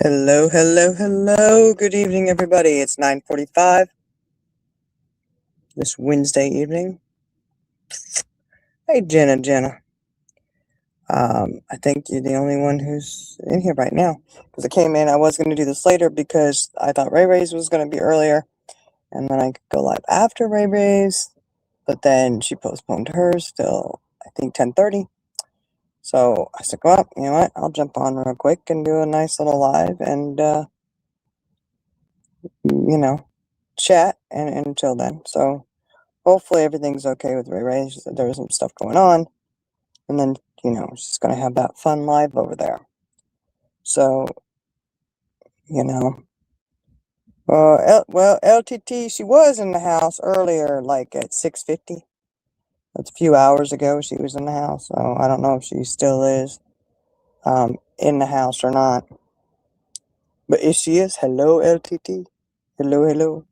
Hello, hello, hello. Good evening, everybody. It's 9:45 this Wednesday evening. Hey, Jenna. I think you're the only one who's in here right now. Because I came in, I was going to do this later because I thought Ray Ray's was going to be earlier. And then I could go live after Ray Ray's. But then she postponed hers till, I think, 10:30. So I said, well, you know what? I'll jump on real quick and do a nice little live and, chat and until then. So hopefully everything's okay with Ray Ray. She said there was some stuff going on. And then, she's going to have that fun live over there. So, LTT, she was in the house earlier, like at 6:50. That's a few hours ago she was in the house. So I don't know if she still is in the house or not. But if she is, hello, LTT. Hello.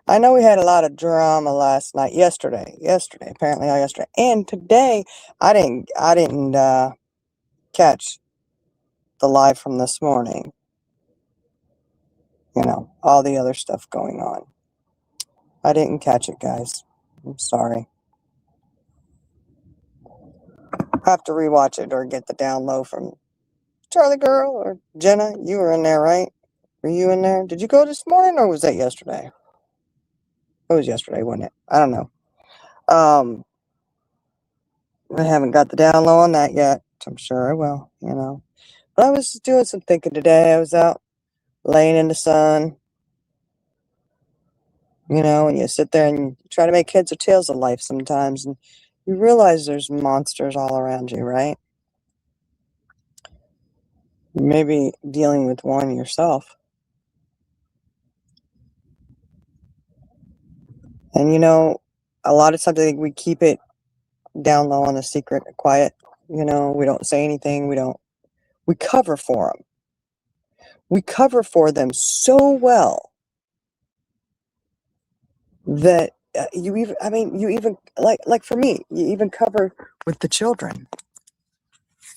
I know we had a lot of drama yesterday, and today I didn't catch the live from this morning. All the other stuff going on. I didn't catch it, guys. I'm sorry. I have to rewatch it or get the download from Charlie Girl or Jenna. You were in there, right? Were you in there? Did you go this morning or was that yesterday? It was yesterday, wasn't it? I don't know. I haven't got the download on that yet. I'm sure I will, But I was doing some thinking today. I was out laying in the sun, and you sit there and you try to make heads or tails of life sometimes, and you realize there's monsters all around you, right? Maybe dealing with one yourself. And a lot of times I think we keep it down low on the secret, quiet. We don't say anything. We cover for them. We cover for them so well that you even like for me, you even cover with the children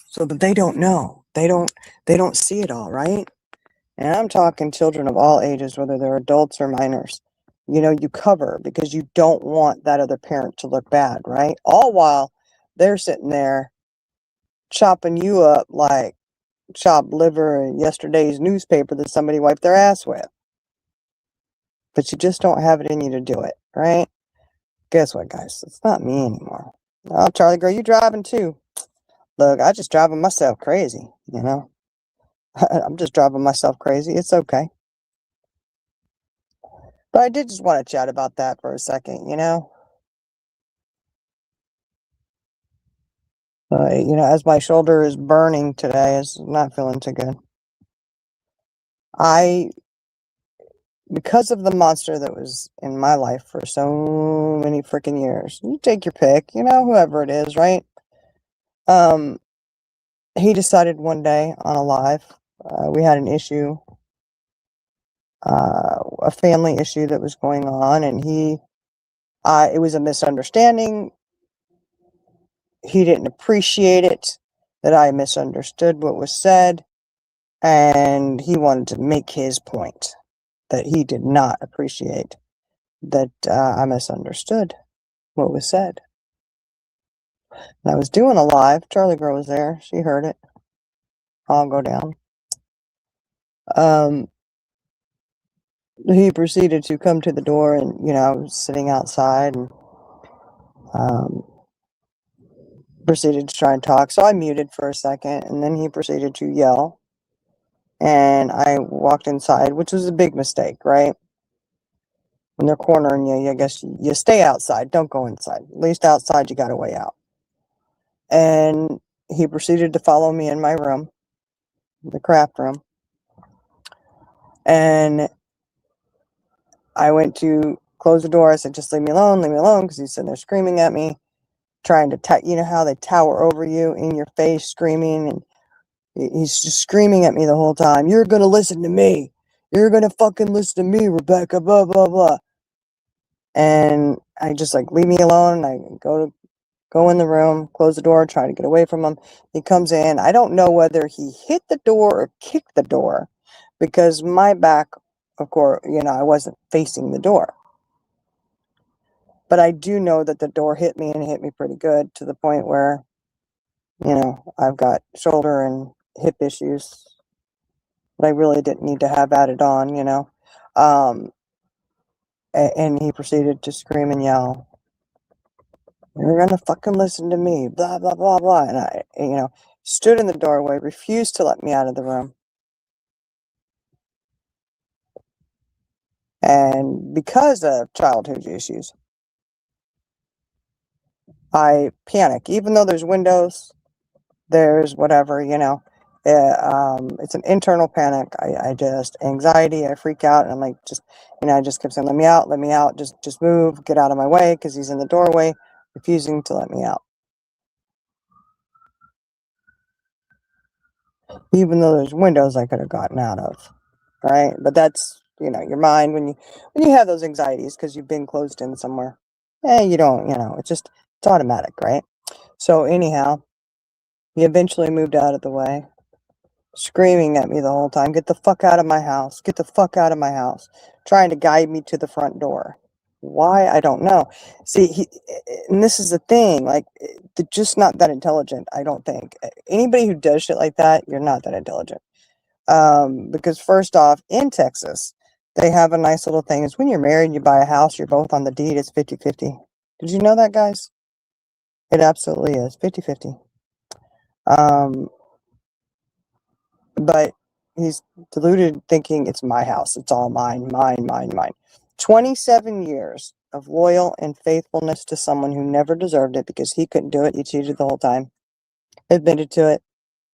so that they don't know. They don't see it all, right? And I'm talking children of all ages, whether they're adults or minors. You cover because you don't want that other parent to look bad, right? All while they're sitting there chopping you up like chopped liver in yesterday's newspaper that somebody wiped their ass with. But you just don't have it in you to do it, right? Guess what, guys? It's not me anymore. Oh, Charlie girl, you driving too. Look, I just driving myself crazy, I'm just driving myself crazy. It's okay. But I did just want to chat about that for a second, as my shoulder is burning today, it's not feeling too good. Because of the monster that was in my life for so many freaking years, you take your pick, whoever it is, right? He decided one day on a live, we had an issue, a family issue that was going on, and it was a misunderstanding. He didn't appreciate it, that I misunderstood what was said, and he wanted to make his point that he did not appreciate that I misunderstood what was said. And I was doing a live. Charlie Girl was there. She heard it. I'll go down. He proceeded to come to the door, and I was sitting outside, and proceeded to try and talk. So I muted for a second, and then he proceeded to yell. And I walked inside, which was a big mistake, right? When they're cornering you, I guess you stay outside. Don't go inside. At least outside, you got a way out. And he proceeded to follow me in my room, the craft room. And I went to close the door. I said, just leave me alone, because he's sitting there screaming at me, trying to, you know how they tower over you in your face, screaming, and he's just screaming at me the whole time. You're going to listen to me. You're going to fucking listen to me, Rebecca, blah, blah, blah. And I just leave me alone. I go in the room, close the door, try to get away from him. He comes in. I don't know whether he hit the door or kicked the door, because my back, of course, I wasn't facing the door. But I do know that the door hit me, and it hit me pretty good, to the point where, I've got shoulder and hip issues that I really didn't need to have added on. Um, and he proceeded to scream and yell, "You're gonna fucking listen to me, blah, blah, blah, blah." And I, stood in the doorway, refused to let me out of the room. And because of childhood issues, I panic. Even though there's windows, there's whatever. It's an internal panic. I just, anxiety, I freak out, and I'm like, I just kept saying, let me out, just move, get out of my way, because he's in the doorway, refusing to let me out. Even though there's windows I could have gotten out of, right? But that's, your mind when you have those anxieties because you've been closed in somewhere. You don't, it's automatic, right? So anyhow, he eventually moved out of the way, screaming at me the whole time, "Get the fuck out of my house, get the fuck out of my house," trying to guide me to the front door. Why? I don't know. See, and this is the thing, like, they're just not that intelligent, I don't think. Anybody who does shit like that, you're not that intelligent. Because first off, in Texas, they have a nice little thing. Is when you're married and you buy a house, you're both on the deed, it's 50-50. Did you know that, guys? It absolutely is 50-50. Um, but he's deluded, thinking it's my house. It's all mine, mine, mine, mine. 27 years of loyal and faithfulness to someone who never deserved it because he couldn't do it. He cheated the whole time. Admitted to it.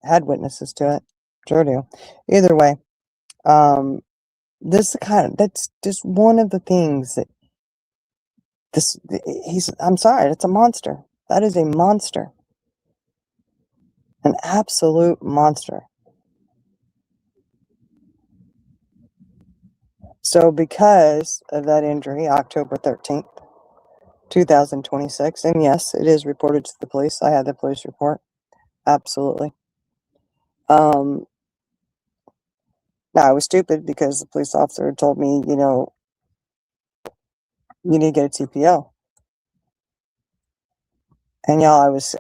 Had witnesses to it. Sure do. Either way, that's just one of the things that I'm sorry, it's a monster. That is a monster. An absolute monster. So because of that injury, October 13th, 2026, and yes, it is reported to the police. I had the police report. Absolutely. Now, I was stupid because the police officer told me, you need to get a TPO. And y'all, I was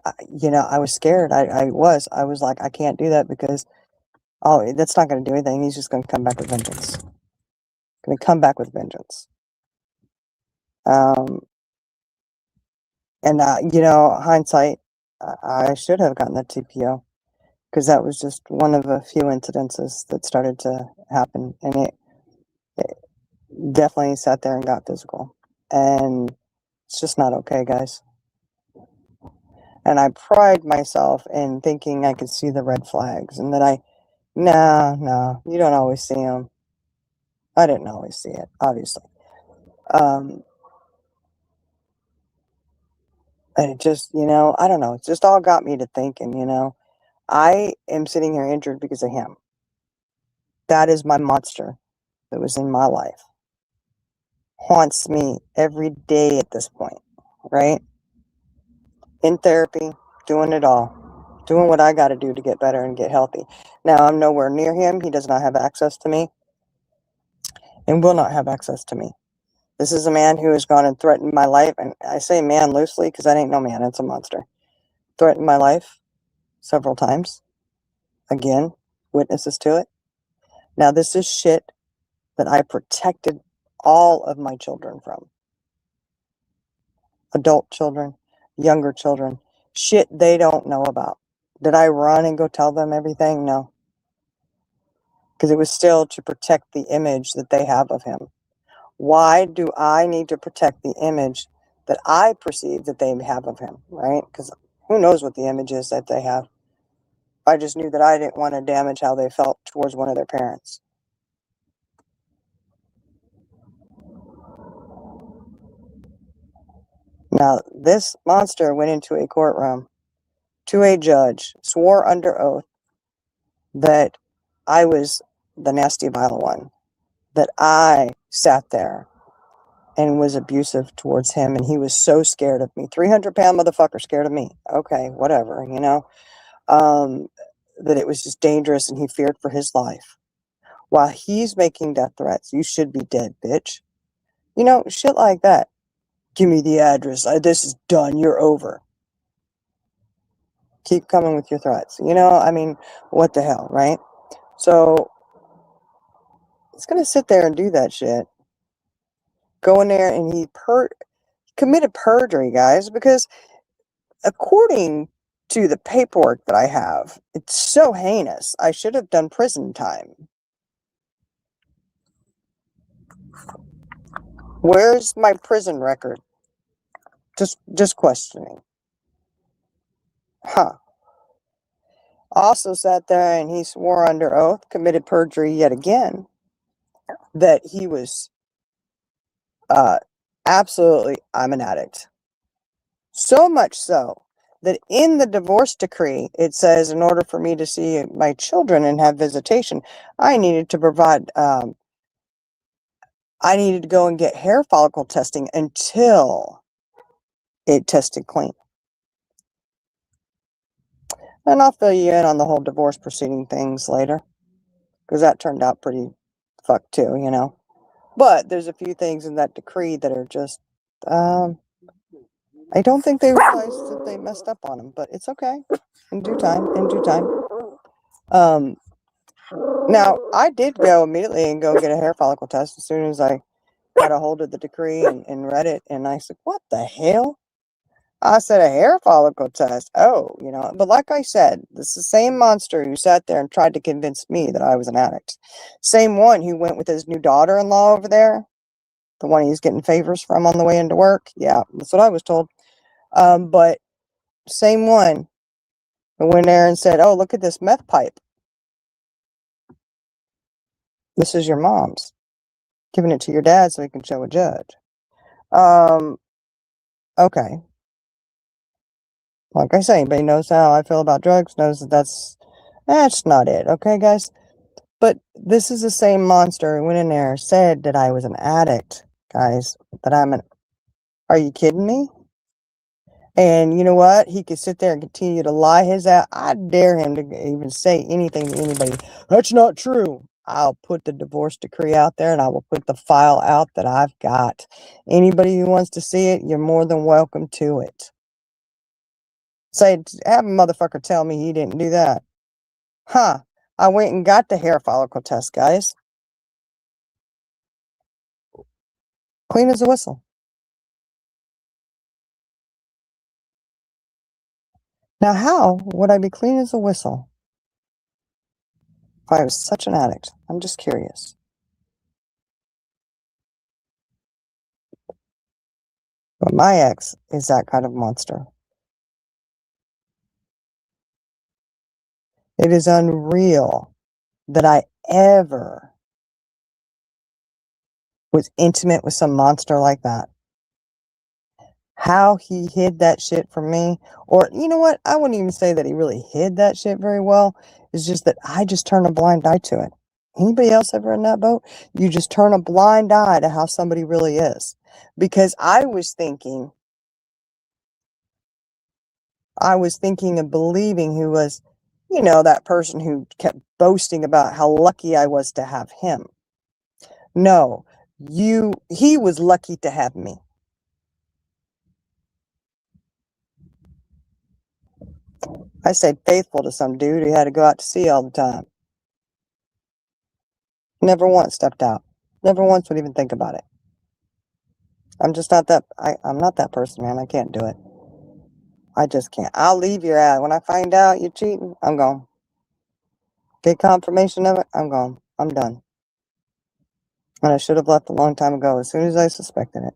scared. I was like, I can't do that because, that's not going to do anything. He's just going to come back with vengeance. Going to come back with vengeance. And, hindsight, I should have gotten the TPO because that was just one of a few incidences that started to happen. And it definitely sat there and got physical. And it's just not okay, guys. And I pride myself in thinking I could see the red flags and that no, you don't always see them. I didn't always see it, obviously. And it just, I don't know. It just all got me to thinking, I am sitting here injured because of him. That is my monster that was in my life. Haunts me every day at this point, right? In therapy, doing it all. Doing what I got to do to get better and get healthy. Now, I'm nowhere near him. He does not have access to me and will not have access to me. This is a man who has gone and threatened my life. And I say man loosely because that ain't no man. It's a monster. Threatened my life several times. Again, witnesses to it. Now, this is shit that I protected all of my children from. Adult children, younger children. Shit they don't know about. Did I run and go tell them everything? No. Because it was still to protect the image that they have of him. Why do I need to protect the image that I perceive that they have of him, right? Because who knows what the image is that they have. I just knew that I didn't want to damage how they felt towards one of their parents. Now, this monster went into a courtroom to a judge, swore under oath that I was the nasty, vile one, that I sat there and was abusive towards him, and he was so scared of me. 300-pound motherfucker scared of me. Okay, whatever, that it was just dangerous and he feared for his life. while he's making death threats. You should be dead, bitch. You know, shit like that. Give me the address. This is done. You're over. Keep coming with your threats. You know, I mean, what the hell, right? So he's going to sit there and do that shit. Go in there and he committed perjury, guys, because according to the paperwork that I have, it's so heinous. I should have done prison time. Where's my prison record? Just questioning. Huh. Also sat there and he swore under oath, committed perjury yet again, that he was absolutely, I'm an addict. So much so that in the divorce decree, it says in order for me to see my children and have visitation, I needed to provide, I needed to go and get hair follicle testing until it tested clean. And I'll fill you in on the whole divorce proceeding things later, because that turned out pretty fucked too, you know. But there's a few things in that decree that are just, I don't think they realized that they messed up on them, but it's okay. In due time, in due time. Now, I did go immediately and go get a hair follicle test as soon as I got a hold of the decree and read it. And I said, what the hell? I said, a hair follicle test. Oh, you know, but like I said, this is the same monster who sat there and tried to convince me that I was an addict. Same one who went with his new daughter-in-law over there. The one he's getting favors from on the way into work. Yeah, that's what I was told. But same one who went there and said, oh, look at this meth pipe. This is your mom's. Giving it to your dad so he can show a judge. Okay. Like I say, anybody knows how I feel about drugs, knows that that's not it. Okay, guys? But this is the same monster who went in there, said that I was an addict, guys. That I'm an... Are you kidding me? And you know what? He could sit there and continue to lie his ass. I dare him to even say anything to anybody. That's not true. I'll put the divorce decree out there and I will put the file out that I've got. Anybody who wants to see it, you're more than welcome to it. Say, have a motherfucker tell me he didn't do that. Huh. I went and got the hair follicle test, guys. Clean as a whistle. Now, how would I be clean as a whistle if I was such an addict? I'm just curious. But my ex is that kind of monster. It is unreal that I ever was intimate with some monster like that. How he hid that shit from me, or you know what? I wouldn't even say that he really hid that shit very well. It's just that I just turn a blind eye to it. Anybody else ever in that boat? You just turn a blind eye to how somebody really is. Because I was thinking and believing he was, you know, that person who kept boasting about how lucky I was to have him. No, he was lucky to have me. I stayed faithful to some dude who had to go out to sea all the time. Never once stepped out. Never once would even think about it. I'm just not that, I'm not that person, man. I can't do it. I just can't. I'll leave your ass. When I find out you're cheating, I'm gone. Get confirmation of it, I'm gone. I'm done. And I should have left a long time ago as soon as I suspected it.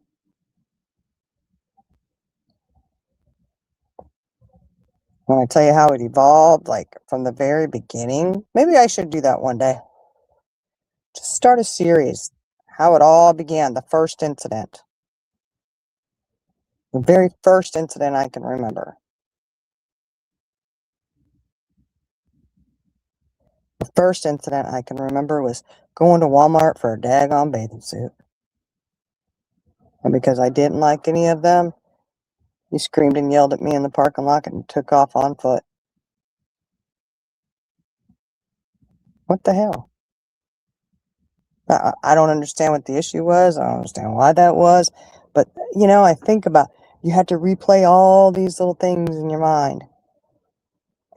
When I tell you how it evolved, like from the very beginning, maybe I should do that one day. Just start a series. How it all began, the first incident. The very first incident I can remember. The first incident I can remember was going to Walmart for a daggone bathing suit. And because I didn't like any of them, he screamed and yelled at me in the parking lot and took off on foot. What the hell? I don't understand what the issue was. I don't understand why that was. But, I think about, you had to replay all these little things in your mind.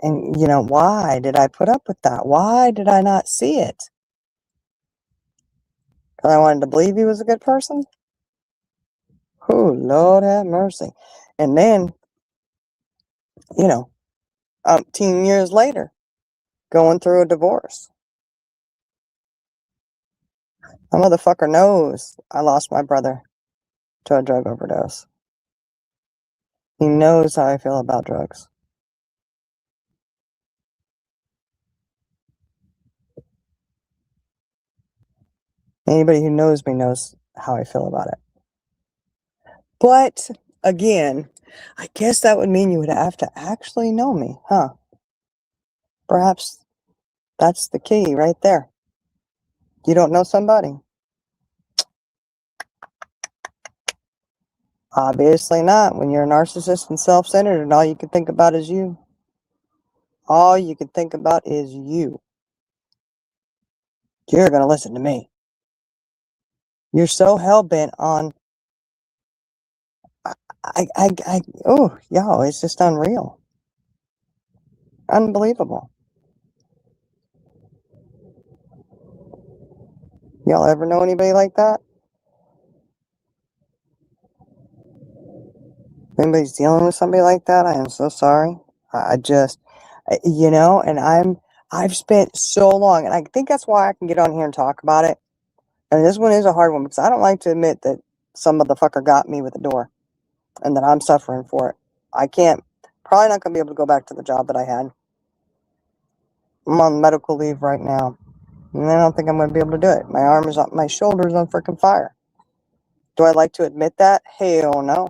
And, why did I put up with that? Why did I not see it? Because I wanted to believe he was a good person? Oh, Lord have mercy. And then, you know, 10 years later, going through a divorce. My motherfucker knows I lost my brother to a drug overdose. He knows how I feel about drugs. Anybody who knows me knows how I feel about it. But again, I guess that would mean you would have to actually know me, huh? Perhaps that's the key right there. You don't know somebody? Obviously not, when you're a narcissist and self-centered and all you can think about is you. All you can think about is you. You're going to listen to me. You're so hell-bent on, oh, y'all, it's just unreal. Unbelievable. Y'all ever know anybody like that? If anybody's dealing with somebody like that, I am so sorry. I just, and I've spent so long, and I think that's why I can get on here and talk about it. And this one is a hard one because I don't like to admit that some motherfucker got me with the door and that I'm suffering for it. I can't, probably not going to be able to go back to the job that I had. I'm on medical leave right now. And I don't think I'm going to be able to do it. My arm is on, my shoulder is on freaking fire. Do I like to admit that? Hell no.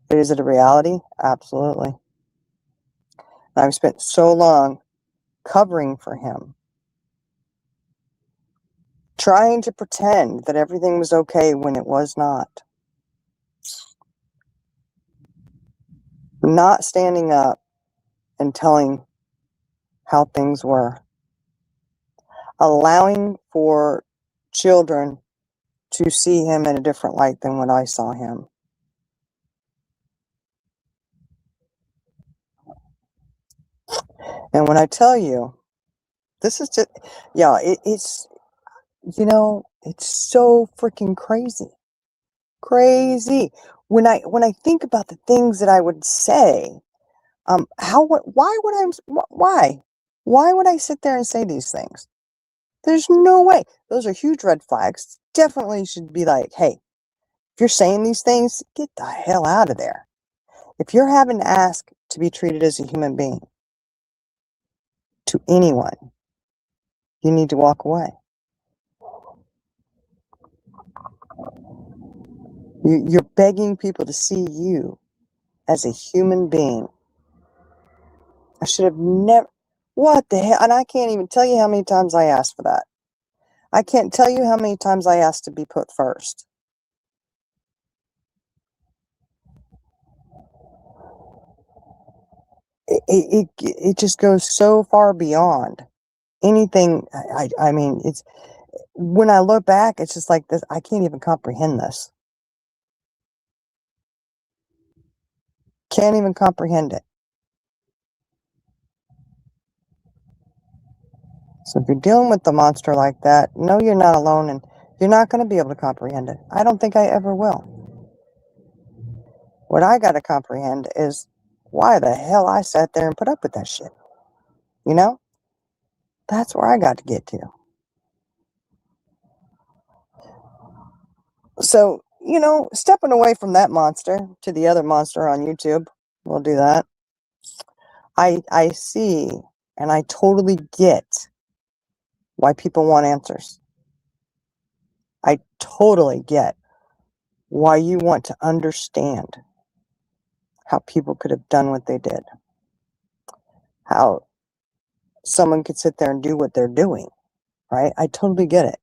But is it a reality? Absolutely. I've spent so long covering for him, trying to pretend that everything was okay when it was not standing up and telling how things were, allowing for children to see him in a different light than what I saw him. And when I tell you, this is just, yeah, it's, it's so freaking crazy. Crazy. When I think about the things that I would say, why would I sit there and say these things? There's no way. Those are huge red flags. Definitely should be like, hey, if you're saying these things, get the hell out of there. If you're having to ask to be treated as a human being to anyone, you need to walk away. You're begging people to see you as a human being. I should have never. What the hell? And I can't even tell you how many times I asked for that. I can't tell you how many times I asked to be put first. It just goes so far beyond anything. I mean, it's when I look back, it's just like this. I can't even comprehend this. Can't even comprehend it. So if you're dealing with the monster like that, know you're not alone, and you're not going to be able to comprehend it. I don't think I ever will. What I got to comprehend is why the hell I sat there and put up with that shit. You know? That's where I got to get to. So, stepping away from that monster to the other monster on YouTube, we'll do that. I see and I totally get why people want answers. I totally get why you want to understand how people could have done what they did. How someone could sit there and do what they're doing, right? I totally get it.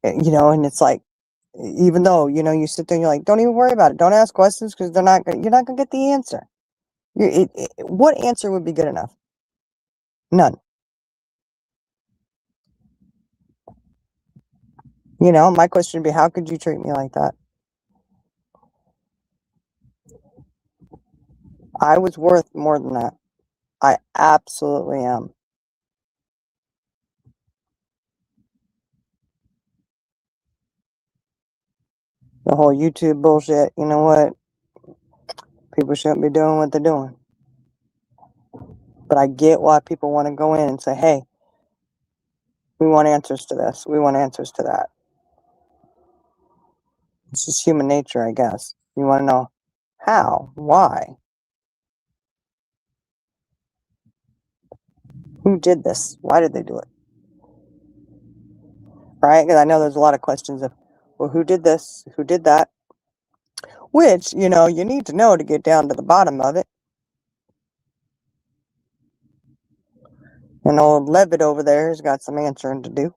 And it's like, even though, you sit there and you're like, don't even worry about it. Don't ask questions because you're not going to get the answer. What answer would be good enough? None. My question would be, how could you treat me like that? I was worth more than that. I absolutely am. The whole YouTube bullshit, you know what? People shouldn't be doing what they're doing. But I get why people want to go in and say, hey, we want answers to this. We want answers to that. It's just human nature, I guess. You want to know how, why, who did this, why did they do it, right? Because I know there's a lot of questions of, well, who did this, who did that, which, you need to know to get down to the bottom of it. And old Levitt over there has got some answering to do.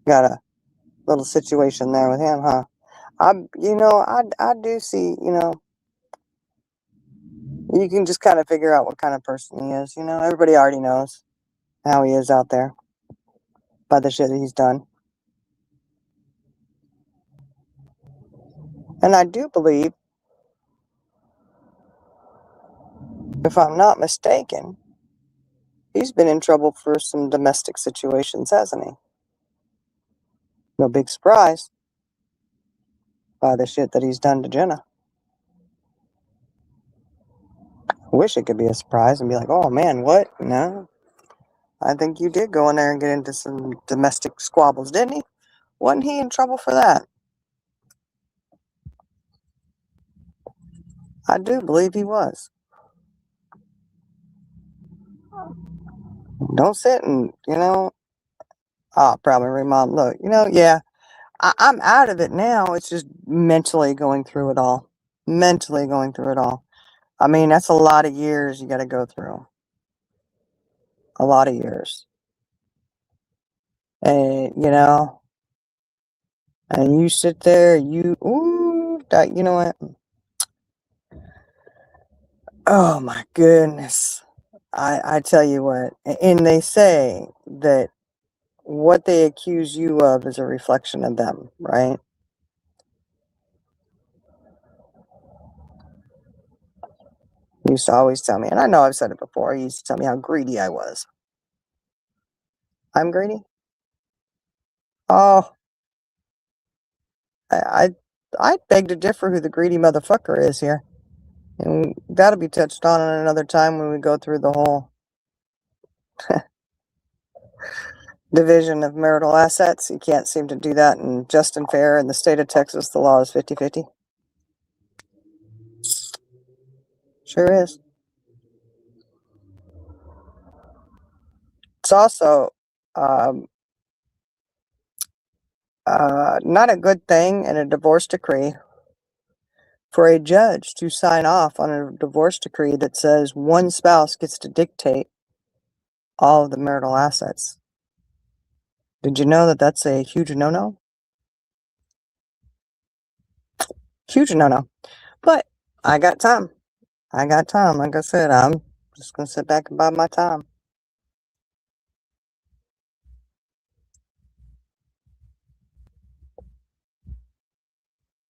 Got a little situation there with him, huh? I do see, you can just kind of figure out what kind of person he is. Everybody already knows how he is out there by the shit that he's done. And I do believe, if I'm not mistaken, he's been in trouble for some domestic situations, hasn't he? No big surprise by the shit that he's done to Jenna. I wish it could be a surprise and be like, oh man, what? No. I think you did go in there and get into some domestic squabbles, didn't he? Wasn't he in trouble for that? I do believe he was. Don't sit and, probably remodel. Look, yeah, I'm out of it now. It's just mentally going through it all. Mentally going through it all. I mean, that's a lot of years you got to go through. A lot of years. And, and you sit there, you know what? Oh my goodness. I tell you what, and they say that what they accuse you of is a reflection of them, right? He used to always tell me, and I know I've said it before, he used to tell me how greedy I was. I'm greedy? Oh, I, I beg to differ who the greedy motherfucker is here. And that'll be touched on another time when we go through the whole division of marital assets. You can't seem to do that in just and fair. In the state of Texas, the law is 50-50. Sure is. It's also not a good thing in a divorce decree for a judge to sign off on a divorce decree that says one spouse gets to dictate all of the marital assets. Did you know that that's a huge no-no? Huge no-no. But I got time. I got time. Like I said, I'm just going to sit back and bide my time.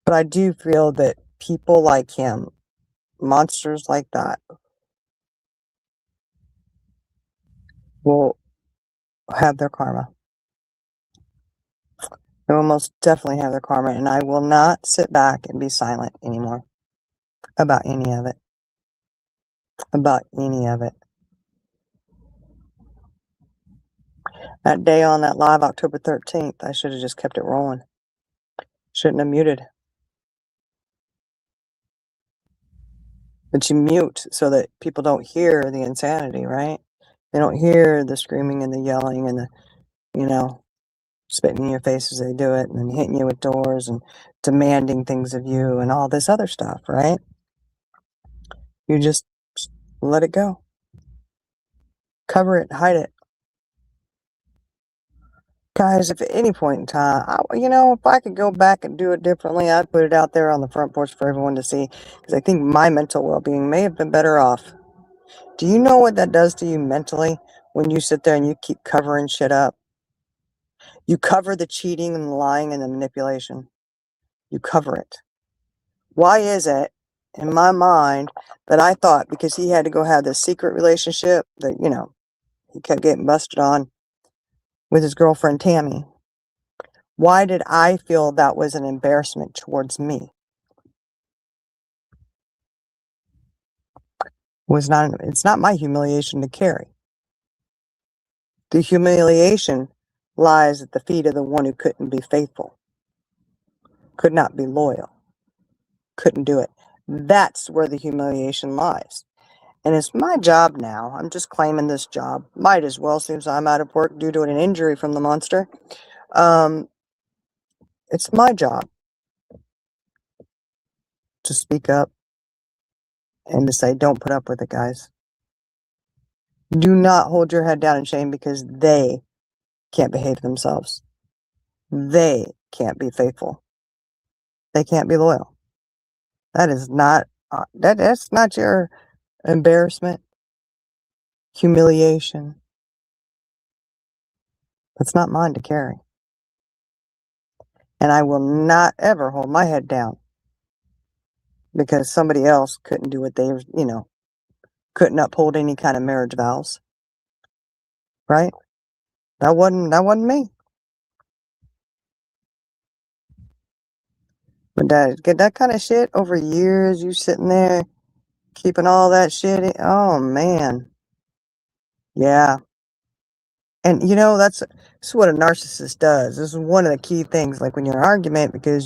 But I do feel that people like him, monsters like that, will have their karma. They will most definitely have their karma. And I will not sit back and be silent anymore about any of it. About any of it. That day on that live, October 13th, I should have just kept it rolling. Shouldn't have muted. But you mute so that people don't hear the insanity, right? They don't hear the screaming and the yelling and the, spitting in your face as they do it and then hitting you with doors and demanding things of you and all this other stuff, right? You just let it go. Cover it, hide it. Guys, if at any point in time, if I could go back and do it differently, I'd put it out there on the front porch for everyone to see, because I think my mental well-being may have been better off. Do you know what that does to you mentally when you sit there and you keep covering shit up? You cover the cheating and the lying and the manipulation. You cover it. Why is it in my mind that I thought because he had to go have this secret relationship that, he kept getting busted on with his girlfriend Tammy? Why did I feel that was an embarrassment towards me? It's not my humiliation to carry. The humiliation lies at the feet of the one who couldn't be faithful, could not be loyal, couldn't do it. That's where the humiliation lies. And it's my job now. I'm just claiming this job. Might as well, since I'm out of work due to an injury from the monster. Um, it's my job to speak up and to say, don't put up with it, guys. Do not hold your head down in shame because they can't behave themselves. They can't be faithful. They can't be loyal. That is not, that's not your embarrassment, humiliation. That's not mine to carry. And I will not ever hold my head down because somebody else couldn't do what they, couldn't uphold any kind of marriage vows. Right? That wasn't me. But get that kind of shit over years, you sitting there keeping all that shit in, oh man. Yeah. And that's what a narcissist does. This is one of the key things, like when you're in an argument, because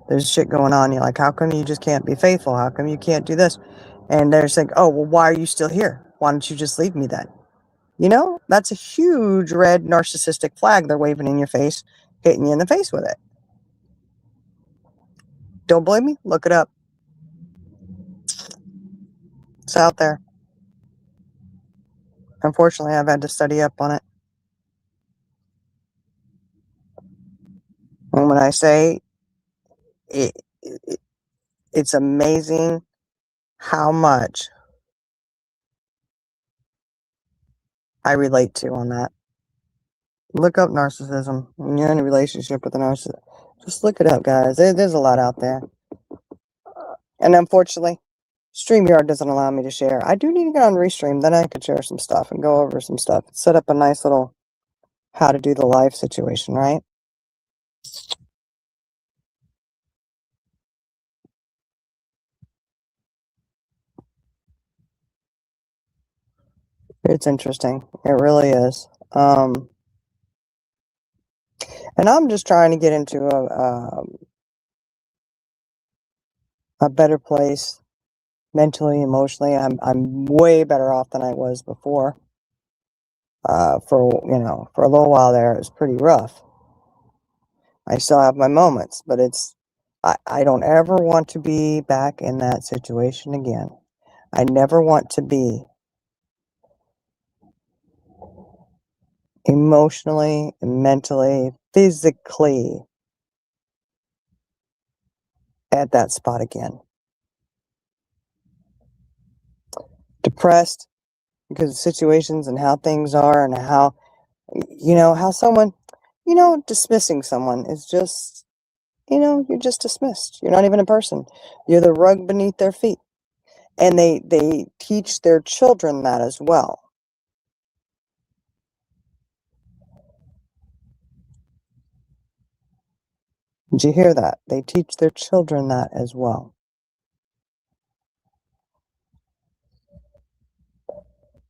there's shit going on. You're like, how come you just can't be faithful? How come you can't do this? And they're saying, oh, well, why are you still here? Why don't you just leave me then? That's a huge red narcissistic flag they're waving in your face, hitting you in the face with it. Don't believe me? Look it up. It's out there. Unfortunately, I've had to study up on it. And when I say it's amazing how much I relate to on that. Look up narcissism. When you're in a relationship with a narcissist, just look it up, guys. There's a lot out there. And unfortunately, StreamYard doesn't allow me to share. I do need to get on Restream. Then I could share some stuff and go over some stuff. Set up a nice little how to do the live situation, right? It's interesting. It really is. And I'm just trying to get into a better place mentally, emotionally. I'm way better off than I was before. For a little while there, it was pretty rough. I still have my moments, but I don't ever want to be back in that situation again. I never want to be emotionally, mentally, physically at that spot again. Depressed because of situations and how things are and how someone, dismissing someone is just, you're just dismissed. You're not even a person. You're the rug beneath their feet. And they teach their children that as well. Did you hear that? They teach their children that as well.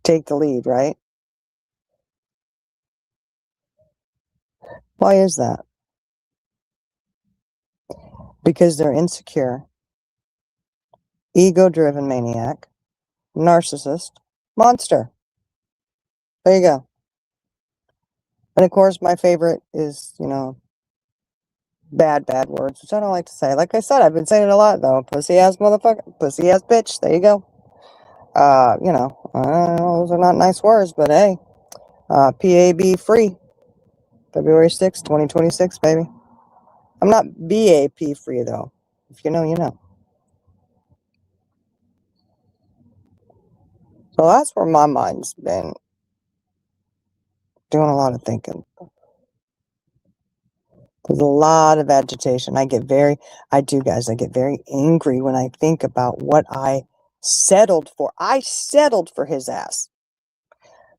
Take the lead, right? Why is that? Because they're insecure, ego-driven maniac, narcissist, monster. There you go. And of course, my favorite is, bad words, which I don't like to say. Like I said, I've been saying it a lot, though. Pussy ass motherfucker. Pussy ass bitch. There you go. Those are not nice words, but hey. PAB free. February 6th, 2026, baby. I'm not BAP free, though. If you know, you know. So that's where my mind's been doing a lot of thinking. There's a lot of agitation. I get very angry when I think about what I settled for. I settled for his ass.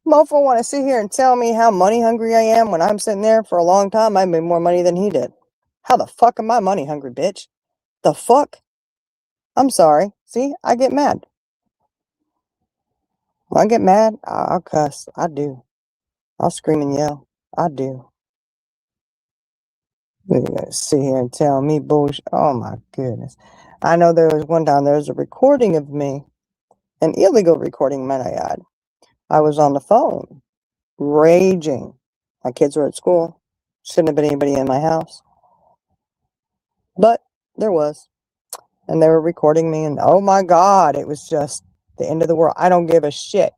Mofo want to sit here and tell me how money hungry I am when I'm sitting there for a long time. I made more money than he did. How the fuck am I money hungry, bitch? The fuck? I'm sorry. See, I get mad. When I get mad, I'll cuss. I do. I'll scream and yell. I do. You gotta sit here and tell me bullshit. Oh my goodness. I know there was one time there was a recording of me, an illegal recording, might I add. I was on the phone, raging. My kids were at school. Shouldn't have been anybody in my house. But there was. And they were recording me, and oh my God, it was just the end of the world. I don't give a shit.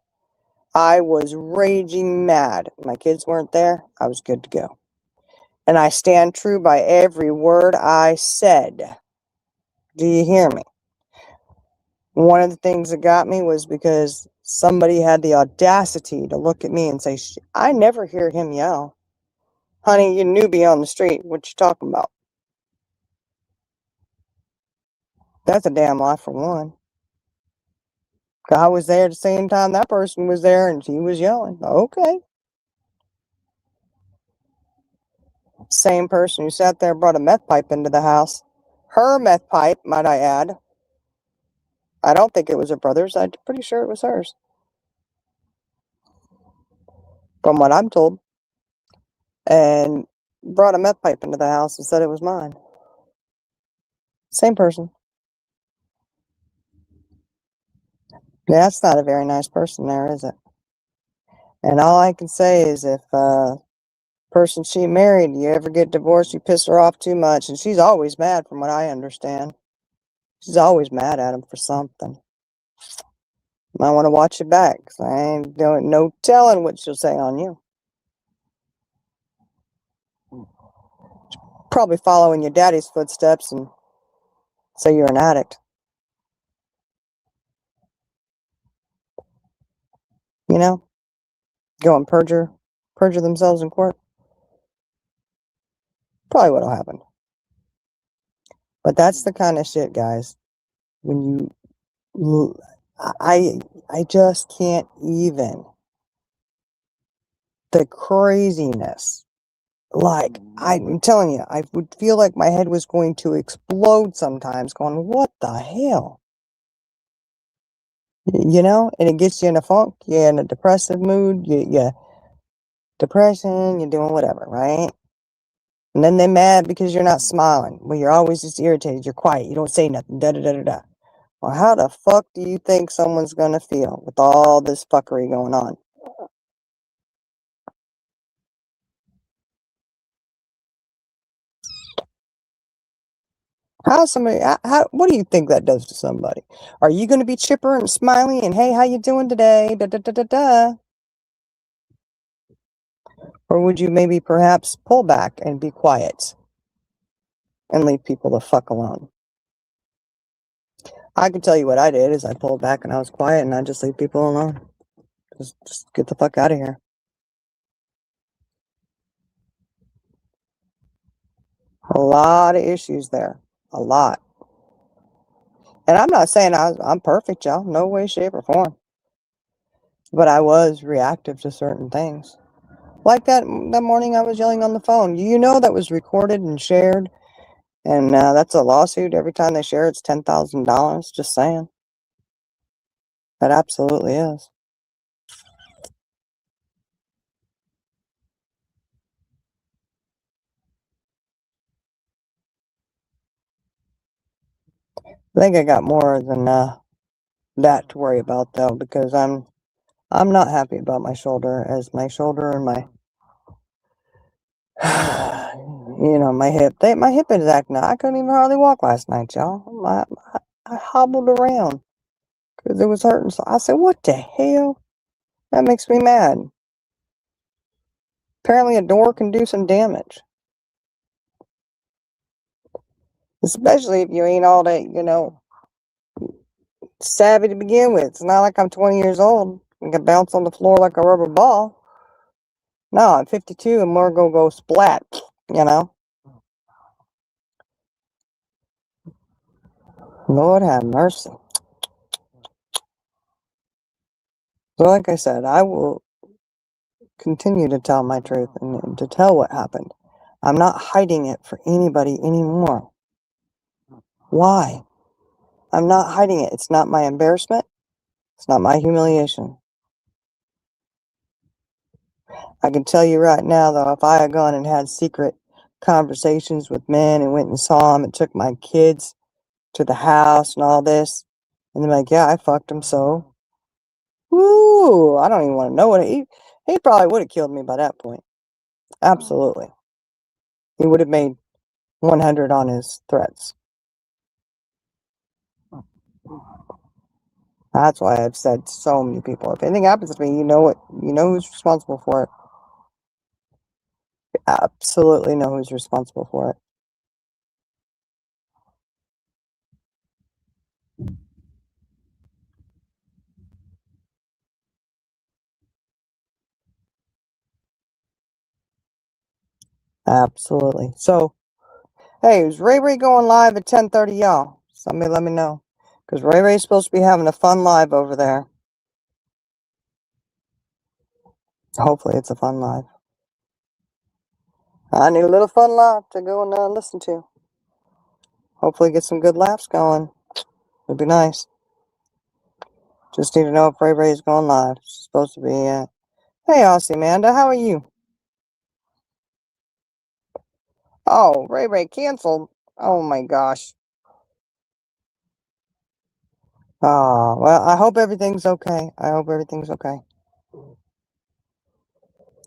I was raging mad. My kids weren't there. I was good to go. And I stand true by every word I said. Do you hear me? One of the things that got me was because somebody had the audacity to look at me and say, I never hear him yell. Honey, you newbie on the street. What you talking about? That's a damn lie for one. I was there at the same time that person was there and he was yelling. Okay. Same person who sat there brought a meth pipe into the house. Her meth pipe, might I add. I don't think it was her brother's. I'm pretty sure it was hers. From what I'm told. And brought a meth pipe into the house and said it was mine. Same person. Yeah, that's not a very nice person there, is it? And all I can say is if person she married, you ever get divorced, you piss her off too much, and she's always mad from what I understand. She's always mad at him for something. Might want to watch your back, 'cause I ain't doing no telling what she'll say on you. Probably following your daddy's footsteps and say you're an addict. You know? Go and perjure themselves in court. Probably what'll happen. But that's the kind of shit, guys. When you, I just can't even. The craziness. Like, I'm telling you, I would feel like my head was going to explode sometimes, going, what the hell? You know? And it gets you in a funk, you're in a depressive mood, you depression, you're doing whatever, right? And then they're mad because you're not smiling. Well, you're always just irritated, you're quiet, you don't say nothing, da-da-da-da-da. Well, how the fuck do you think someone's gonna feel with all this fuckery going on? What do you think that does to somebody? Are you going to be chipper and smiley and, hey, how you doing today? Da, da, da, da, da. Or would you maybe perhaps pull back and be quiet and leave people the fuck alone? I can tell you what I did is I pulled back and I was quiet and I just leave people alone. Just get the fuck out of here. A lot of issues there. A lot. And I'm not saying I'm perfect, y'all. No way, shape, or form. But I was reactive to certain things. Like that morning I was yelling on the phone. You know that was recorded and shared. And that's a lawsuit. Every time they share, it's $10,000. Just saying. That absolutely is. I think I got more than that to worry about though, because I'm not happy about my shoulder, as my shoulder and my my hip. My hip is acting up. I couldn't even hardly walk last night, y'all. I hobbled around because it was hurting. So I said, "What the hell?" That makes me mad. Apparently, a door can do some damage, especially if you ain't all that savvy to begin with. It's not like I'm 20 years old and can bounce on the floor like a rubber ball. No, I'm 52 and more go splat, you know. Lord have mercy. So like I said, I will continue to tell my truth and to tell what happened. I'm not hiding it for anybody anymore. Why? I'm not hiding it. It's not my embarrassment. It's not my humiliation. I can tell you right now, though, if I had gone and had secret conversations with men and went and saw them and took my kids to the house and all this, and they're like, yeah, I fucked him, so, woo, I don't even want to know what he probably would have killed me by that point. Absolutely. He would have made 100 on his threats. That's why I've said to so many people, if anything happens to me, you know who's responsible for it. You absolutely know who's responsible for it. Absolutely. So, hey, is Ray Ray going live at 10:30, y'all? Somebody let me know. Because Ray Ray's supposed to be having a fun live over there. Hopefully it's a fun live. I need a little fun live to go and listen to. Hopefully get some good laughs going. It'd be nice. Just need to know if Ray Ray's going live. She's supposed to be. Hey, Aussie Amanda, how are you? Oh, Ray Ray canceled. Oh my gosh. Oh, well, I hope everything's okay. I hope everything's okay.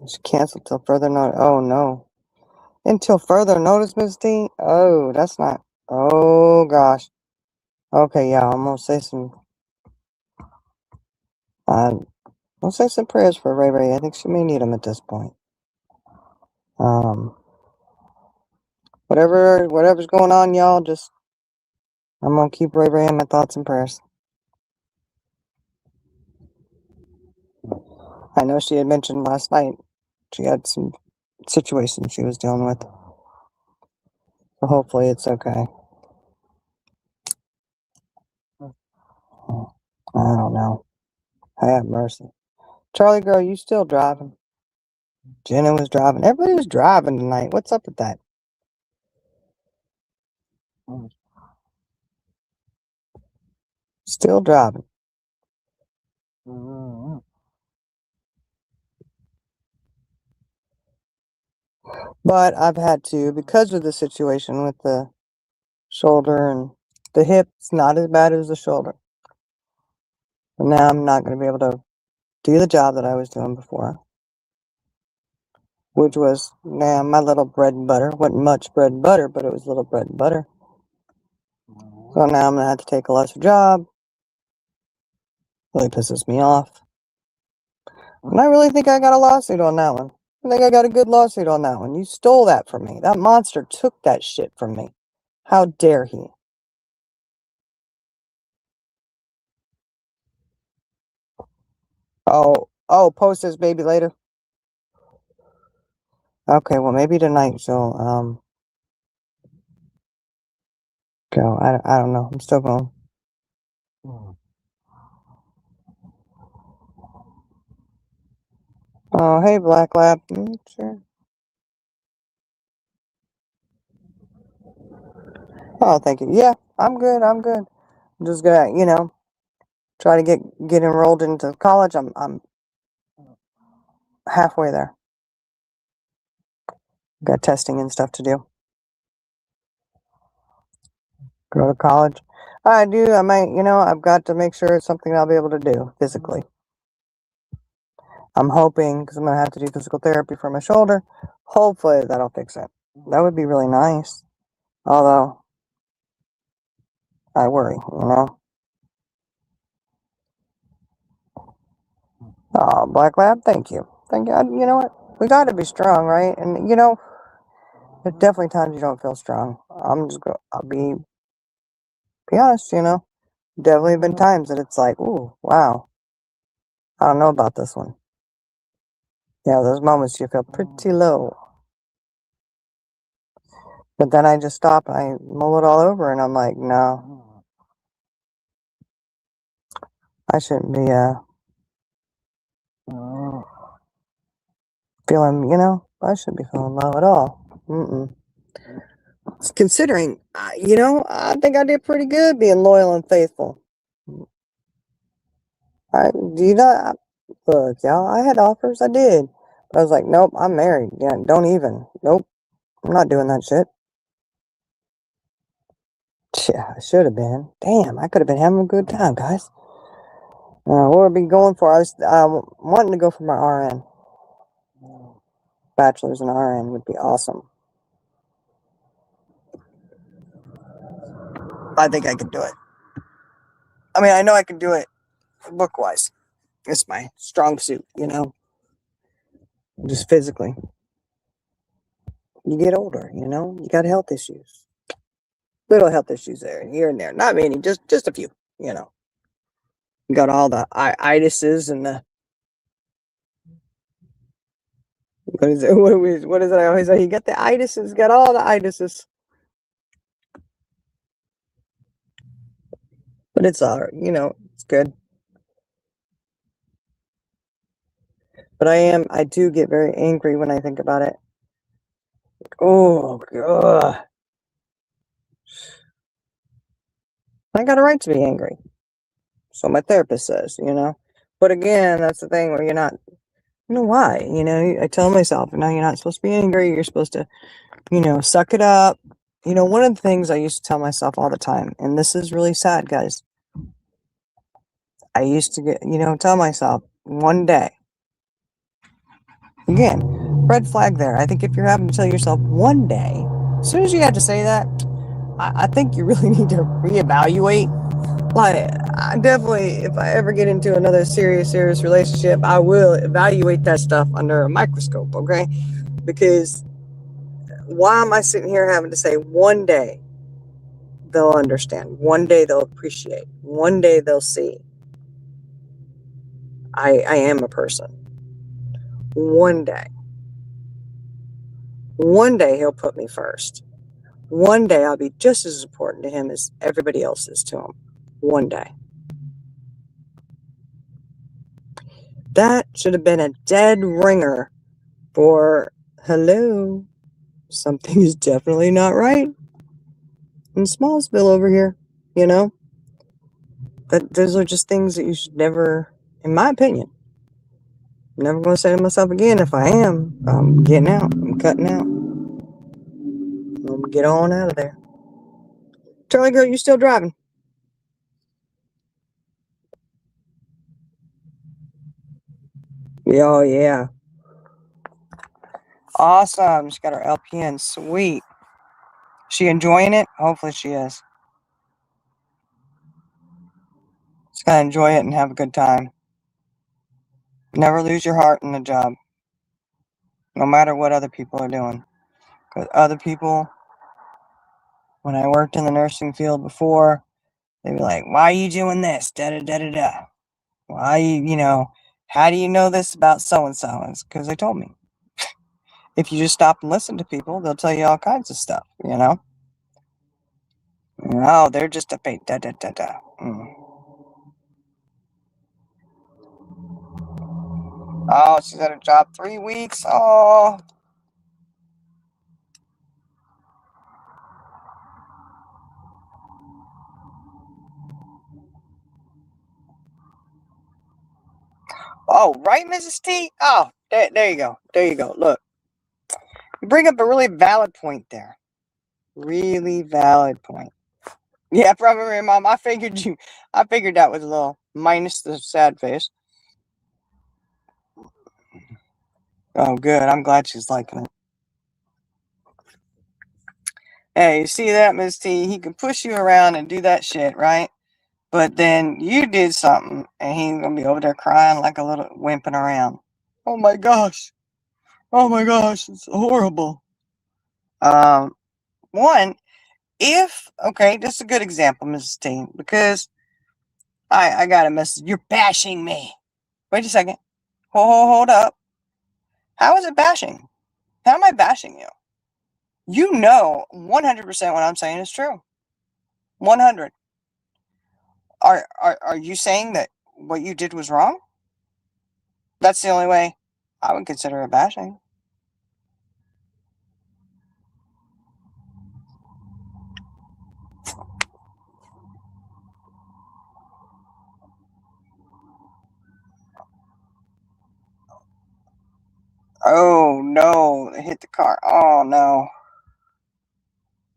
She canceled till further notice. Oh no. Until further notice, Miss T? Oh, that's not. Oh gosh. Okay, yeah, I'm gonna say some. I'll say some prayers for Ray Ray. I think she may need them at this point. Um, whatever's going on, y'all. Just I'm gonna keep Ray Ray in my thoughts and prayers. I know she had mentioned last night she had some situations she was dealing with. So hopefully it's okay. I don't know. Have mercy. Charlie girl, you still driving? Jenna was driving. Everybody was driving tonight. What's up with that? Still driving. But I've had to, because of the situation with the shoulder and the hip, it's not as bad as the shoulder. And now I'm not going to be able to do the job that I was doing before, which was, now my little bread and butter. Wasn't much bread and butter, but it was little bread and butter. So now I'm going to have to take a lesser job. Really pisses me off. And I really think I got a lawsuit on that one. I think I got a good lawsuit on that one. You stole that from me. That monster took that shit from me. How dare he? Oh, post this baby later. Okay, well maybe tonight she'll go. I don't know. I'm still going. Oh, hey Black Lab. Sure. Oh, thank you. Yeah, I'm good. I'm good. I'm just gonna, try to get enrolled into college. I'm halfway there. Got testing and stuff to do. Go to college. I do. I might. I've got to make sure it's something I'll be able to do physically. I'm hoping because I'm gonna have to do physical therapy for my shoulder. Hopefully that'll fix it. That would be really nice. Although I worry. Oh, Black Lab, thank you. Thank you. You know what? We got to be strong, right? And there's definitely times you don't feel strong. I'll be honest. Definitely been times that it's like, ooh, wow, I don't know about this one. Yeah, those moments you feel pretty low. But then I just stop, I mull it all over, and I'm like, no. I shouldn't be feeling, I shouldn't be feeling low at all. Mm-mm. Considering, I think I did pretty good being loyal and faithful. Do you not? Look, y'all, I had offers, I did. But I was like, nope, I'm married. Yeah, don't even. Nope, I'm not doing that shit. Yeah, I should have been. Damn, I could have been having a good time, guys. What would I be going for? I was wanting to go for my RN. Bachelor's in RN would be awesome. I think I could do it. I mean, I know I can do it book-wise. It's my strong suit, just physically. You get older, you got health issues. Little health issues there, here and there. Not many, just a few, You got all the itises and the, what is it? What is it I always say? You got the itises, got all the itises. But it's all right, it's good. But I do get very angry when I think about it. Oh, God. I got a right to be angry. So my therapist says, But again, that's the thing where you're not, why? I tell myself, no, you're not supposed to be angry. You're supposed to, suck it up. One of the things I used to tell myself all the time, and this is really sad, guys. I used to tell myself one day, again, red flag there. I think if you're having to tell yourself one day, as soon as you have to say that, I think you really need to reevaluate. Like, I definitely, if I ever get into another serious relationship, I will evaluate that stuff under a microscope, okay? Because why am I sitting here having to say one day they'll understand, one day they'll appreciate, one day they'll see I am a person. One day. One day he'll put me first. One day I'll be just as important to him as everybody else is to him. One day. That should have been a dead ringer for hello. Something is definitely not right in Smallsville over here, But those are just things that you should never, in my opinion, never going to say to myself again. If I am, I'm getting out. I'm cutting out. I'm going to get on out of there. Charlie girl, you still driving? Yeah, oh, yeah. Awesome. She got her LPN. Sweet. She enjoying it? Hopefully she is. Just gotta enjoy it and have a good time. Never lose your heart in the job, no matter what other people are doing. Because other people, when I worked in the nursing field before, they'd be like, why are you doing this? Da da da da da. Why, how do you know this about so-and-so? It's because they told me. If you just stop and listen to people, they'll tell you all kinds of stuff, Oh, they're just a fake da da da da. Oh, she's at her job 3 weeks. Oh. Oh, right, Mrs. T? Oh, there you go. There you go. Look, you bring up a really valid point there. Really valid point. Yeah, probably, Mom. I figured that was a little minus the sad face. Oh, good. I'm glad she's liking it. Hey, you see that, Miss T? He can push you around and do that shit, right? But then you did something, and he's gonna be over there crying like a little wimping around. Oh my gosh! Oh my gosh! It's horrible. Um, one, if okay, this is a good example, Mrs. T, because I got a message. You're bashing me. Wait a second. Hold up. How is it bashing? How am I bashing you? You know 100% what I'm saying is true. 100. Are you saying that what you did was wrong? That's the only way I would consider it bashing. Oh no, it hit the car. Oh no,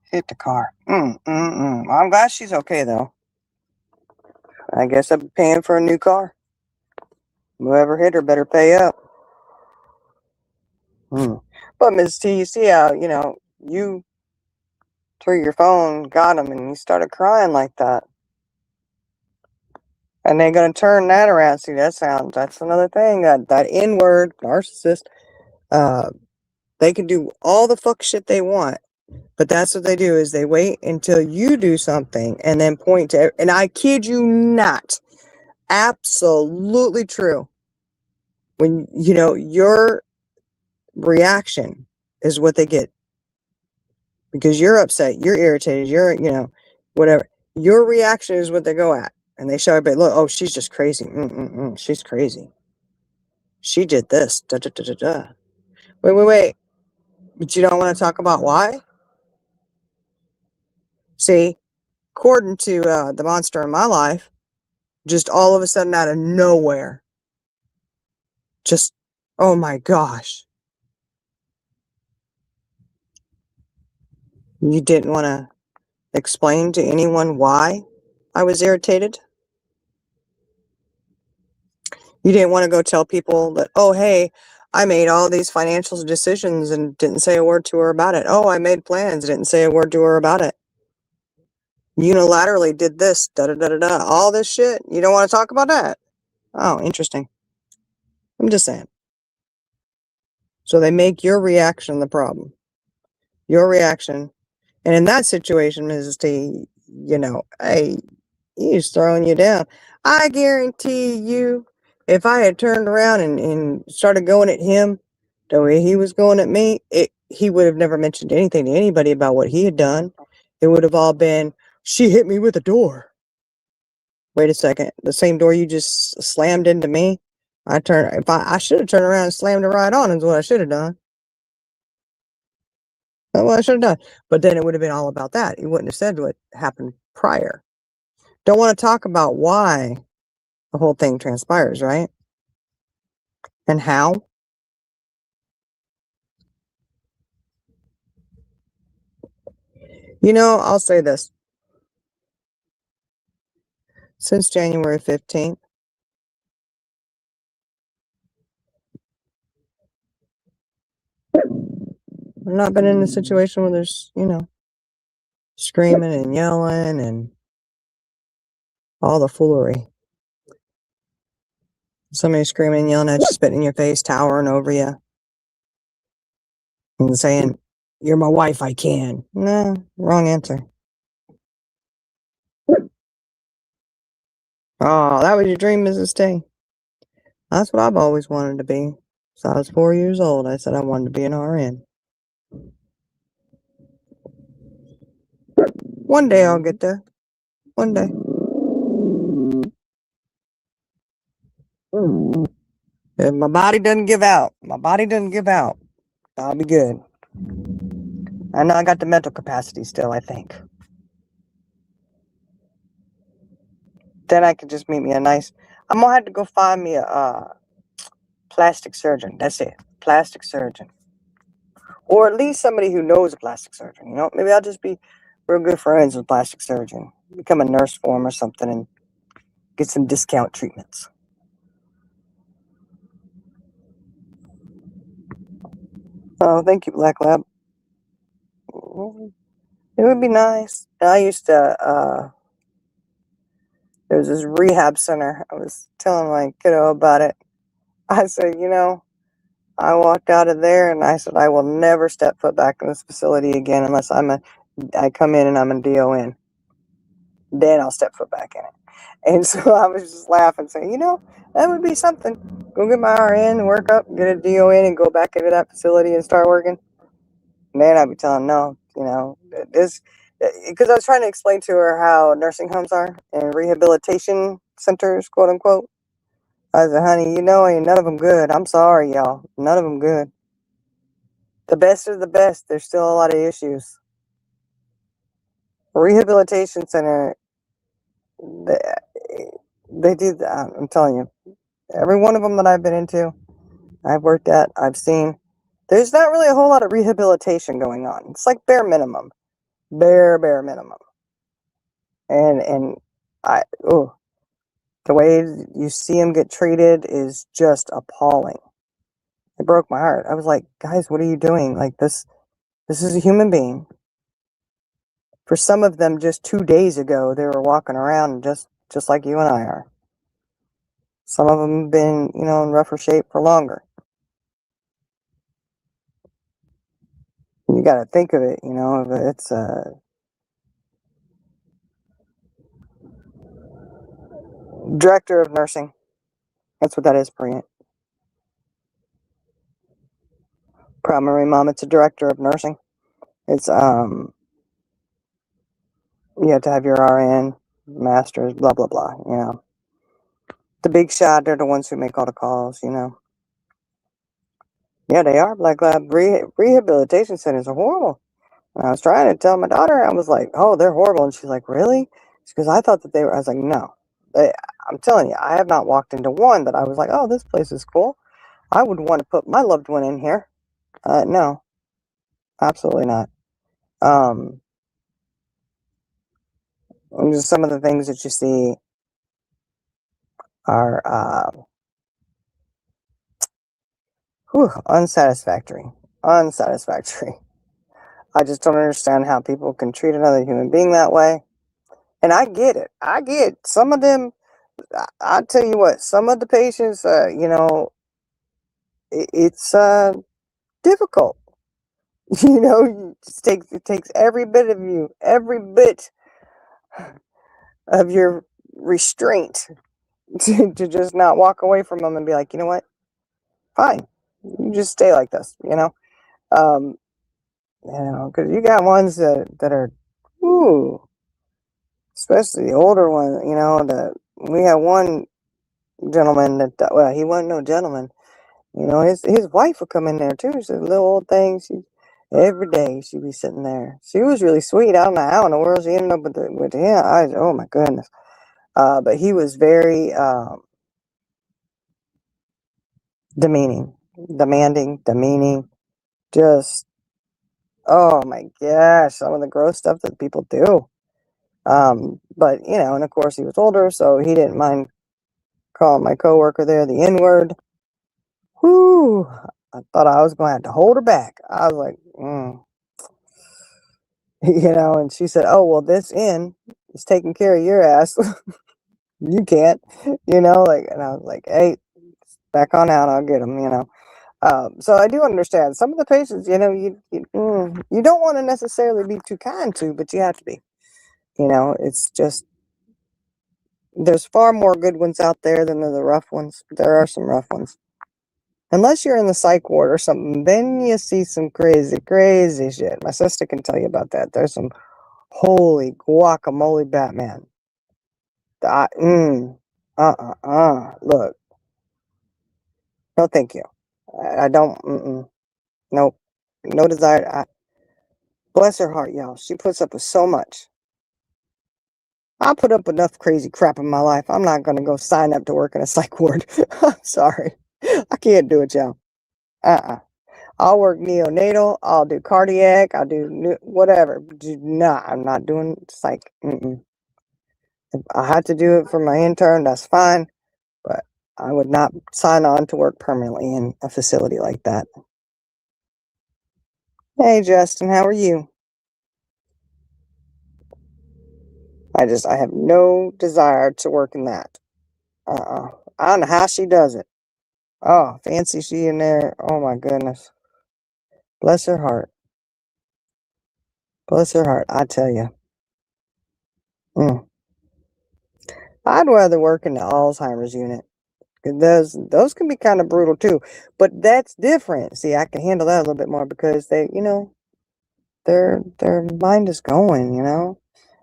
hit the car. I'm glad she's okay though. I guess I'm paying for a new car. Whoever hit her better pay up. But Ms. T, you see how, you threw your phone, got him, and you started crying like that. And they're going to turn that around. See, that's another thing. That N-word, narcissist, they can do all the fuck shit they want. But that's what they do, is they wait until you do something and then point to, and I kid you not, absolutely true. When, your reaction is what they get. Because you're upset, you're irritated, whatever. Your reaction is what they go at. And they show everybody, look, oh, she's just crazy. She's crazy. She did this. Da, da, da, da, da. Wait. But you don't want to talk about why? See, according to the monster in my life, just all of a sudden out of nowhere, just, oh my gosh. You didn't want to explain to anyone why I was irritated? You didn't want to go tell people that, oh, hey, I made all these financial decisions and didn't say a word to her about it. Oh, I made plans, didn't say a word to her about it. Unilaterally did this, da-da-da-da-da, all this shit. You don't want to talk about that? Oh, interesting. I'm just saying. So they make your reaction the problem. Your reaction. And in that situation, Mrs. T, hey, he's throwing you down. I guarantee you, if I had turned around and started going at him the way he was going at me, he would have never mentioned anything to anybody about what he had done. It would have all been, she hit me with a door. Wait a second. The same door you just slammed into me? I should have turned around and slammed it right on is what I should have done. That's what I should have done. But then it would have been all about that. He wouldn't have said what happened prior. Don't want to talk about why the whole thing transpires, right? And how? I'll say this. Since January 15th, I've not been in a situation where there's, screaming and yelling and all the foolery. Somebody screaming and yelling at you, spitting in your face, towering over you, and saying, you're my wife, I can. No, wrong answer. Oh, that was your dream, Mrs. T. That's what I've always wanted to be. So I was 4 years old. I said I wanted to be an RN. One day I'll get there. One day. If my body doesn't give out, I'll be good. I know I got the mental capacity still, I think. Then I could just meet me I'm going to have to go find me a plastic surgeon. That's it. Plastic surgeon. Or at least somebody who knows a plastic surgeon. Maybe I'll just be real good friends with a plastic surgeon. Become a nurse for him or something and get some discount treatments. Oh, thank you, Black Lab. It would be nice. I used to, there was this rehab center. I was telling my kiddo about it. I said, I walked out of there and I said, I will never step foot back in this facility again unless I come in and I'm a DON. Then I'll step foot back in it. And so I was just laughing, saying, that would be something. Go get my RN, work up, get a DON, and go back into that facility and start working. And then I'd be telling, no, this because I was trying to explain to her how nursing homes are and rehabilitation centers, quote unquote. I said, honey, ain't none of them good. I'm sorry, y'all. None of them good. The best are the best. There's still a lot of issues. Rehabilitation center, they, they do that. I'm telling you. Every one of them that I've been into, I've worked at, I've seen, there's not really a whole lot of rehabilitation going on. It's like bare minimum. Bare minimum. And oh, the way you see them get treated is just appalling. It broke my heart. I was like, guys, what are you doing? Like this is a human being. For some of them, just 2 days ago, they were walking around just like you and I are. Some of them have been, in rougher shape for longer. You got to think of it, it's director of nursing. That's what that is, primary mom. It's a director of nursing. It's you have to have your RN, masters, blah blah blah. The big shot. They're the ones who make all the calls. Yeah, they are. Black lab rehabilitation centers are horrible. And I was trying to tell my daughter, I was like, "Oh, they're horrible," and she's like, "Really?" Because I thought that they were. I was like, "No." I'm telling you, I have not walked into one that I was like, "Oh, this place is cool. I would want to put my loved one in here." No, absolutely not. Um, just some of the things that you see are unsatisfactory. Unsatisfactory. I just don't understand how people can treat another human being that way. And I get it. I get some of them. I tell you what, some of the patients, it's difficult. It takes every bit of you, every bit of your restraint to just not walk away from them and be like, you know what, fine, you just stay like this, um, because you got ones that are, ooh, especially the older one. We had one gentleman that, well, he wasn't no gentleman. His wife would come in there too. She's a little old thing. Every day she'd be sitting there. She was really sweet. I don't know how in the world she ended up with him. Oh my goodness. But he was very demeaning. Just, oh my gosh, some of the gross stuff that people do. But and of course he was older, so he didn't mind calling my coworker there the N word. Whoo! I thought I was going to have to hold her back. I was like, and she said, "Oh, well, this inn is taking care of your ass. You can't," like, and I was like, "Hey, back on out. I'll get them." So I do understand some of the patients. You don't want to necessarily be too kind to, but you have to be. It's just there's far more good ones out there than the rough ones. There are some rough ones. Unless you're in the psych ward or something, then you see some crazy shit. My sister can tell you about that. There's some holy guacamole Batman. I, Look, no, thank you. I don't. Nope. No desire. Bless her heart, y'all. She puts up with so much. I put up enough crazy crap in my life. I'm not gonna go sign up to work in a psych ward. I'm sorry. I can't do it, y'all. I'll work neonatal. I'll do cardiac. I'll do whatever. I'm not doing psych. If I had to do it for my intern, that's fine. But I would not sign on to work permanently in a facility like that. Hey, Justin, how are you? I have no desire to work in that. I don't know how she does it. Oh, fancy she in there. Oh my goodness. Bless her heart. Bless her heart. I tell you. Mm. I'd rather work in the Alzheimer's unit. 'Cause those can be kind of brutal too. But that's different. See, I can handle that a little bit more because they, their mind is going, you know?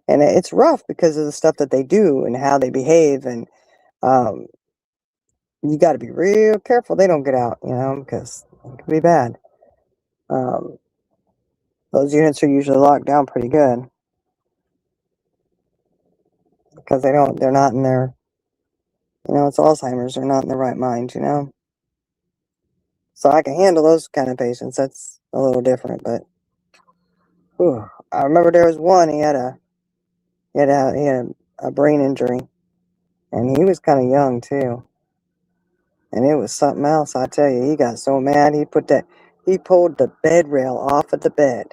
And it's rough because of the stuff that they do and how they behave, and um, you got to be real careful they don't get out, you know, because it can be bad. Um, those units are usually locked down pretty good because they're not in their, you know, it's Alzheimer's, they're not in their right mind, you know. So I can handle those kind of patients. That's a little different, but whew, I remember there was one. He had a brain injury, and he was kind of young too. And it was something else. I tell you, he got so mad. He pulled the bed rail off of the bed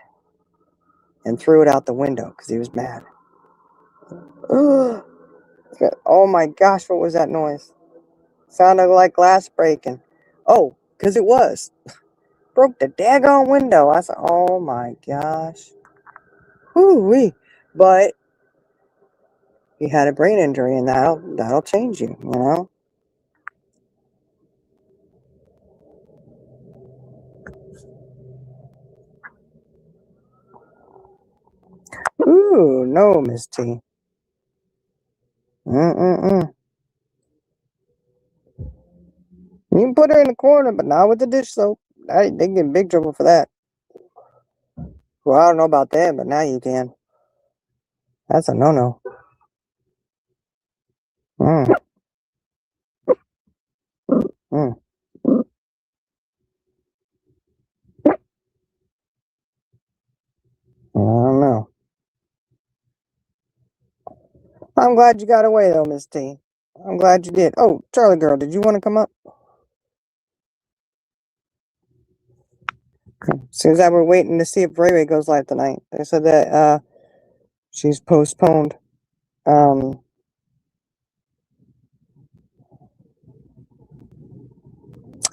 and threw it out the window because he was mad. Ugh. Oh my gosh, what was that noise? Sounded like glass breaking. Oh, because it was. Broke the daggone window. I said, oh my gosh. Whoo-wee. But he had a brain injury, and that'll change you, you know? Ooh, no, Miss T. Mm-mm-mm. You can put her in the corner, but not with the dish soap. They get in big trouble for that. Well, I don't know about that, but now you can. That's a no-no. Mm, mm. I don't know. I'm glad you got away, though, Miss T. I'm glad you did. Oh, Charlie girl, did you want to come up? As soon as I were waiting to see if Ray Ray goes live tonight. They said that she's postponed. Um,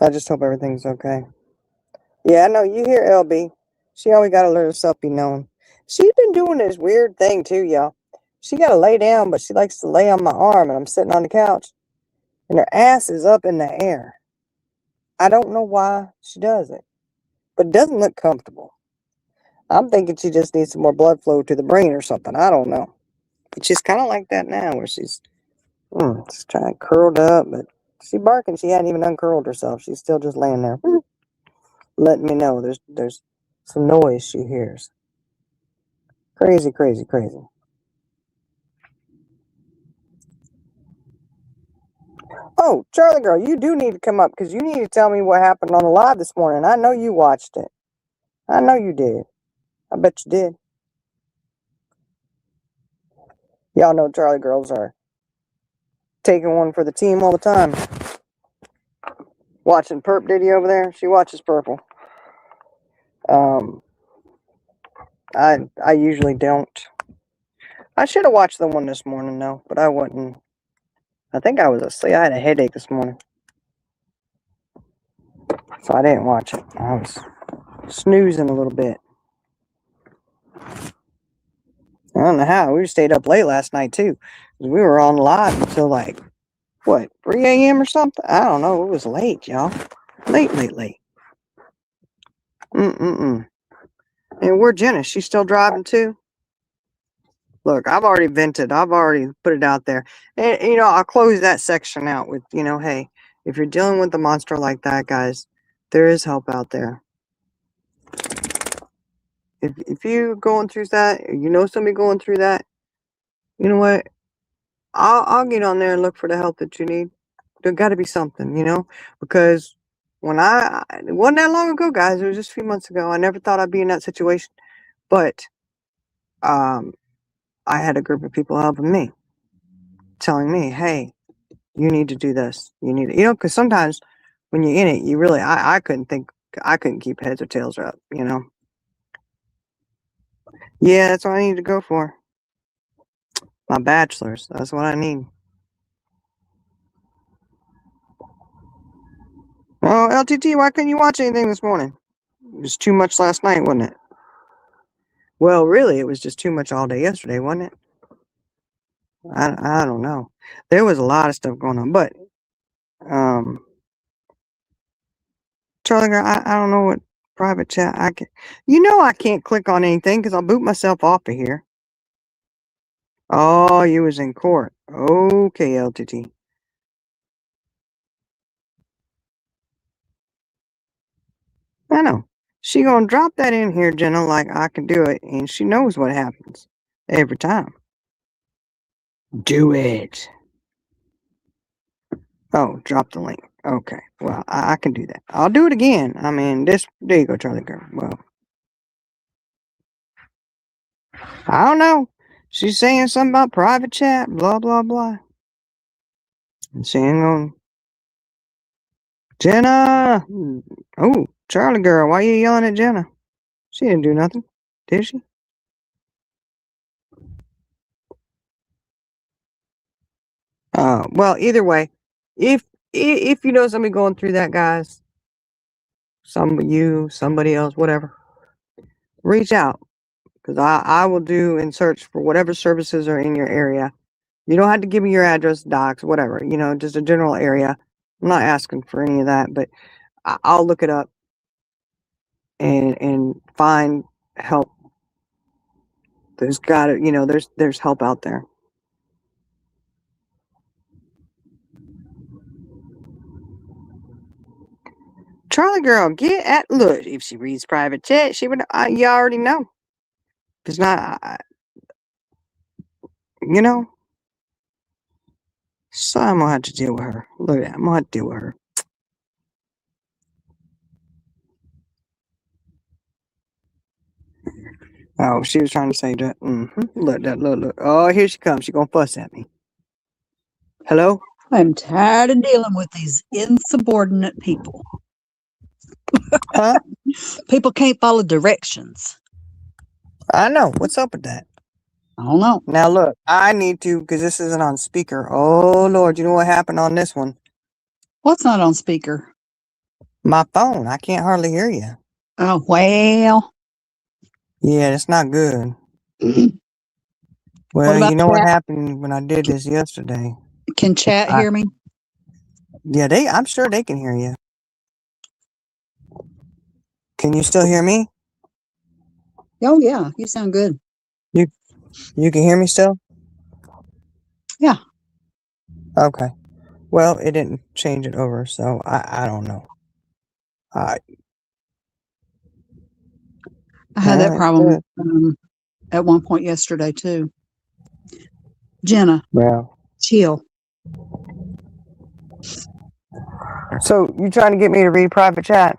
I just hope everything's okay. Yeah, I know. You hear LB. She always got to let herself be known. She's been doing this weird thing, too, y'all. She got to lay down, but she likes to lay on my arm, and I'm sitting on the couch, and her ass is up in the air. I don't know why she does it, but it doesn't look comfortable. I'm thinking she just needs some more blood flow to the brain or something. I don't know. But she's kind of like that now, where she's trying curled up, but she barking. She hadn't even uncurled herself. She's still just laying there, letting me know there's some noise she hears. Crazy, crazy, crazy. Oh, Charlie girl, you do need to come up because you need to tell me what happened on the live this morning. I know you watched it. I know you did. I bet you did. Y'all know Charlie girls are taking one for the team all the time. Watching Perp Diddy over there. She watches Purple. Um, I usually don't. I should have watched the one this morning though, but I wasn't. I think I was asleep. I had a headache this morning, so I didn't watch it. I was snoozing a little bit. I don't know how. We stayed up late last night too. We were on live until like what 3 a.m. or something. I don't know. It was late, y'all. Late, late, late. Mm. And where's Jenna? She's still driving too. Look, I've already vented. I've already put it out there. And, I'll close that section out with, hey, if you're dealing with a monster like that, guys, there is help out there. If you're going through that, you know somebody going through that, you know what? I'll get on there and look for the help that you need. There got to be something, because it wasn't that long ago, guys. It was just a few months ago. I never thought I'd be in that situation, but um, I had a group of people helping me, telling me, hey, you need to do this. You need to, because sometimes when you're in it, you really, I couldn't keep heads or tails up. Yeah, that's what I need to go for. My bachelor's. That's what I need. Well, LTT, why couldn't you watch anything this morning? It was too much last night, wasn't it? Well, really, it was just too much all day yesterday, wasn't it? I don't know. There was a lot of stuff going on, but um, Charlie, I don't know what Private chat. I can. You know I can't click on anything because I'll boot myself off of here. Oh, you was in court. Okay, LTT. I know. She gonna drop that in here, Jenna, like I can do it, and she knows what happens every time. Do it. Oh, drop the link. Okay. Well, I can do that. I'll do it again. I mean, there you go, Charlie girl. Well, I don't know. She's saying something about private chat, blah, blah, blah. And saying on Jenna. Oh, Charlie girl, why you yelling at Jenna? She didn't do nothing, did she? Well, either way, if you know somebody going through that, guys, somebody else, whatever, reach out because I will do and search for whatever services are in your area. You don't have to give me your address, docs, whatever. You know, just a general area. I'm not asking for any of that, but I'll look it up and find help. There's got to, there's help out there. Charlie girl, get at look. If she reads private chat, she would. You already know. It's not, So I'm gonna have to deal with her. Look at that. I'm gonna have to deal with her. Oh, she was trying to say that. Look. Oh, here she comes. She gonna fuss at me. Hello? I'm tired of dealing with these insubordinate people. Huh? People can't follow directions. I know. What's up with that? I don't know. Now look, I need to, because this isn't on speaker. Oh Lord, you know what happened on this one? What's not on speaker? My phone. I can't hardly hear you. Oh, well. Yeah, that's not good. What Well, about you know what chat? happened when I did this yesterday? Can chat hear me? Yeah, I'm sure they can hear you. Can you still hear me? Oh, yeah. You sound good. You can hear me still? Yeah. Okay. Well, it didn't change it over, so I don't know. I had that problem at one point yesterday, too. Jenna, Well, chill. so you trying to get me to read private chat?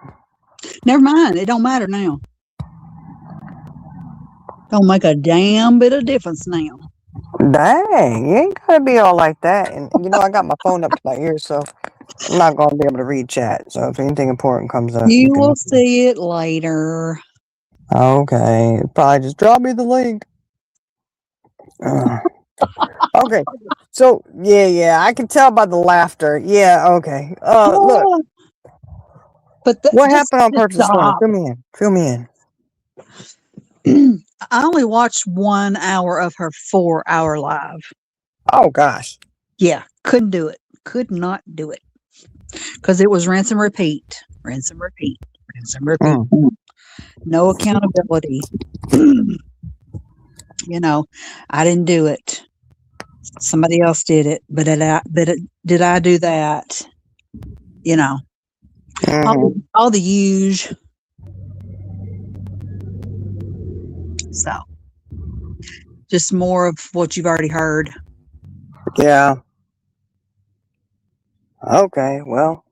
Never mind. It don't matter now. Don't make a damn bit of difference now. Dang, you ain't gotta be all like that. And I got my phone up to my ear, so I'm not gonna be able to read chat. So if anything important comes up, You you can. will see it later. Okay, probably just drop me the link. Okay, so yeah, I can tell by the laughter. Yeah, okay. Look, but what happened on purpose this morning? Fill me in. I only watched 1 hour of her 4-hour live. Oh gosh. Yeah, couldn't do it. Could not do it. Because it was rinse and repeat. Rinse and repeat. Rinse and repeat. No accountability. I didn't do it. Somebody else did it. But did I do that? All the usual. So, just more of what you've already heard. Yeah. Okay, well,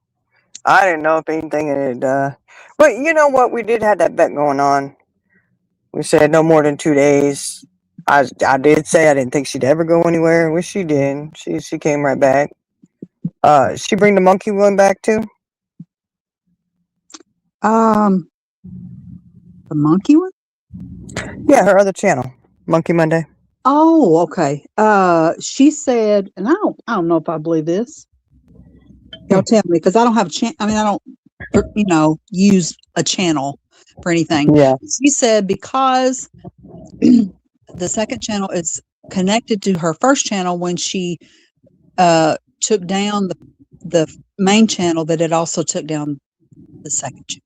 I didn't know if anything had, but you know what? We did have that bet going on. We said no more than 2 days. I did say I didn't think she'd ever go anywhere, which she did. She came right back. She bring the monkey one back too? The monkey one? Yeah, her other channel, Monkey Monday. Oh, okay. She said, and I don't know if I believe this. Y'all tell me, because I don't have a channel. I mean, I don't, use a channel for anything. Yeah. She said because the second channel is connected to her first channel when she took down the main channel, that it also took down the second channel.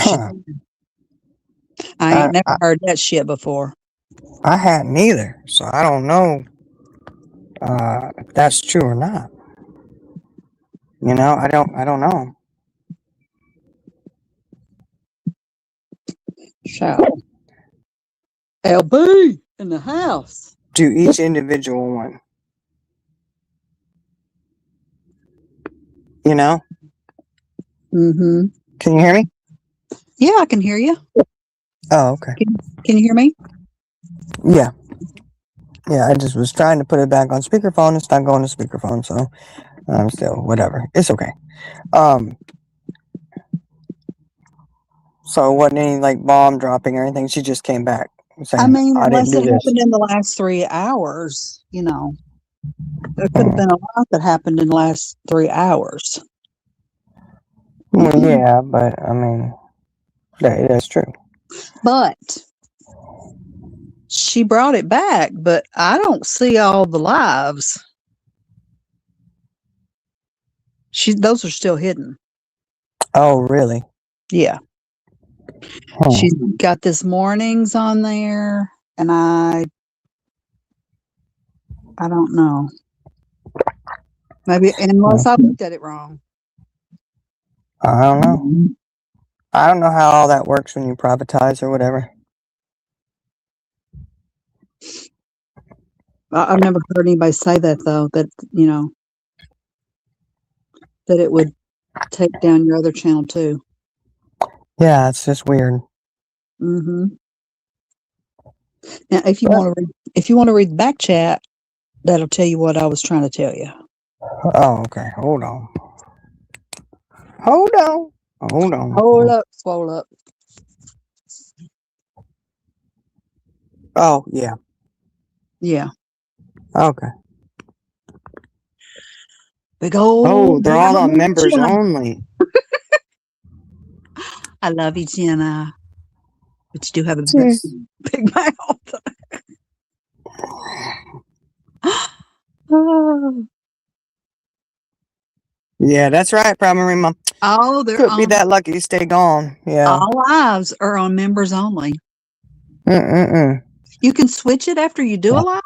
She, Huh. I I, ain't never I heard that shit before. I hadn't either, so I don't know if that's true or not. I don't know. So, LB in the house. Do each individual one. You know? Mm-hmm. Can you hear me? Yeah, I can hear you. Oh, okay. Can you hear me? Yeah. Yeah, I just was trying to put it back on speakerphone. It's not going to speakerphone, so I'm still whatever. It's okay. Um, so it wasn't any like bomb dropping or anything. She just came back I saying, mean, I didn't unless do it this. happened in the last 3 hours, there could have Hmm. been a lot that happened in the last 3 hours. Well, yeah, but I mean, that's true. But she brought it back, but I don't see all the lives. Those are still hidden. Oh, really? Yeah. Huh. She's got this mornings on there, and I don't know. Maybe unless I looked at it wrong. I don't know. I don't know how all that works when you privatize or whatever. I've never heard anybody say that though, that that it would take down your other channel too. Yeah, it's just weird. Mm-hmm. Now, if you But, want to read the back chat, that'll tell you what I was trying to tell you. oh, okay. Hold on. Hold on. Hold on. Hold up, swole up. Oh, yeah. Yeah. Okay. Big Oh, old they're all on blabbermooth members Jenna. only. I love you, Jenna. But you do have a Jeez. big mouth. Oh, Yeah, that's right, primary mom. they're Could be on. that lucky to stay gone. Yeah. All lives are on members only. Mm-mm-mm. You can switch it after you do a live?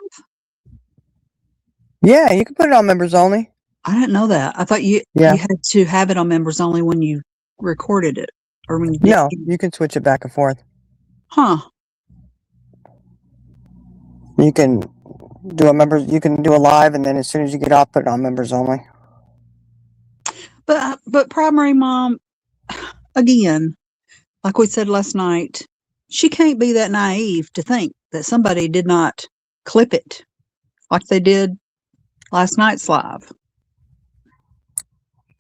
Yeah, you can put it on members only. I didn't know that. I thought you Yeah. had to have it on members only when you recorded it or when you did. No, you can switch it back and forth. Huh. You can you can do a live, and then as soon as you get off, put it on members only. But primary mom, again, like we said last night, she can't be that naive to think that somebody did not clip it like they did last night's live.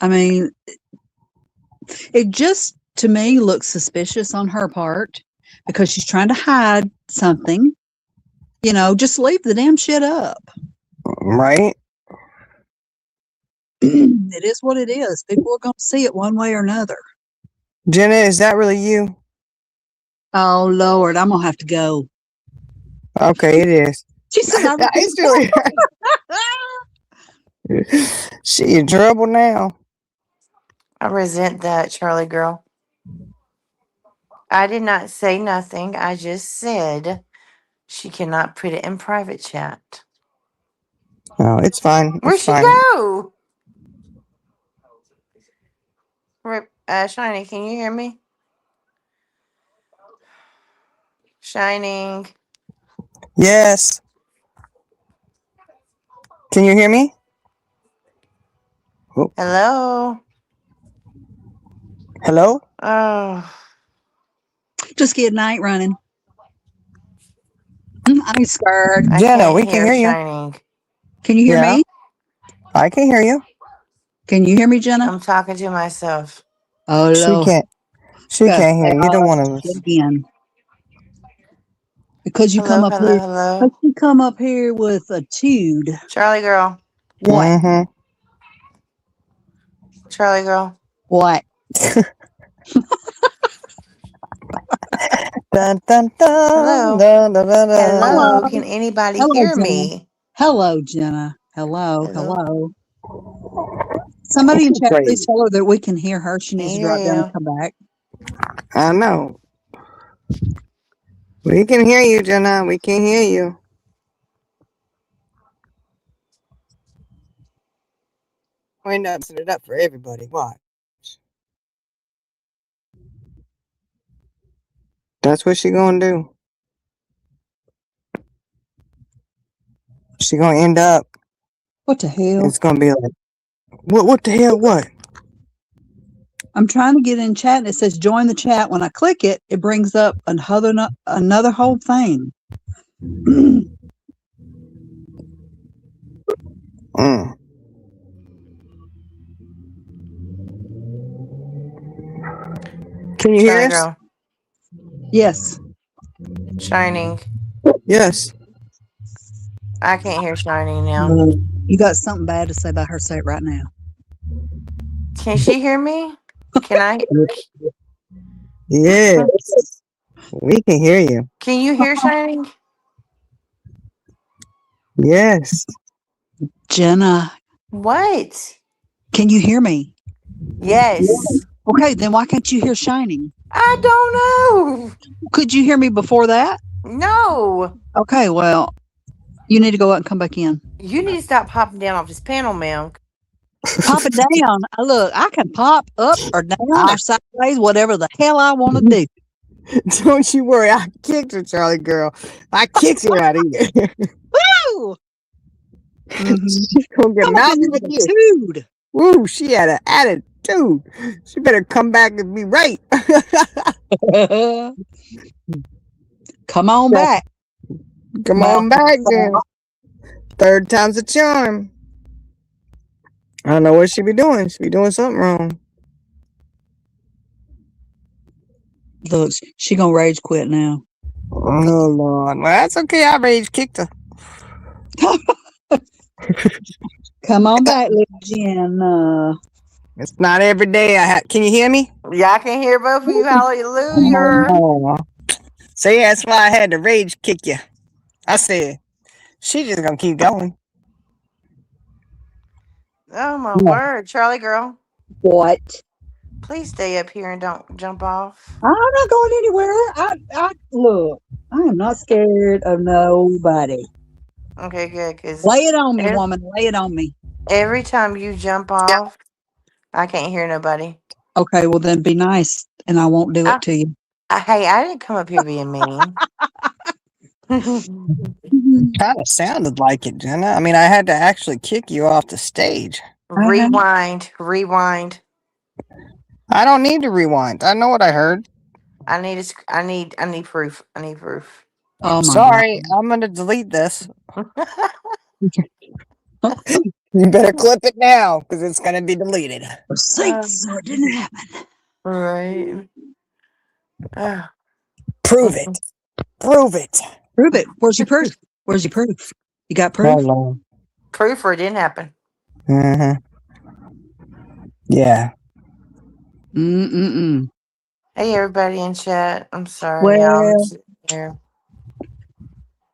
I mean, it just to me looks suspicious on her part because she's trying to hide something. Just leave the damn shit up. Right? It is what it is. People are going to see it one way or another. Jenna, is that really you? Oh, Lord, I'm going to have to go. Okay, it is. She said, It's really she in trouble now. I resent that, Charlie girl. I did not say nothing. I just said she cannot put it in private chat. No, it's fine. Where'd It's she fine. go? Shiny, can you hear me? Shining. Yes. Can you hear me? Oh. Hello? Hello? Oh. just get night running. I'm scared. I Jenna, can't we can hear hear you. Shining. Can you hear Yeah. me? I can hear you. Can you hear me, Jenna? I'm talking to myself. Oh, She Lord. can't. She Gotta can't say hear all either that one of us. shit again. Because you come Hello, up hello, here. hello. Because you come up here with a tude. Charlie girl. What? Mm-hmm. Charlie girl. What? Dun, dun, dun, Hello. dun, dun, dun, dun. Hello. Hello. Can anybody Hello, hear Jenna. me? Hello, Jenna. Hello. Hello. Hello. Somebody in chat, Great. please tell her that we can hear her. She Can't needs to hear drop down and you. come back. I know. We can hear you, Jenna. We can hear you. Wind up, set it up for everybody. Watch. That's what she gonna do. She gonna end up. What the hell? It's gonna be like, what the hell? What? I'm trying to get in chat and it says join the chat. When I click it, it brings up another whole thing. Mm. Can you hear Shiny us? girl. Yes. Shining. Yes. I can't hear Shining now. You got something bad to say about her? Say it right now. Can she hear me? Can I? Yes. We can hear you. Can you hear Shining? Yes. Jenna, What? can you hear me? Yes. Okay, then why can't you hear Shining? I don't know. Could you hear me before that? No. Okay, well, you need to go out and come back in. You need to stop popping down off this panel, ma'am. Pop it down. Look, I can pop up or down Ah. or sideways, whatever the hell I want to do. Don't you worry. I kicked her, Charlie girl. I kicked her out of here. Woo! She's gonna get Come mad on, with you. attitude. Woo, she had an attitude. She better come back and be right. Come on back. Come on back then. Third time's a charm. I don't know what she be doing. She be doing something wrong. Look, she gonna rage quit now. Oh Lord. Well, that's okay. I rage kicked her. Come on back, little Jen. It's not every day can you hear me? Yeah, I can hear both of you. Hallelujah. Oh. So yeah, that's why I had to rage kick you. I said, she just gonna keep going. Oh my word, Charlie girl. What? Please stay up here and don't jump off. I'm not going anywhere. I look. I am not scared of nobody. Okay, good. Because Lay it on me, woman. Lay it on me. every time you jump off, I can't hear nobody. Okay, well then be nice, and I won't do it to you. Hey, I didn't come up here being mean. Kind of sounded like it, Jenna. I mean, I had to actually kick you off the stage. Rewind. I don't need to rewind. I know what I heard. I need proof. I need proof. Oh my Sorry, I'm gonna delete this. God. You better clip it now because it's gonna be deleted. Receipts, so it didn't happen. Right. Prove it. Prove it. Prove it. Where's your proof? Where's your proof? You got proof? Lord. Proof or it didn't happen. Mm-hmm. Yeah. Mm-mm-mm. Hey, everybody in chat. I'm sorry, Well, y'all. I'm sitting here.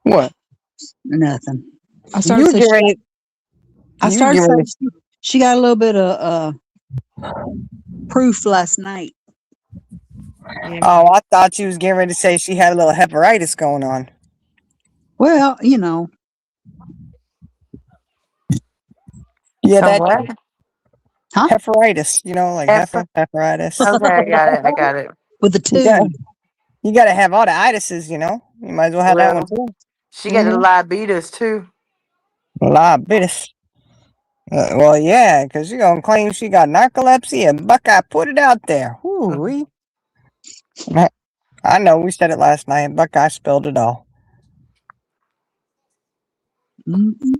What? nothing. I started You to get say ready. she got a little bit of proof last night. Yeah. Oh, I thought you was getting ready to say she had a little hepatitis going on. Well, you know. Yeah, Some that what? Huh? hepatitis. You know, like hepatitis. Okay, I got it. With the two. You gotta have all the itises, you know. You might as well have that one too. She got the libitus too. Libitis. Well, yeah, because she gonna claim she got narcolepsy and Buckeye put it out there. Ooh, I know, we said it last night. Buckeye spilled it all. Mm-hmm.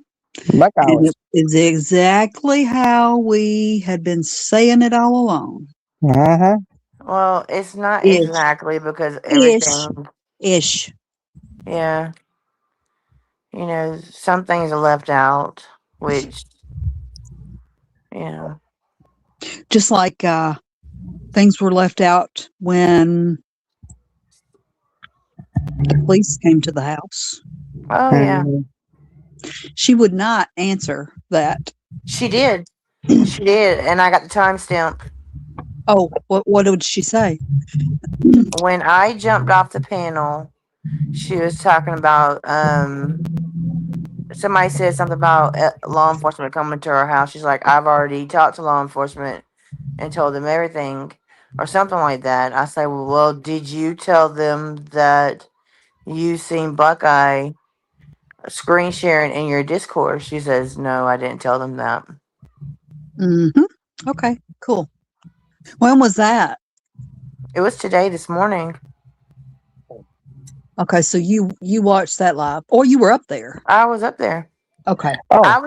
Buckeye And was. it is exactly how we had been saying it all along. Uh-huh. Well, it's not Ish. exactly because everything. Ish. Yeah. You know, some things are left out, which, Just like things were left out when the police came to the house. Oh, yeah. She would not answer that. She did. She did. And I got the timestamp. Oh, what did she say? When I jumped off the panel, she was talking about somebody said something about law enforcement coming to her house. She's like, I've already talked to law enforcement and told them everything, or something like that. I say, well, did you tell them that you seen Buckeye screen sharing in your Discord? She says, no, I didn't tell them that. Okay, cool. When was that? It was today, this morning. Okay, so you watched that live, or you were up there? I was up there. Okay, I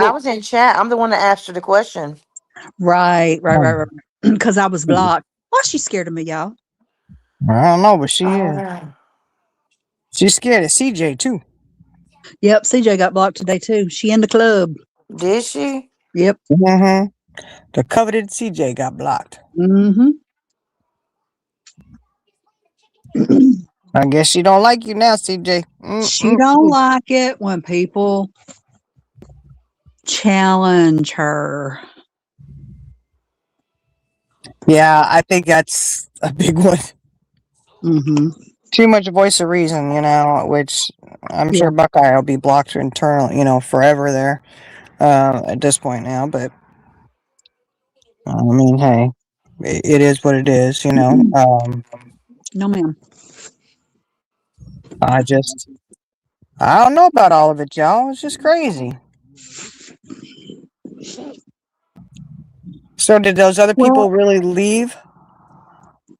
Oh, was in chat. I'm the one that asked her the question. right. oh, Because I was blocked. Why she's scared of me, y'all? I don't know, but she is. Uh, She's scared of CJ too. Yep, CJ got blocked today too. She in the club. did she? Yep. Mm-hmm. The coveted CJ got blocked. Mm-hmm. I guess she don't like you now, CJ. She don't like it when people challenge her. Yeah, I think that's a big one. Mm-hmm. Too much voice of reason, which I'm Yeah. sure Buckeye will be blocked internally, forever there at this point now. But I mean, hey, it is what it is, No, ma'am. I just, I don't know about all of it, y'all. It's just crazy. So, did those other Well, people really leave?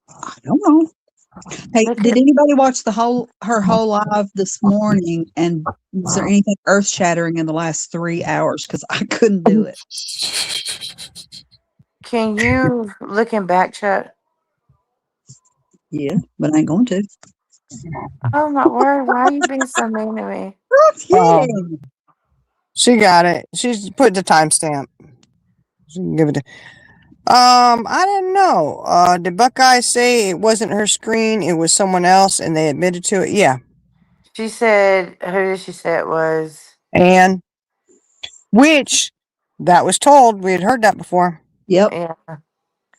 I don't know. Hey, Look did at, anybody watch her whole live this morning? And was there anything earth shattering in the last 3 hours? Because I couldn't do it. can you look in back chat? Yeah, but I ain't going to. Oh my word! Why are you being so mean to me? I'm Oh, kidding. she got it. She's put the timestamp. She can give it to. I didn't know. Did Buckeye say it wasn't her screen? It was someone else, and they admitted to it. Yeah, She said, "Who did she say it was?" and which that was told. We had heard that before. Yep. Yeah,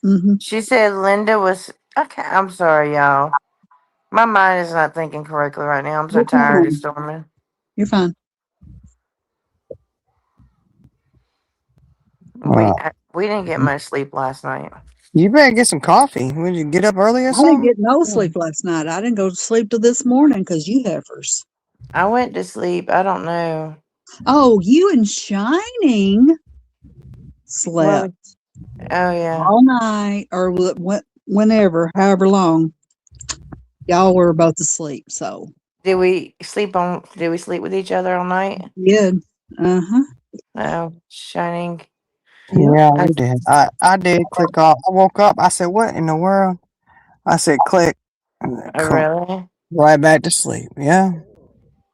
Mm-hmm. she said Linda was. Okay, I'm sorry, y'all. My mind is not thinking correctly right now. I'm so You're tired of fine. storming. You're fine. Uh, We didn't get much sleep last night. you better get some coffee. Would you get up early or I didn't something? get no sleep last night. I didn't go to sleep till this morning because you heifers. I went to sleep. I don't know. Oh, you and Shining Well, slept oh yeah. all night or whenever, however long. Y'all were both asleep. So Did we sleep with each other all night? good. Uh-huh. Oh, shining. Yep. Yeah, I, we did. I did click off. I woke up. I said, "What in the world?" I said, "Click." And then oh really? right back to sleep. Yeah.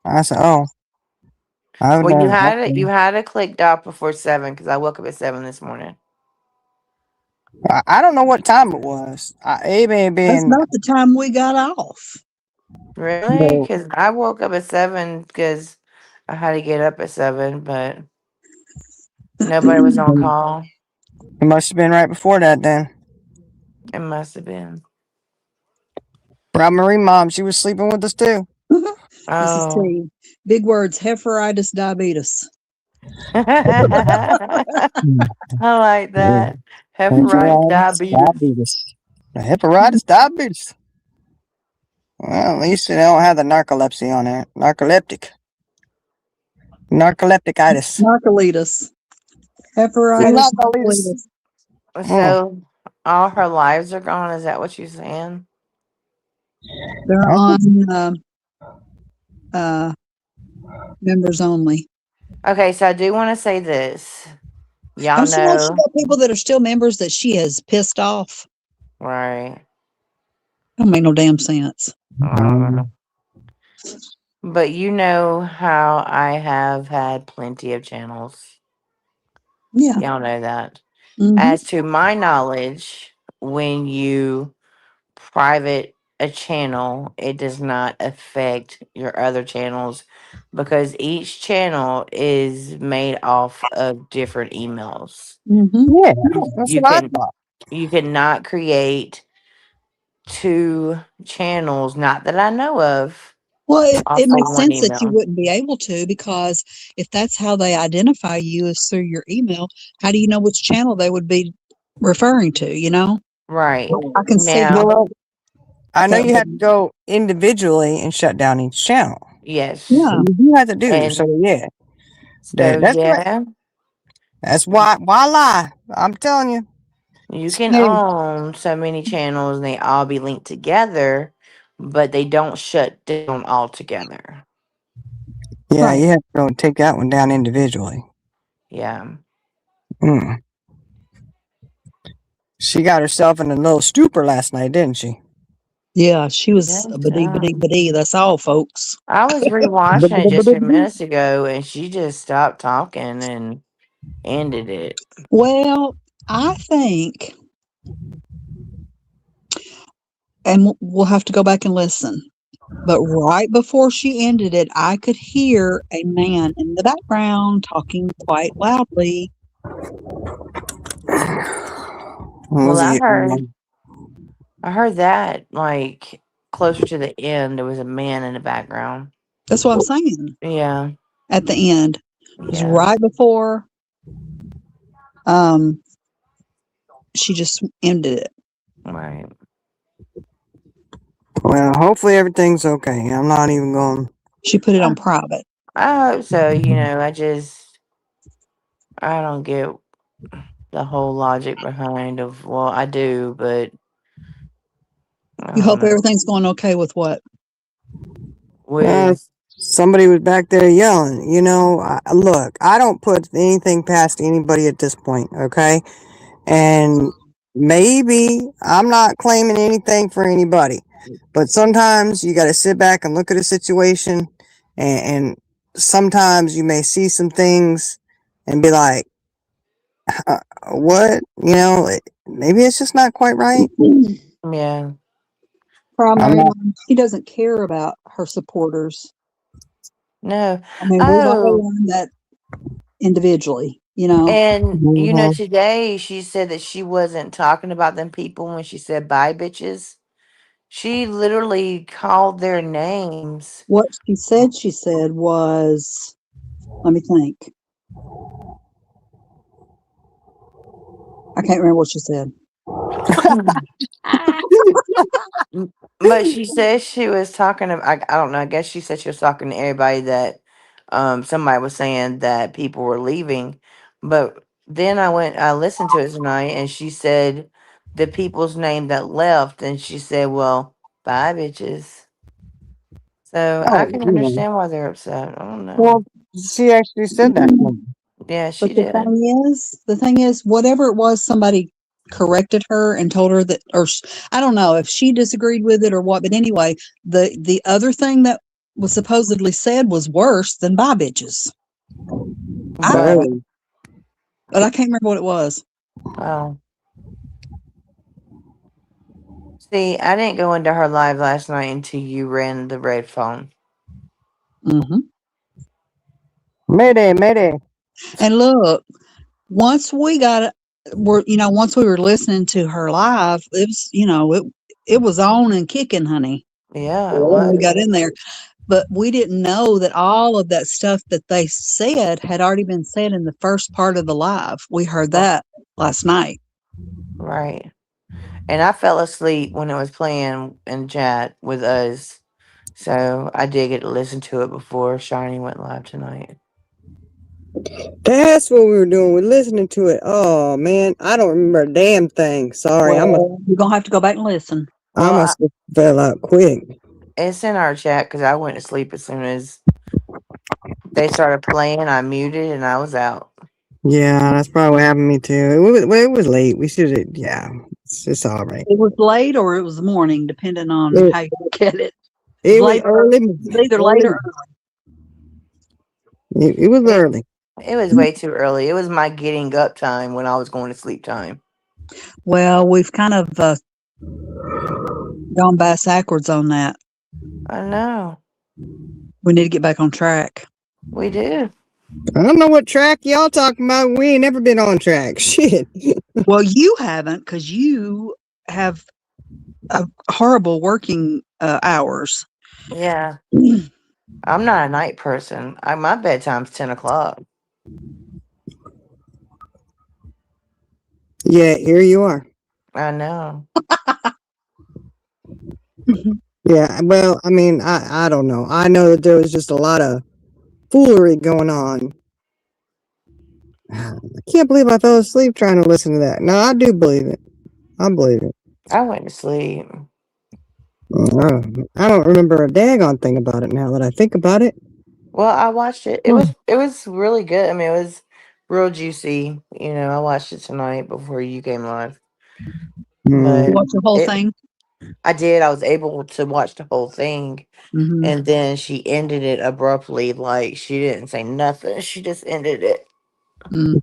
I said, "Oh, I haven't Well, done it." you had it clicked off before 7 because I woke up at 7 this morning. I don't know what time it was. It may have That's been. about the time we got off. Really? No, Because I woke up at 7 because I had to get up at 7, but nobody was on call. it must have been right before that then. It must have been. Rob Marie mom, she was sleeping with us too. This is Oh. T. Big words, heiferitis, diabetes. I like Mm. that. Heparitis Hepatitis, diabetes. diabetes. Hepatitis, diabetes. Well, at least they don't have the narcolepsy on there. Narcolepticitis. Narcoleptitis. Heiferitis, Narcolepticis. narcoleptitis. Mm. So all her lives are gone. Is that what you're saying? They're I on think- uh, members only. Okay, so I do want to say this. Y'all Don't you know she know, got people that are still members that she has pissed off? right? Don't make no damn sense. I don't know. But you know how I have had plenty of channels. Yeah. Y'all know that. Mm-hmm. As to my knowledge, when you private a channel, it does not affect your other channels because each channel is made off of different emails. Mm-hmm. Yeah, You that's you what I can thought. You cannot create two channels, not that I know of, Well, it off of makes one sense that you email. wouldn't be able to, because if that's how they identify you is through your email, how do you know which channel they would be referring to, you know? Right. I can see how Now, Well, I know that you have to would, go individually and shut down each channel. yes. yeah. You do have to do so. And Yeah, so, that's right. yeah, That's why lie. I'm telling you. you can Say, own so many channels and they all be linked together, but they don't shut down altogether. yeah, Right. you have to go take that one down individually. Yeah. Mm. She got herself in a little stupor last night, didn't she? Yeah, she was a Yes. bitty. That's all, folks. I was rewatching it just a few minutes ago and she just stopped talking and ended it. Well, I think, and we'll have to go back and listen, but right before she ended it, I could hear a man in the background talking quite loudly. Well, Was he? I heard that like closer to the end there was a man in the background. That's what I'm saying. Yeah. At the end, it was Yeah. right before um she just ended it. Right. Well, hopefully everything's okay. I'm not even going. She put it I, on private. I hope so. I don't get the whole logic behind of well, I do, but I You don't hope know. everything's going okay with what? Uh, With somebody was back there yelling. Look, I don't put anything past anybody at this point. Okay, and maybe I'm not claiming anything for anybody, but sometimes you got to sit back and look at a situation, and sometimes you may see some things and be like, "What?" Maybe it's just not quite right. yeah. I'm Primary not. one, she doesn't care about her supporters. No. I mean, we've all Oh, learned that individually, you know. and Mhm. today she said that she wasn't talking about them people when she said bye bitches. She literally called their names. What she said was, let me think. I can't remember what she said. But she said she was talking to, I don't know, I guess she said she was talking to everybody that somebody was saying that people were leaving. But then I listened to it tonight and she said the people's name that left and she said, well, bye bitches. So I Oh, can yeah. understand why they're upset. I don't know. Well, she actually said that. Yeah, But she did. the thing is, whatever it was, somebody corrected her and told her that, or I don't know if she disagreed with it or what. But anyway, the other thing that was supposedly said was worse than "bye bitches." I But thought, Oh, but I can't remember what it was. well, see, I didn't go into her live last night until you ran the red phone. Hmm. Mayday, Mayday. And look, once we got, once we were listening to her live, it was, it was on and kicking, honey. Yeah, it When we got was. in there. But we didn't know that all of that stuff that they said had already been said in the first part of the live. We heard that last night. Right. And I fell asleep when it was playing in chat with us. So I did get to listen to it before Shiny went live tonight. That's what we were doing. We're listening to it. Oh man, I don't remember a damn thing. Sorry, Well, you're going to have to go back and listen. I Well, must have fell out quick. it's in our chat because I went to sleep as soon as they started playing. I muted and I was out. Yeah, that's probably what happened to me too. It was late. We should have. Yeah, it's all right. It was late or it was morning, depending on It, how you look at it. It was it was late. early. It was either late or Early. It was It, early. it was way too early. It was my getting up time when I was going to sleep time. well, we've kind of gone backwards on that. I know. We need to get back on track. We do. I don't know what track y'all talking about. We ain't never been on track. Shit. Well, you haven't because you have horrible working hours. Yeah. I'm not a night person. My bedtime's 10 o'clock. Yeah, here you are. I know. Yeah, well, I mean, I don't know. I know that there was just a lot of foolery going on. I can't believe I fell asleep trying to listen to that. No, I do believe it. I believe it. I went to sleep. I don't remember a daggone thing about it now that I think about it. Well, I watched it. It was really good. I mean, it was real juicy. I watched it tonight before you came live. Mm, But Watch the whole it thing. I did. I was able to watch the whole thing. Hmm. And then she ended it abruptly, like she didn't say nothing. She just ended it. Hmm.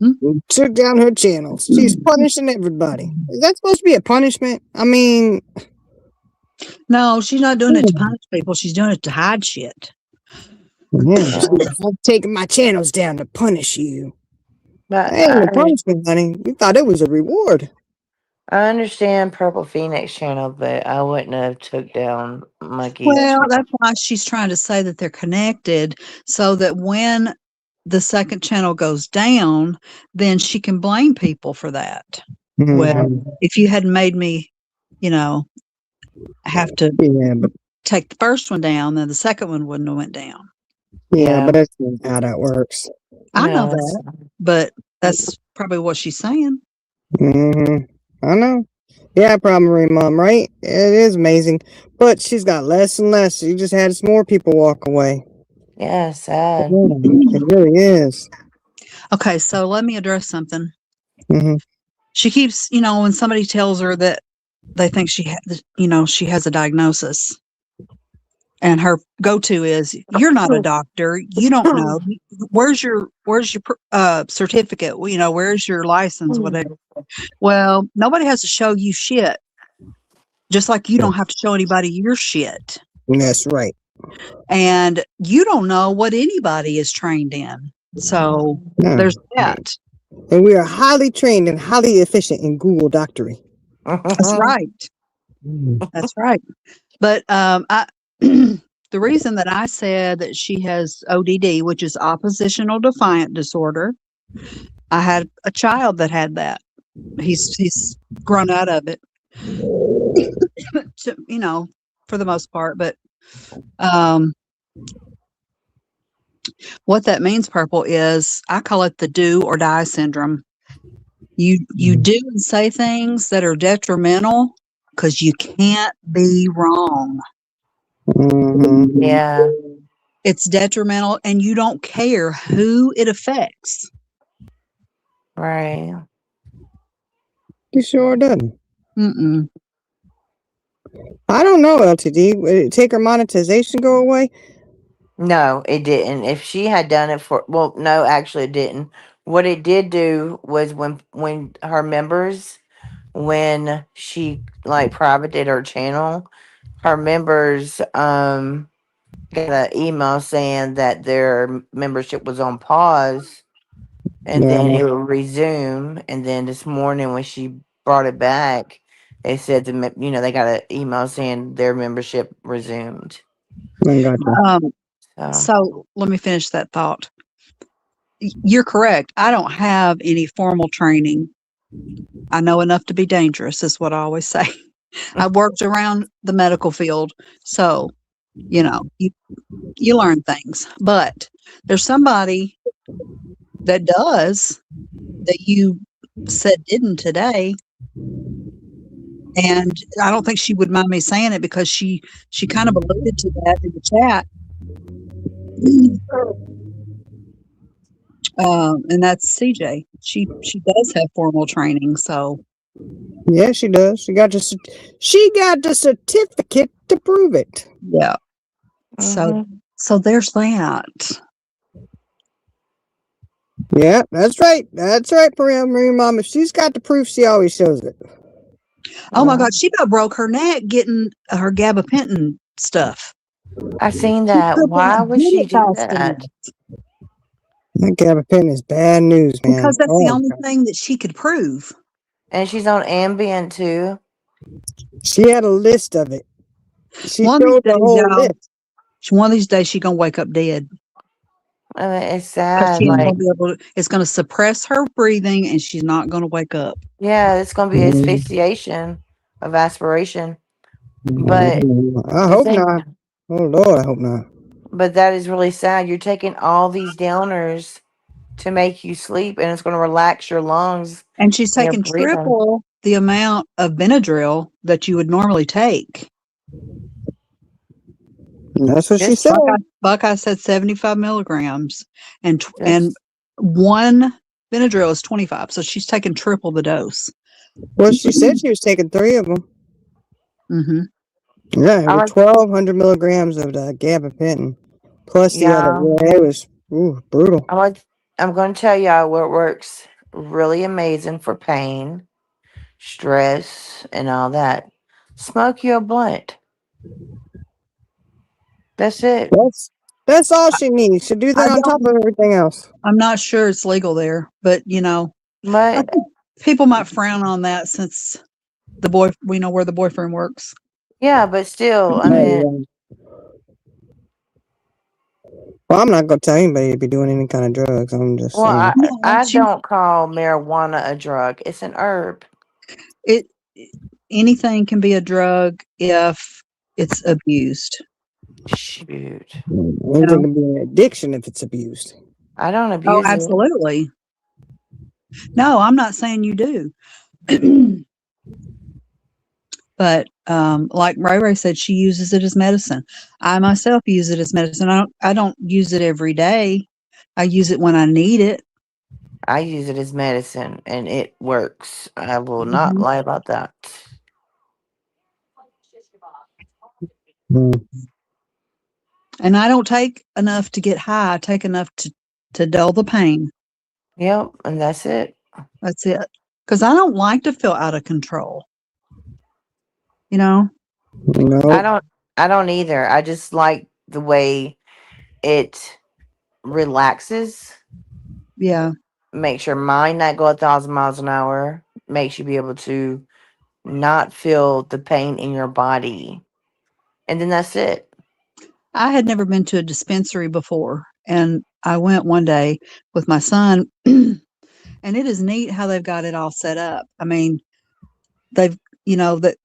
took down her channels. She's punishing everybody. Is that supposed to be a punishment? I mean, No, she's not doing it to punish people. She's doing it to hide shit. yeah, Yeah. I'm taking my channels down to punish you. But That ain't a punishment, honey. You thought it was a reward. I understand Purple Phoenix channel, but I wouldn't have took down Monkey's Well, channel. that's why she's trying to say that they're connected so that when the second channel goes down, then she can blame people for that. Well, Mhm. if you hadn't made me, you know, have to Yeah, but take the first one down, then the second one wouldn't have went down. Yeah. that's not how that works. I know No, it's that, but that's probably what she's saying. Hmm I know. Yeah, probably, Mom. Right? It is amazing, but she's got less and less. She just had some more people walk away. yeah, sad. Yeah, it really is. Okay, so let me address something. Hmm She keeps, when somebody tells her that they think she has a diagnosis, and her go-to is, "You're not a doctor. You don't know. Where's your certificate? Where's your license? Whatever." Well, nobody has to show you shit. Just like you don't have to show anybody your shit. That's right. And you don't know what anybody is trained in. So No. there's that. And we are highly trained and highly efficient in Google doctory. That's right. That's right. But I the reason that I said that she has ODD, which is oppositional defiant disorder, I had a child that had that. He's grown out of it, for the most part. But what that means, Purple, is I call it the do or die syndrome. You do and say things that are detrimental because you can't be wrong. Hmm Yeah, It's detrimental, and you don't care who it affects. right. You sure doesn't. Mm-mm. I don't know, LTD. Would it take her monetization go away? No, it didn't. If she had done it well, no, actually, it didn't. What it did do was when her members, when she like privated her channel, her members got an email saying that their membership was on pause, and Yeah, then it would resume. And then this morning when she brought it back, they said they got an email saying their membership resumed. I gotcha. Um, So so let me finish that thought. You're correct. I don't have any formal training. I know enough to be dangerous, is what I always say. I worked around the medical field, so you learn things. But there's somebody that does that you said didn't today, and I don't think she would mind me saying it because she kind of alluded to that in the chat. And that's CJ. She does have formal training, so Yeah, she does. She got the certificate to prove it. yeah. So mhm. so there's that. Yeah, that's right. That's right, Maria Mom. If she's got the proof, she always shows it. Oh my God, she about broke her neck getting her gabapentin stuff. I seen She that. took Why a would she minute do fast that? That gabapentin is bad news, man. because that's the Oh, only thing that she could prove. And she's on Ambien too. she had a list of it. She One of these showed the days, whole y'all, list. one of these days she gonna wake up dead I mean, it's because sad. she ain't Like, gonna be able to. It's gonna suppress her breathing, and she's not gonna wake up. yeah, it's gonna be Mm, asphyxiation of aspiration. But I the hope thing, not. Oh Lord, I hope not. but that is really sad. You're taking all these downers to make you sleep, and it's going to relax your lungs And she's and your taking breathing. triple the amount of Benadryl that you would normally take. That's what she Just, said. Buckeye said 75 milligrams, and just, one Benadryl is 25. So she's taking triple the dose. Well, she said she was taking 3 of them. Mm-hmm. Yeah, it I was like, 1,200 milligrams of the gabapentin plus the other. yeah, Yeah, it was brutal. I like. I'm going to tell y'all what works really amazing for pain, stress, and all that. Smoke your blunt. That's it. That's all she needs. She do I that on top don't. of everything else. I'm not sure it's legal there, but I But think people might frown on that since we know where the boyfriend works. yeah, but still, I Oh, mean, yeah. Well, I'm not gonna tell anybody to be doing any kind of drugs. I'm just well, saying. No, I don't call marijuana a drug. It's an herb. it anything can be a drug if it's abused. Shoot. You Anything know? can be an addiction if it's abused. I don't Oh, abuse it. absolutely. No, I'm not saying you do. But like Ray Ray said, she uses it as medicine. I myself use it as medicine. I don't use it every day. I use it when I need it. I use it as medicine and it works. I will not Mhm. lie about that. Mm. And I don't take enough to get high. I take enough to dull the pain. Yep, and that's it. That's it. Because I don't like to feel out of control. You know? I No. don't I don't either. I just like the way it relaxes, Yeah. makes your mind not go 1,000 miles an hour, makes you be able to not feel the pain in your body. And then that's it. I had never been to a dispensary before. And I went one day with my son. And it is neat how they've got it all set up. I mean, they've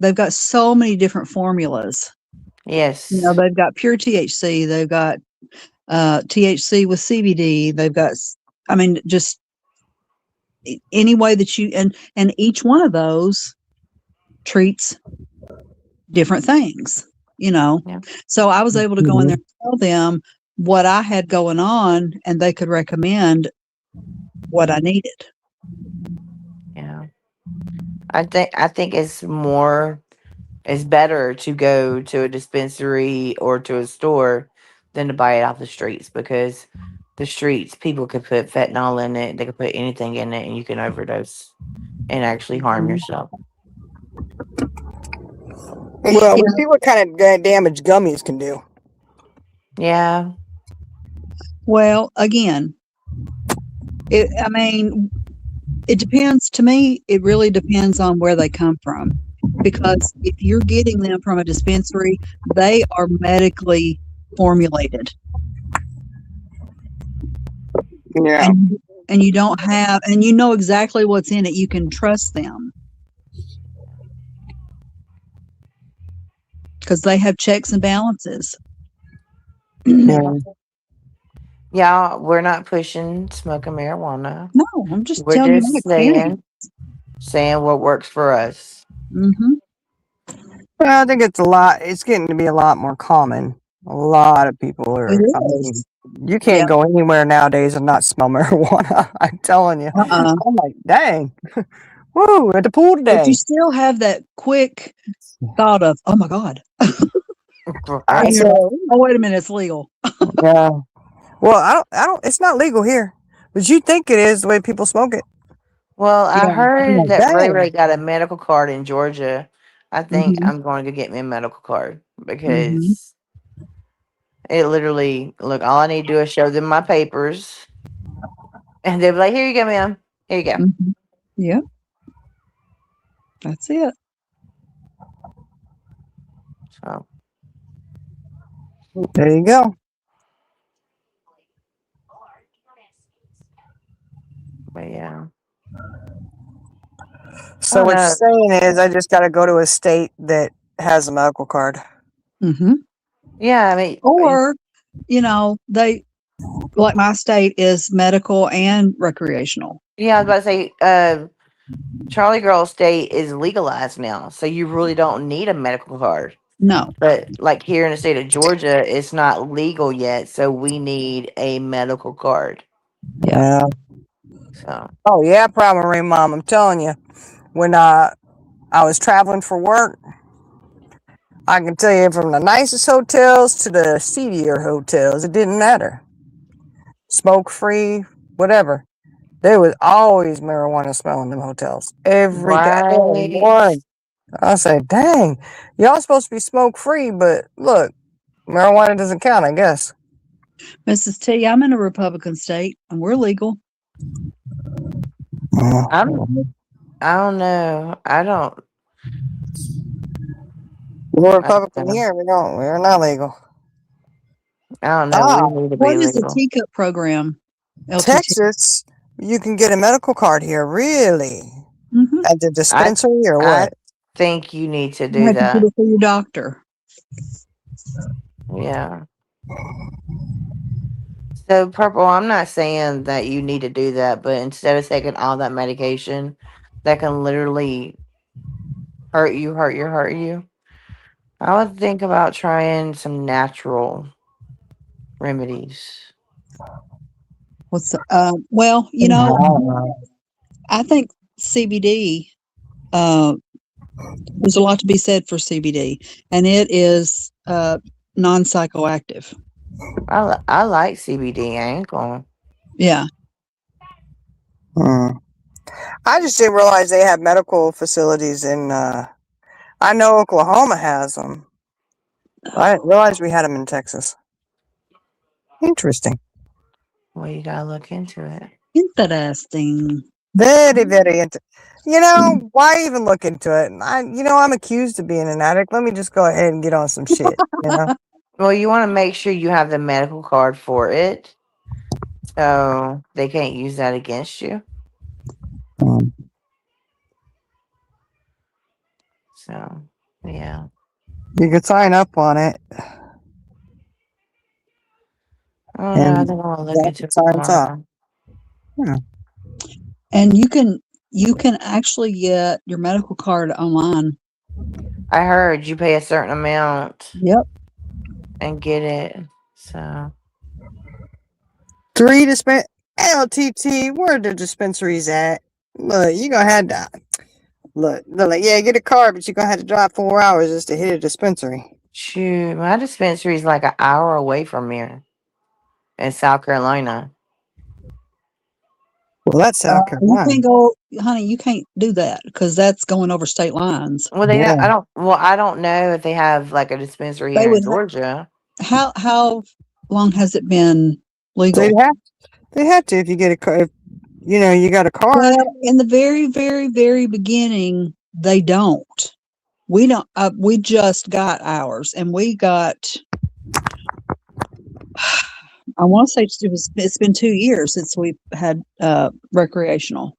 they've got so many different formulas. Yes. They've got pure THC, they've got THC with CBD, they've got, I mean, just any way that you, and each one of those treats different things, you know. Yeah. So I was able to go in there Mhm. and tell them what I had going on, and they could recommend what I needed. Yeah. I think it's better to go to a dispensary or to a store than to buy it off the streets because the streets people could put fentanyl in it, they could put anything in it and you can overdose and actually harm Mhm. yourself. Well, You we know, see what kind of damage gummies can do. Yeah. well, again, I mean, it depends. To me, it really depends on where they come from. Because if you're getting them from a dispensary, they are medically formulated. Yeah. And you don't have, and you know exactly what's in it. You can trust them because they have checks and balances. Yeah. Yeah, we're not pushing smoking marijuana. No, I'm just We're telling you my just experience. saying what works for us. Hmm. Well, I think it's getting to be a lot more common. A lot of people It are, I is. mean, you Yeah. can't go anywhere nowadays and not smell marijuana. I'm telling you. Uh-uh. I'm like, dang. Woo, at the pool But you today. still have that quick thought of, oh my God. I Right. And you're said, like, oh, wait a minute, it's legal. yeah. Well, it's not legal here. But you think it is the way people smoke it. Well, I Yeah. I'm heard like, that Ray dang. Ray got a medical card in Georgia. I think Hmm. I'm going to get me a medical card Hmm. because it literally look. All I need to do is show them my papers, And they'd be like, "Here you go, ma'am. Here you go." Mhm. Yeah, that's it. So, There you go. but yeah, I So don't what you're know. saying is, I just got to go to a state that has a medical card. Hmm. Yeah, I mean, Or, they like my state is medical and recreational. yeah, I was about to say, Charlie Girl State is legalized now, so you really don't need a medical card. No. But like here in the state of Georgia, it's not legal yet, so we need a medical card. Yeah. So, Oh yeah, primary mom. I'm telling you, when I was traveling for work, I can tell you from the nicest hotels to the seedier hotels, it didn't matter. Smoke free, whatever. There was always marijuana smell in them hotels. Every goddamn right. one. I say, dang, y'all supposed to be smoke free, but look, marijuana doesn't count, I guess. Mrs. T, I'm in a Republican state and we're legal. I'm. I don't know. We're I don't Republican know. here. We're not legal. I don't know. Ah, We need to What be is the legal. teacup program? LTT. Texas, you can get a medical card here, really? Mm-hmm. At the I dispensary or I what? think you need to You do have to get that. it for your doctor. Yeah. So purple, I'm not saying that you need to do that, but instead of taking all that medication that can literally hurt you, I would think about trying some natural remedies. Well, Ah. I think CBD, uh, there's a lot to be said for CBD, and it is non-psychoactive. I like CBD. I ain't going. Yeah. Hmm. I just didn't realize they have medical facilities in. I know Oklahoma has them. I didn't realize we had them in Texas. Interesting. Well, you gotta look into it. Interesting. Very, very interesting. Why even look into it? I'm accused of being an addict. Let me just go ahead and get on some shit. Well, you want to make sure you have the medical card for it, so they can't use that against you. Mm. So, yeah. You could sign up on it, I don't know. I and think I want to look that into it signs up. tomorrow. Yeah. And you can actually get your medical card online. I heard you pay a certain amount Yep. and get it. So, 3 LTT. Where the dispensaries at? Look, you gonna have to look. They're like, yeah, get a card, but you're gonna have to drive 4 hours just to hit a dispensary. shoot, my dispensary is like an hour away from here in South Carolina. Well, that's South You Carolina. can't go, honey. You can't do that because that's going over state lines. Well, Yeah. I don't know if they have like a dispensary They here in would. Georgia. How long has it been legal? They have to if you get a card. If, you got a card. Well, in the very, very, very beginning, they don't. We don't. We just got ours, and we got. I want to say it's been 2 years since we've had recreational.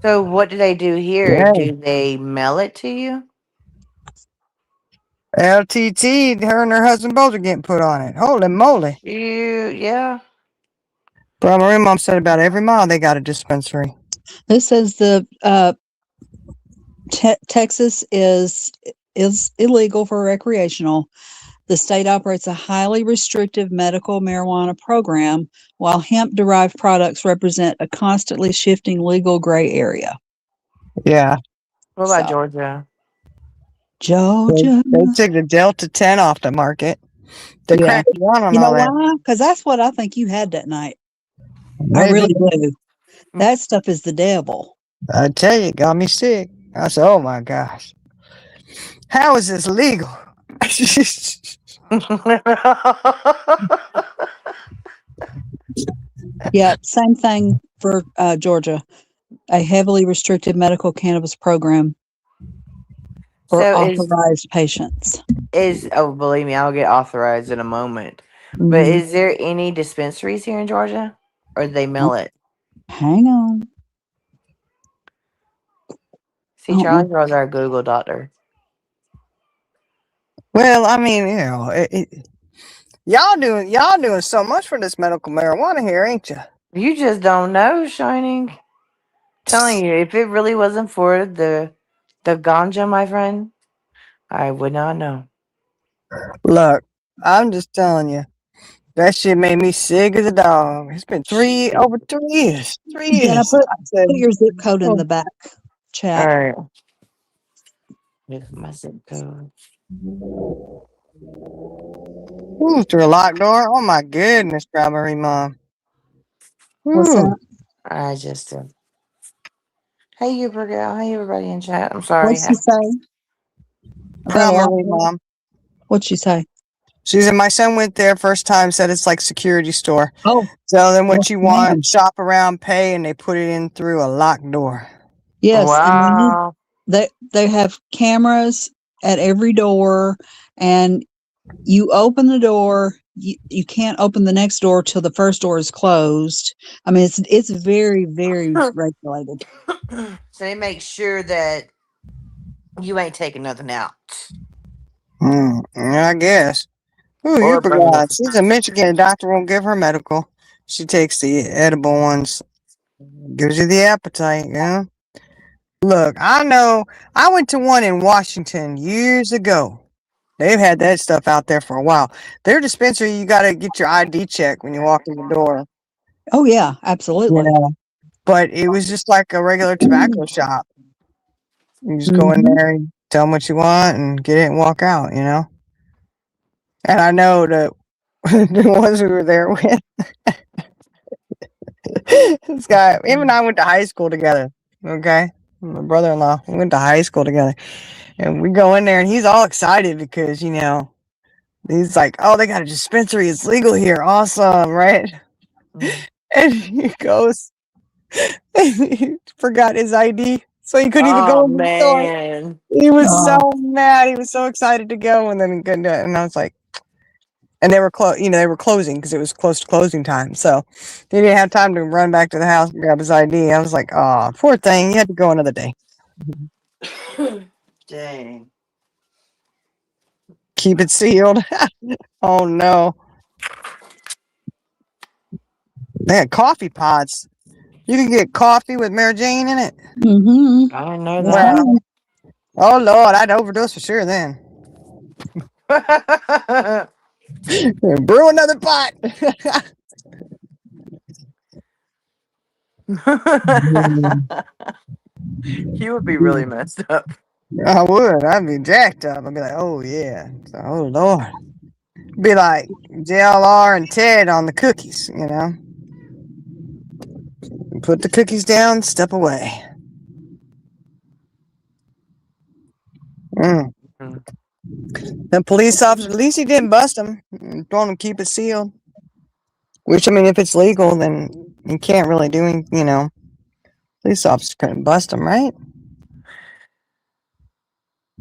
So, what do they do here? Yeah. Do they mail it to you? LTT. Her and her husband both are getting put on it. Holy moly! Yeah. Primary mom said about every mile they got a dispensary. This says the Texas is illegal for recreational. The state operates a highly restrictive medical marijuana program, while hemp-derived products represent a constantly shifting legal gray area. Yeah. What about So, Georgia? Georgia. They took the Delta 10 off the market. They Yeah. cracked down on You know all that. why? Because that's what I think you had that night. I Maybe. really do. That stuff is the devil. I tell you, it got me sick. I said, oh my gosh. How is this legal? Yeah, same thing for Georgia, a heavily restricted medical cannabis program for So authorized patients. believe me, I'll get authorized in a moment. But Mhm. is there any dispensaries here in Georgia? Or do they mail it? Hang on. I See, don't know. Charlie Girl's our Google doctor. Well, I mean, y'all doing so much for this medical marijuana here, ain't you? You just don't know, Shining. Telling you, if it really wasn't for the ganja, my friend, I would not know. Look, I'm just telling you, that shit made me sick as a dog. It's been over 3 years. 3 years. Jenna, put I said, your zip code in oh, the back All chat. right. Here's my zip code. ooh, through a locked door. Oh my goodness, strawberry mom. What's Ooh, that? I just hey, you girl. Hey, everybody in chat. I'm sorry. What'd she say about a strawberry lockdown? mom. What'd she say? She said my son went there first time. Said it's like security store. Oh, Tell them what yes, you ma'am. want, shop around, pay, and they put it in through a locked door. Yes, and Wow. they have cameras at every door, and you open the door. You can't open the next door till the first door is closed. I mean, it's very very regulated. So they make sure that you ain't taking nothing out I guess. Ooh, you or bringing forgot. it. She's in Michigan. The doctor won't give her medical. She takes the edible ones. Gives you the appetite, yeah. Look, I know. I went to one in Washington years ago. They've had that stuff out there for a while. Their dispensary, you got to get your ID check when you walk in the door. Oh yeah, You absolutely. know, but it was just like a regular tobacco shop. You just go in Mhm. there and tell them what you want and get it and walk out. And I know that the ones we were there with, this guy, him and I went to high school together. Okay, my brother-in-law, we went to high school together, and we go in there, and he's all excited because he's like, "Oh, they got a dispensary. It's legal here. Awesome, right?" Mm. And he goes, he forgot his ID, so he couldn't even go Oh in the store. man. He was so Oh, mad. He was so excited to go, and then he couldn't do it. And I was like, and they were they were closing because it was close to closing time. So he didn't have time to run back to the house and grab his ID. I was like, oh, poor thing. You had to go another day. Dang. Keep it sealed. Oh no. They had coffee pots. You can get coffee with Mary Jane in it. mm-hmm. I didn't know Yes, that. Well, ma'am. oh Lord, I'd overdose for sure then. Brew another pot. You would be really messed up. I would. I'd be jacked up. I'd be like, oh yeah. Oh Lord. Be like JLR and Ted on the cookies. Put the cookies down, step away. Mm. Mm. The police officer, at least he didn't bust him. Told him to keep it sealed. Which, I mean, if it's legal, then you can't really do anything. Police officer couldn't bust him, right?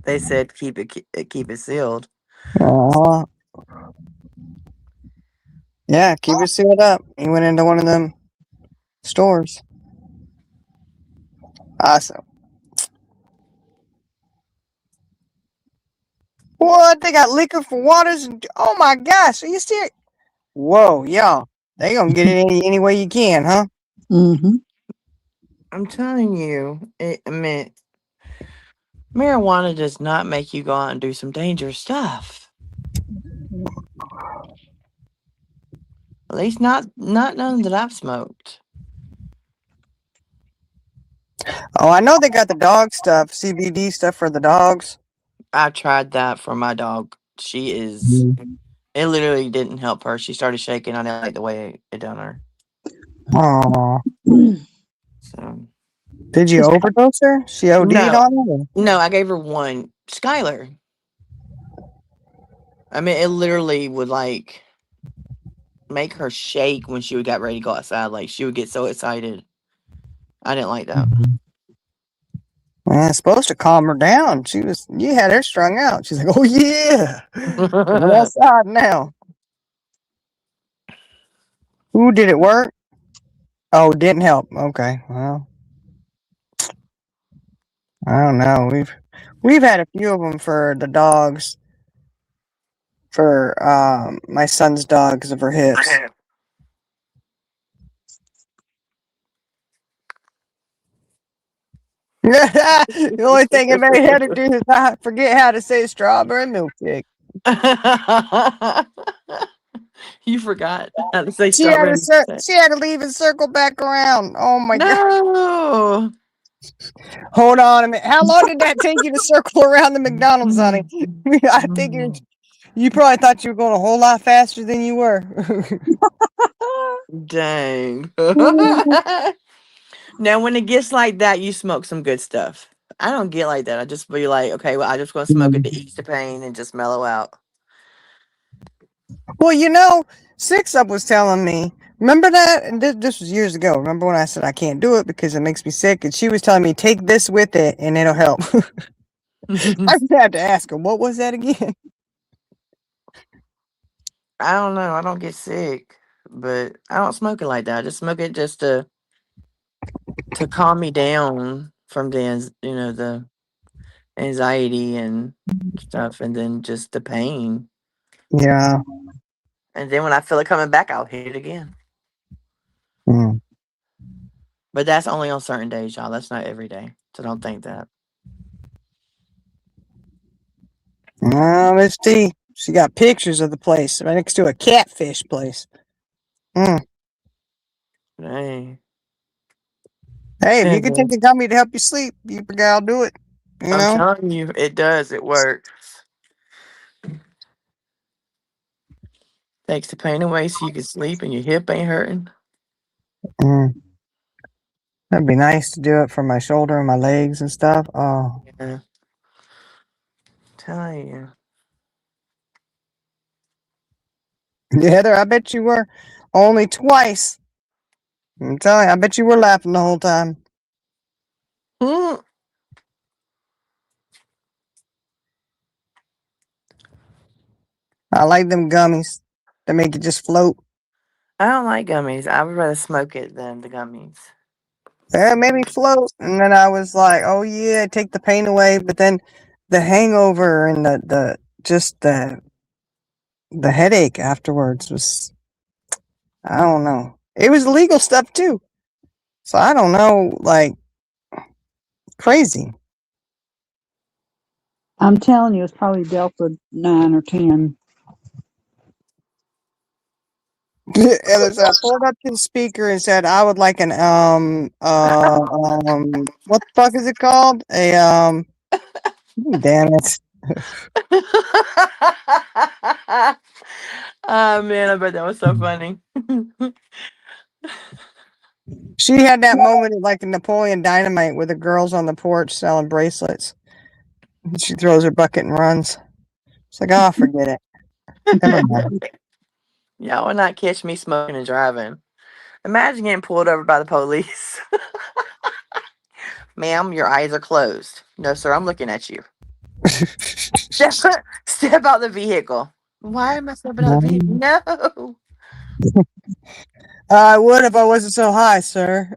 They said keep it sealed. Oh, yeah, keep it sealed up. He went into one of them stores. Awesome. What? They got liquor for waters? Oh my gosh, are you serious? Whoa, y'all. They gonna get it any way you can, huh? Mm-hmm. I'm telling you, I mean, marijuana does not make you go out and do some dangerous stuff. At least not none that I've smoked. Oh, I know they got the dog stuff, CBD stuff for the dogs. I tried that for my dog. She is. It literally didn't help her. She started shaking. I didn't like the way it done her. Oh, So did you overdose her? She OD'd no, on it? Or? no, I gave her one. Skylar. I mean, it literally would like make her shake when she would got ready to go outside. Like she would get so excited. I didn't like that. Well, it's supposed to calm her down. You had her strung out. She's like, oh yeah, we're outside now. Ooh, did it work? Oh, it didn't help. Okay, well, I don't know. We've had a few of them for the dogs. For my son's dog because of her hips. The only thing I made had to do is I forget how to say strawberry milkshake. You forgot how to say She had strawberry. she had to leave and circle back around. Oh my god! No. Hold on a minute. How long did that take you to circle around the McDonald's, honey? I think you probably thought you were going a whole lot faster than you were. Dang. Now, when it gets like that, you smoke some good stuff. I don't get like that. I just be like, okay, well, I just gonna smoke it to ease the pain and just mellow out. Well, Six Up was telling me. Remember that? And this was years ago. Remember when I said I can't do it because it makes me sick? And she was telling me, take this with it and it'll help. I had to ask her, what was that again? I don't know. I don't get sick, but I don't smoke it like that. I just smoke it just to calm me down from the anxiety and stuff, and then just the pain. Yeah. And then when I feel it coming back, I'll hit it again. Mm. But that's only on certain days, y'all. That's not every day. So don't think that. Let's see. She got pictures of the place right next to a catfish place. Mm. Hey. Hey, if you And could take a gummy to help you sleep, you I'll do it. I'm telling you, it does. It works. Takes the pain away so you can sleep and your hip ain't hurting. Mm. That'd be nice to do it for my shoulder and my legs and stuff. Oh. Yeah. Tell you. Yeah, Heather, I bet you were only twice. I'm telling you, I bet you were laughing the whole time. Mm. I like them gummies. They make it just float. I don't like gummies. I would rather smoke it than the gummies. Yeah, it made me float. And then I was like, oh yeah, take the pain away. But then the hangover and the headache afterwards was, I don't know. It was legal stuff too. So I don't know, like, crazy. I'm telling you, it's probably Delta 9 or 10. And so I pulled up to the speaker and said, I would like an what the fuck is it called? Damn it. Oh man, I bet that was so funny. She had that moment like in Napoleon Dynamite with the girls on the porch selling bracelets. She throws her bucket and runs. It's like, oh, forget it. Never mind. Y'all will not catch me smoking and driving. Imagine getting pulled over by the police. Ma'am, your eyes are closed. No, sir, I'm looking at you. Step out the vehicle. Why am I stepping out the vehicle? No. I would if I wasn't so high, sir.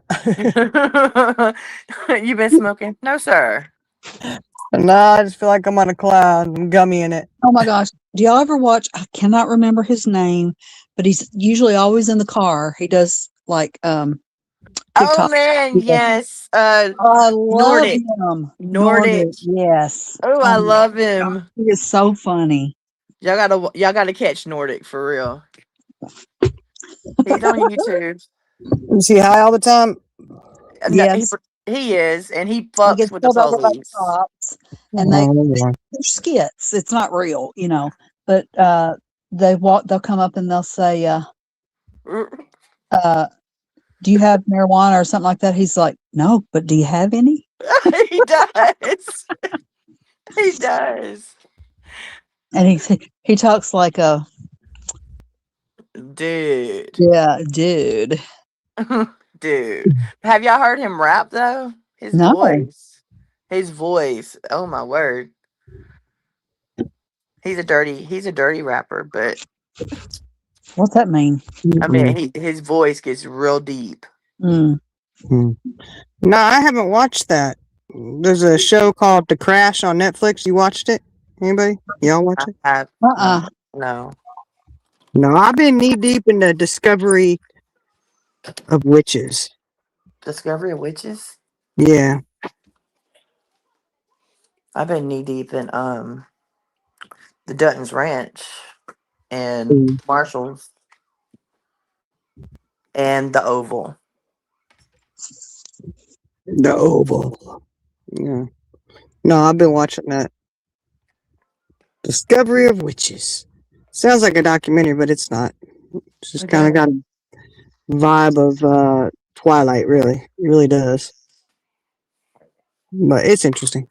You been smoking? No, sir. No, I just feel like I'm on a cloud. I'm gummy in it. Oh my gosh. Do y'all ever watch? I cannot remember his name, but he's usually always in the car. He does like Oh TikTok. man, yes. I love Nordic. him. Nordic. Yes. Oh, I love him. He is so funny. Y'all gotta catch Nordic for real. He's on YouTube. Is he high all the time? No, Yes. he is, and he He fucks gets with the pulled over by police. cops, and Oh, Lord. they're skits. It's not real, but they'll come up and they'll say, do you have marijuana or something like that? He's like, no, but do you have any? He does. He does. And he talks like a dude. Yeah, dude. Dude. Have y'all heard him rap though? His No. voice. His voice. Oh my word. He's a dirty rapper, but What's that mean? I mean his voice gets real deep. Mm. No, I haven't watched that. There's a show called The Crash on Netflix. You watched it? Anybody? Y'all watch it? Uh-uh. No. No, I've been knee deep in the discovery of witches. Discovery of Witches? Yeah. I've been knee deep in the Dutton's Ranch and Marshall's and the Oval. The Oval. Yeah. No, I've been watching that. Discovery of Witches. Sounds like a documentary, but it's not. It's just kind of got a vibe of Twilight, really. It really does. But it's interesting.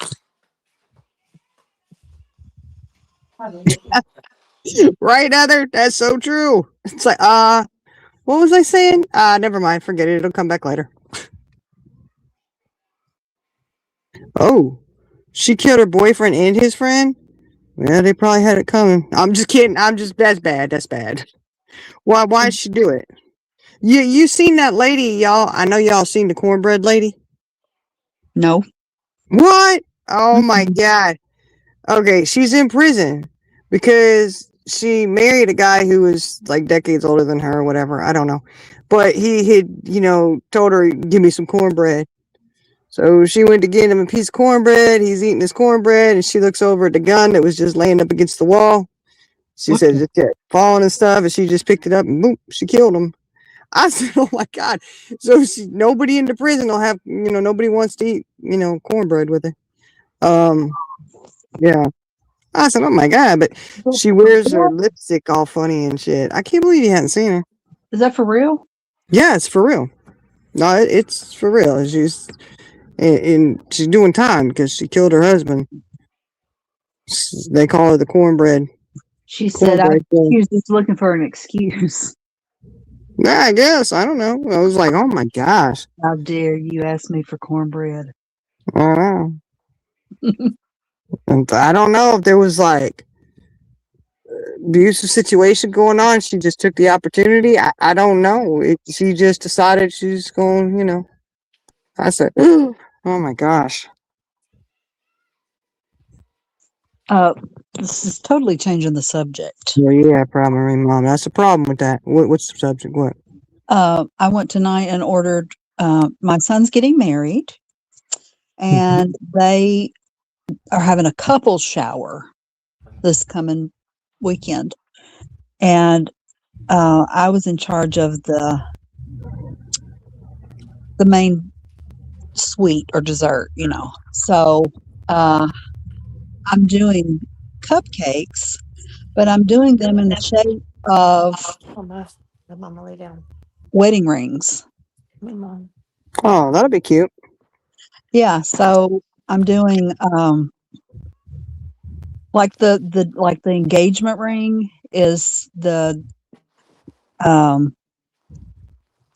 Right, Heather? That's so true. It's like, what was I saying? Never mind. Forget it. It'll come back later. Oh, she killed her boyfriend and his friend? Yeah, they probably had it coming. I'm just kidding. That's bad. That's bad. Why'd she do it? You seen that lady, y'all? I know y'all seen the cornbread lady. No. What? Oh my God. Okay, she's in prison because she married a guy who was like decades older than her or whatever. I don't know. But he had, told her, give me some cornbread. So she went to get him a piece of cornbread. He's eating his cornbread, and she looks over at the gun that was just laying up against the wall. She said it just kept falling and stuff, and she just picked it up and boom, she killed him. I said, oh my God. So nobody in the prison will have, nobody wants to eat, cornbread with her. Yeah. I said, oh my God, but she wears her lipstick all funny and shit. I can't believe you hadn't seen her. Is that for real? Yeah, it's for real. No, it's for real. And she's doing time because she killed her husband. They call her the cornbread. She said, Cornbread she was just looking for an excuse. Yeah, I guess. I don't know. I was like, oh my gosh. How dare you ask me for cornbread? I don't know. And I don't know if there was like abusive situation going on. She just took the opportunity. I don't know. She just decided she's going, I said, oh my gosh. This is totally changing the subject. Well, yeah, probably, Mom. That's the problem with that. What's the subject? What? I went tonight and ordered, my son's getting married, and they are having a couples shower this coming weekend. And I was in charge of the main sweet or dessert, So I'm doing cupcakes, but I'm doing them in the shape of Mama, lay down. wedding rings. Mom. Oh, that'll be cute. Yeah, so I'm doing like the engagement ring is the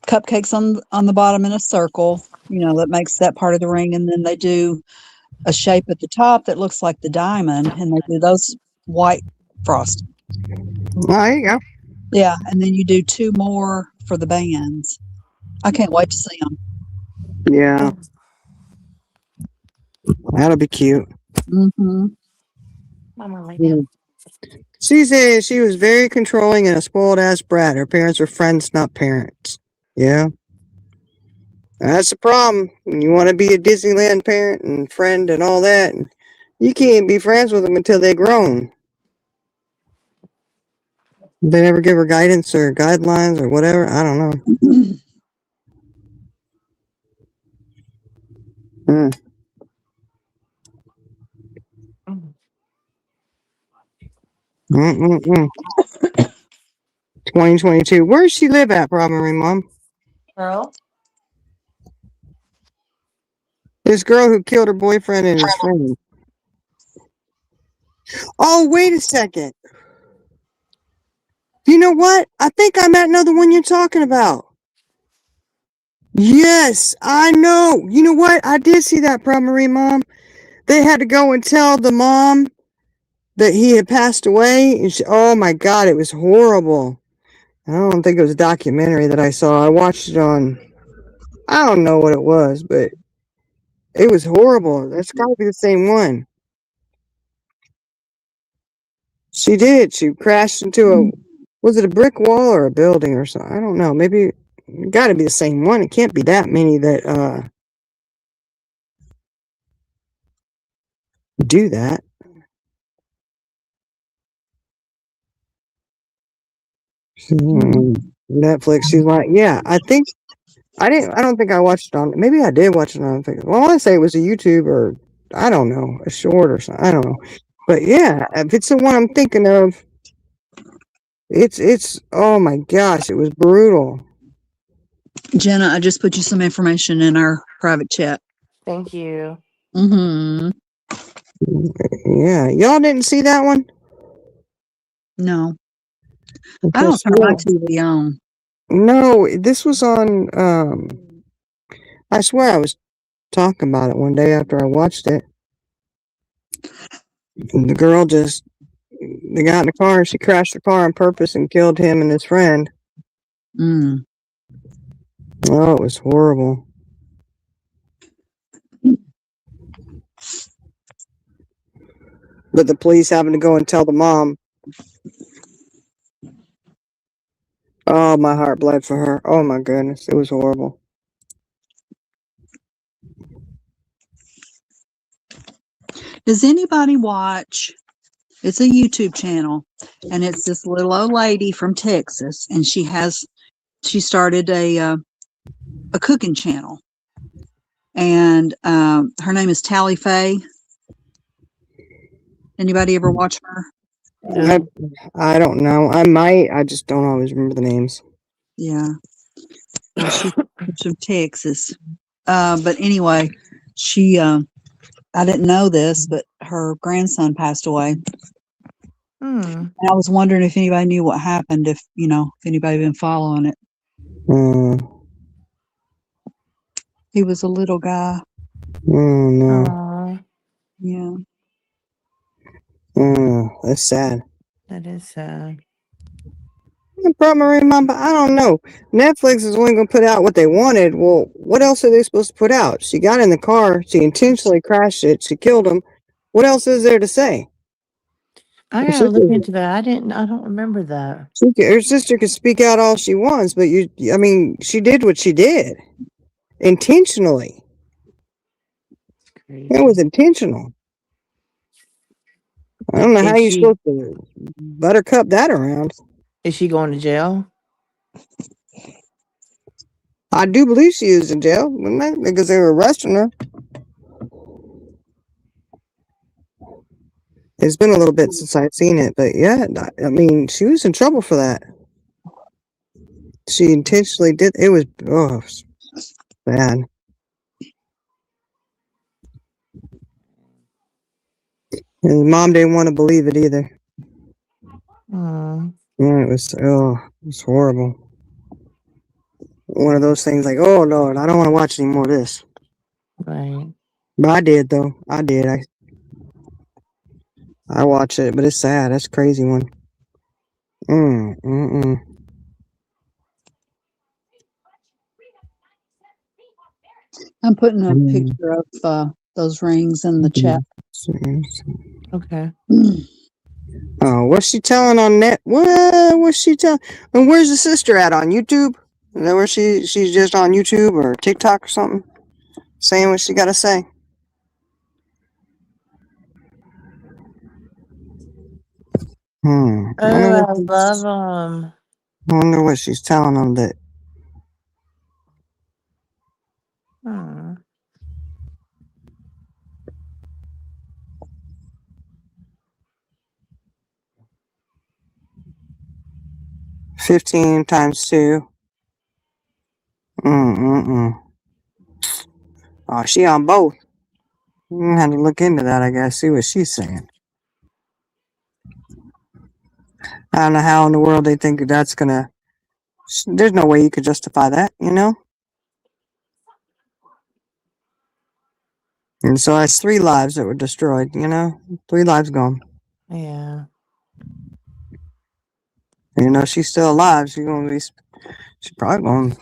cupcakes on the bottom in a circle, that makes that part of the ring, and then they do a shape at the top that looks like the diamond, and they do those white frosting. Oh, there you go. Yeah, and then you do 2 more for the bands. I can't wait to see them. Yeah, that'll be cute. Mm-hmm. Mama, lay down. She said she was very controlling and a spoiled ass brat. Her parents were friends, not parents. Yeah. That's the problem. You want to be a Disneyland parent and friend and all that. And you can't be friends with them until they're grown. They never give her guidance or guidelines or whatever. I don't know. Mm. Mm-mm-mm. 2022. Where does she live at, probably, Mom? Girl? This girl who killed her boyfriend and his friend. Oh, wait a second. You know what? I think I might know the one you're talking about. Yes, I know. You know what? I did see that, Marie Mom. They had to go and tell the mom that he had passed away. And oh my God, it was horrible. I don't think it was a documentary that I saw. I watched it on, I don't know what it was, but it was horrible. That's got to be the same one. She did. She crashed into a, was it a brick wall or a building or something? I don't know. Maybe it got to be the same one. It can't be that many that do that. Netflix. She's like, yeah, I don't think I watched it on, maybe I did watch it on Facebook. Well, I want to say it was a YouTube or, I don't know, a short or something. I don't know. But yeah, if it's the one I'm thinking of, it's, oh my gosh, it was brutal. Jenna, I just put you some information in our private chat. Thank you. Mm-hmm. Yeah. Y'all didn't see that one? No. Okay, I don't so turn my TV on. no, this was on, I swear I was talking about it one day after I watched it. And the girl just, they got in the car and she crashed the car on purpose and killed him and his friend. Mm. Oh, it was horrible. But the police having to go and tell the mom. Oh, my heart bled for her. Oh my goodness, it was horrible. Does anybody watch? It's a YouTube channel, and it's this little old lady from Texas, and she started a cooking channel, and her name is Tally Faye. Anybody ever watch her? No. I don't know. I might. I just don't always remember the names. Yeah. Well, she's from Texas. But anyway, she I didn't know this, but her grandson passed away. Hmm. And I was wondering if anybody knew what happened, if anybody been following it. He was a little guy. Oh no. Aw, Yeah. That's sad. that is sad. Marie Mom, but I don't know. Netflix is only going to put out what they wanted. Well, what else are they supposed to put out? She got in the car. She intentionally crashed it. She killed him. What else is there to say? I Her gotta sister, look into that. I don't remember that. her sister can speak out all she wants, but I mean, she did what she did intentionally. Crazy. It was intentional. I don't know how you're supposed to buttercup that around. Is she going to jail? I do believe she is in jail, because they were arresting her. It's been a little bit since I've seen it, but yeah, I mean, she was in trouble for that. She intentionally did. It was bad. And mom didn't want to believe it either. Yeah, it was horrible. One of those things like, oh Lord, I don't want to watch any more of this. Right. But I did though. I did. I watched it, but it's sad. That's a crazy one. I'm putting a picture of those rings in the chat. Okay. Oh, what's she telling on net? What's she telling? And where's the sister at on YouTube? Is that where she's just on YouTube or TikTok or something? Saying what she got to say. Oh, I love them. I wonder what she's telling them that. 15 times 2. Oh, she on both. I had to look into that, I guess, see what she's saying. I don't know how in the world they think that's gonna. There's no way you could justify that, you know. And so that's 3 lives that were destroyed, you know, 3 lives gone. Yeah. You know, she's still alive. She's gonna be. She's probably going.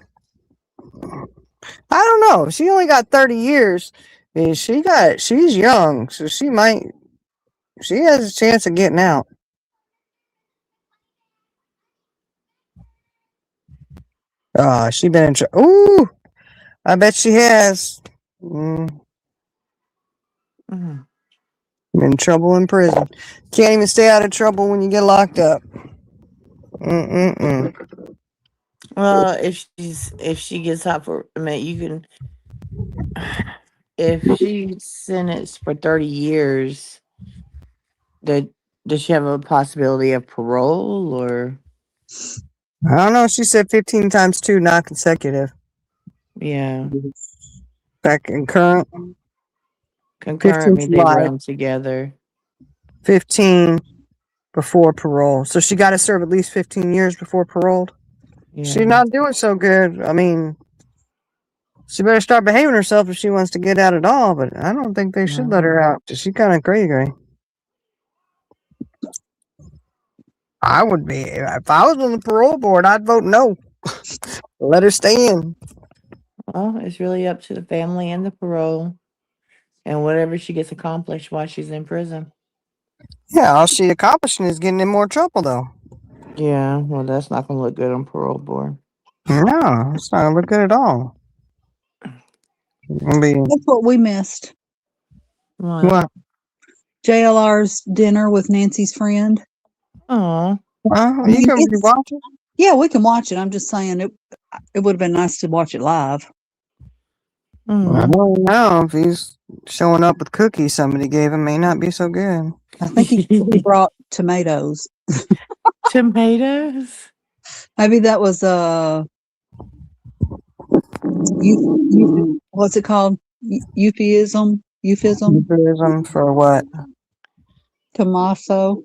I don't know. She only got 30 years. And she's young, so she might. She has a chance of getting out. She been in trouble. Ooh, I bet she has. Mm, Mm. been in trouble in prison. Can't even stay out of trouble when you get locked up. Mm-mm-mm. Well, if she gets out for, I mean, you can. If she's sentenced for 30 years, that does she have a possibility of parole or? I don't know. She said 15 times 2, not consecutive. Yeah, Back in current, concurrent 15 means to they life, run together. 15 before parole. So she got to serve at least 15 years before paroled. She's Yeah. not doing so good. I mean, she better start behaving herself if she wants to get out at all. But I don't think they should let her out. She's kind of crazy. I would be if I was on the parole board. I'd vote no. Let her stay in. Well, it's really up to the family and the parole and whatever she gets accomplished while she's in prison. Yeah, all she accomplishing is getting in more trouble, though. Yeah, well, that's not gonna look good on parole board. No, it's not gonna look good at all. It's gonna be That's what we missed. What? what? JLR's dinner with Nancy's friend. Oh, Well, I you mean, can rewatch it. yeah, we can watch it. I'm just saying it would have been nice to watch it live. I don't know if he's showing up with cookies somebody gave him. May not be so good. I think he brought tomatoes. tomatoes. Maybe that was what's it called? Euphemism. Euphemism for what? Tommaso.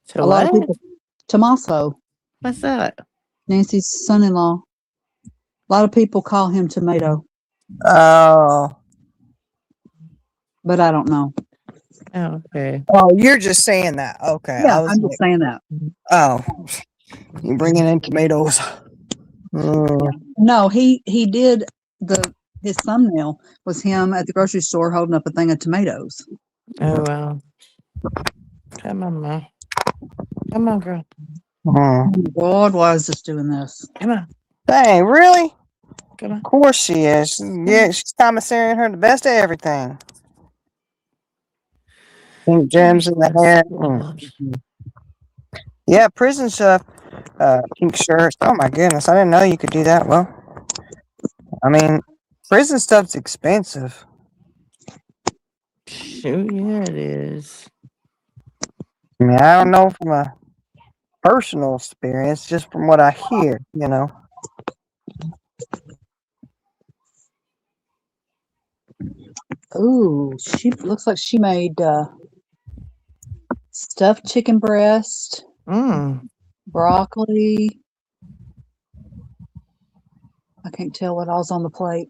To A lot of what? people. Tommaso, What's that? Nancy's son-in-law. A lot of people call him Tomato, Oh, but I don't know. Oh, okay. oh, you're just saying that. Okay, Yeah, I was I'm like, just saying that. oh, you bringing in tomatoes. Mm. No, he did his thumbnail was him at the grocery store holding up a thing of tomatoes. Oh well. Come on, Ma. Come on, girl. Oh my God, why is this doing this? Come on. Dang, really? Come on. Of course she is. Yeah, she's commissarying her the best of everything. Pink gems in the hair. Yeah, prison stuff. Pink shirts. Oh my goodness, I didn't know you could do that. Well, I mean, prison stuff's expensive. Shoot, yeah, it is. I mean, I don't know from a personal experience, just from what I hear, you know. Ooh, she looks like she made stuffed chicken breast, broccoli. I can't tell what all's on the plate.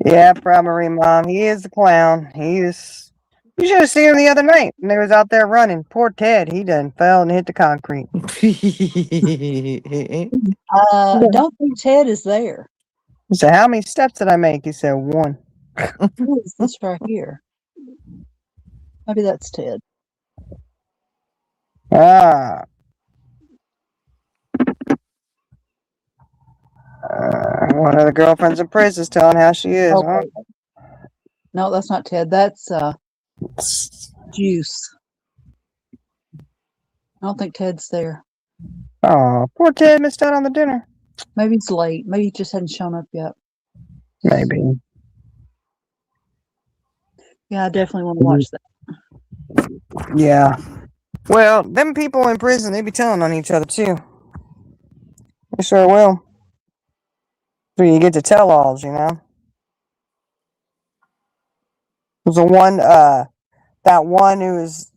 Yeah, probably, Mom. He is the clown. He is. You should have seen him the other night when they was out there running. Poor Ted. He done fell and hit the concrete. Don't think Ted is there. He said, "How many steps did I make?" He said, 1. Who is this right here? Maybe that's Ted. Ah. One of the girlfriends in prison is telling how she is. Oh, Huh? no, that's not Ted. That's Juice. I don't think Ted's there. Oh, poor Ted missed out on the dinner. Maybe he's late. Maybe he just hadn't shown up yet. Maybe. Yeah, I definitely want to watch that. Yeah. Well, them people in prison, they be telling on each other too. They sure will. So you get to tell alls, you know. There's a one, that one who was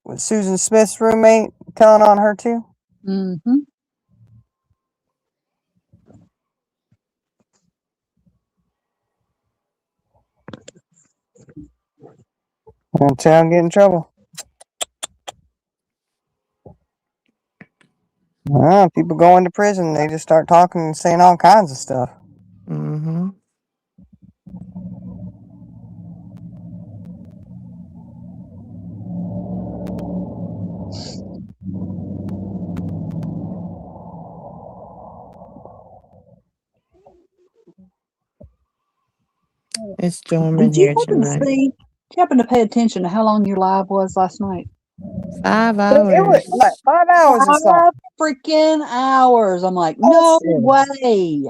with Susan Smith's roommate telling on her too? Mm-hmm. Gonna tell him get in trouble. People go into prison, they just start talking and saying all kinds of stuff. Mm-hmm. It's storming Did you here happen to tonight. see? Did you happen to pay attention to how long your live was last night? 5 It was hours. like 5 hours or something. 5 freaking hours. I'm like, no Awesome. way.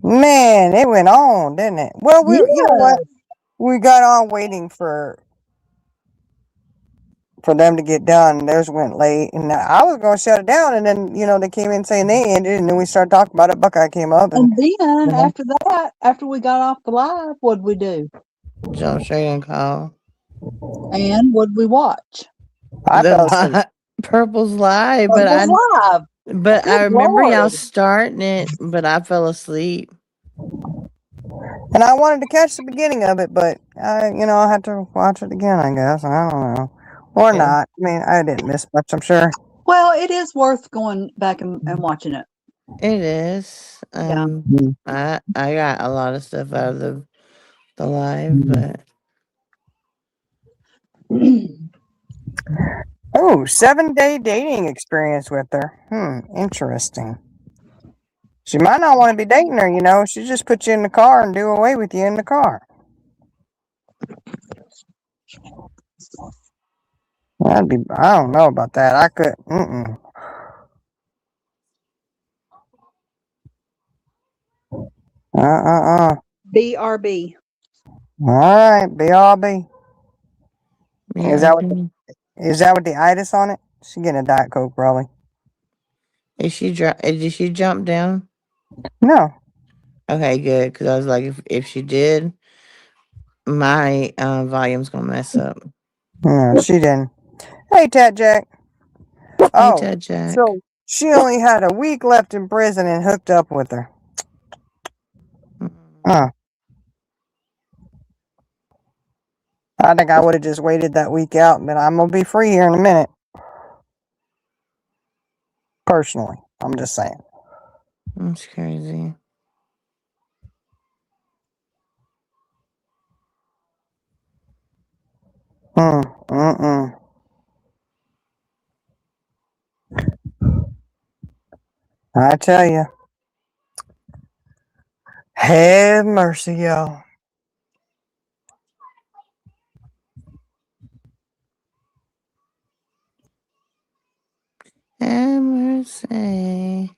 Man, it went on, didn't it? Well, you know what? Yes. We got on waiting for them to get done. Theirs went late, and I was going to shut it down, and then they came in saying they ended, and then we started talking about it. Buckeye came up, and And then you know, after that, after we got off the live, what'd we do? Jump straight and call. And what'd we watch? I fell asleep. Purple's live, Purple's live. but I Good remember y'all Lord. starting it, but I fell asleep. And I wanted to catch the beginning of it, but I had to watch it again. I guess I don't know, or Yeah. not. I mean, I didn't miss much, I'm sure. Well, it is worth going back and watching it. It is. Yeah. I got a lot of stuff out of the live, but Oh, 7-day dating experience with her. Interesting. She might not want to be dating her, she just put you in the car and do away with you in the car. I don't know about that. I could, BRB. All right, BRB. Is that with the itis on it? She getting a Diet Coke, probably. did she jump down? No. Okay, good. Because I was like, if she did, my volume's gonna mess up. No, she didn't. Hey, Tat Jack. Hey, Oh, Ted Jack. so she only had a week left in prison and hooked up with her. I think I would have just waited that week out, but I'm gonna be free here in a minute. Personally, I'm just saying. That's crazy. I tell you, have mercy, y'all. Have mercy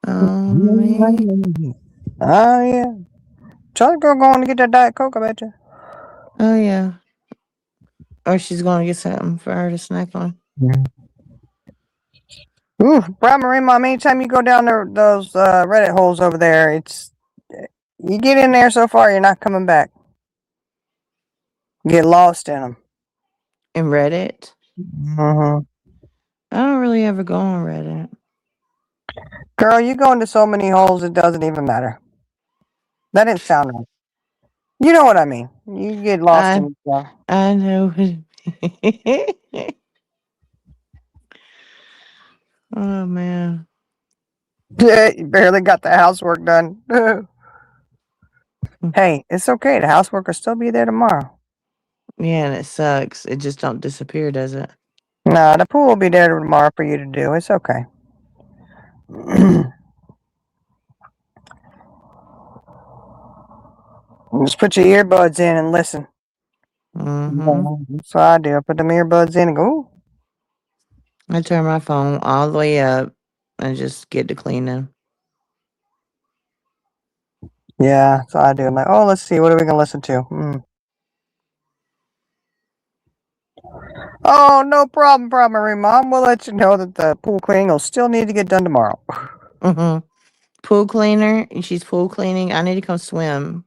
on me. Oh yeah, Charlie girl going to get that Diet Coke, I bet you. Oh yeah. Or she's gonna get something for her to snack on. Ooh, Brian Marie Mom, anytime you go down there, those Reddit holes over there, you get in there so far, you're not coming back. You get lost in them. In Reddit? Mm-hmm. I don't really ever go on Reddit. Girl, you go into so many holes, it doesn't even matter. That didn't sound right. You know what I mean. You get lost in stuff. I know. Oh man. You barely got the housework done. Hey, it's okay. The housework will still be there tomorrow. Yeah, and it sucks. It just don't disappear, does it? Nah, the pool will be there tomorrow for you to do. It's okay. Just put your earbuds in and listen. Mm-hmm. That's what I do. I put them earbuds in and go, ooh. I turn my phone all the way up and just get to cleaning. Yeah, that's what I do. I'm like, oh, let's see. What are we going to listen to? Oh, no problem, Primary Mom. We'll let you know that the pool cleaning will still need to get done tomorrow. Mm-hmm. Pool cleaner. She's pool cleaning. I need to come swim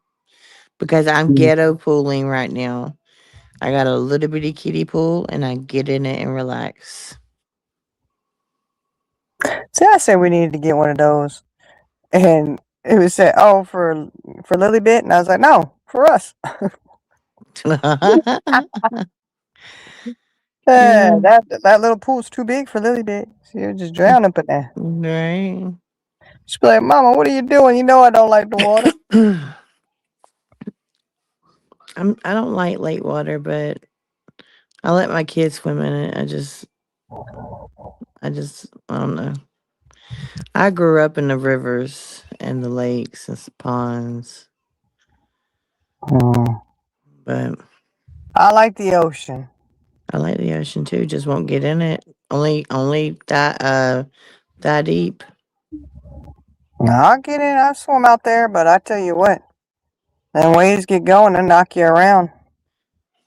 because I'm ghetto pooling right now. I got a little bitty kiddie pool, and I get in it and relax. See, I said we needed to get one of those, and it was said, "Oh, for Lily Bit," and I was like, "No, for us." Yeah, That little pool's too big for Lily Bit. She'll just drown up in there. right. She'll be like, "Mama, what are you doing? You know I don't like the water." I don't like lake water, but I let my kids swim in it. I don't know. I grew up in the rivers and the lakes and ponds, Mm. but I like the ocean. I like the ocean too. Just won't get in it. Only that deep. I'll get in. I swim out there, but I tell you what, then waves get going and knock you around.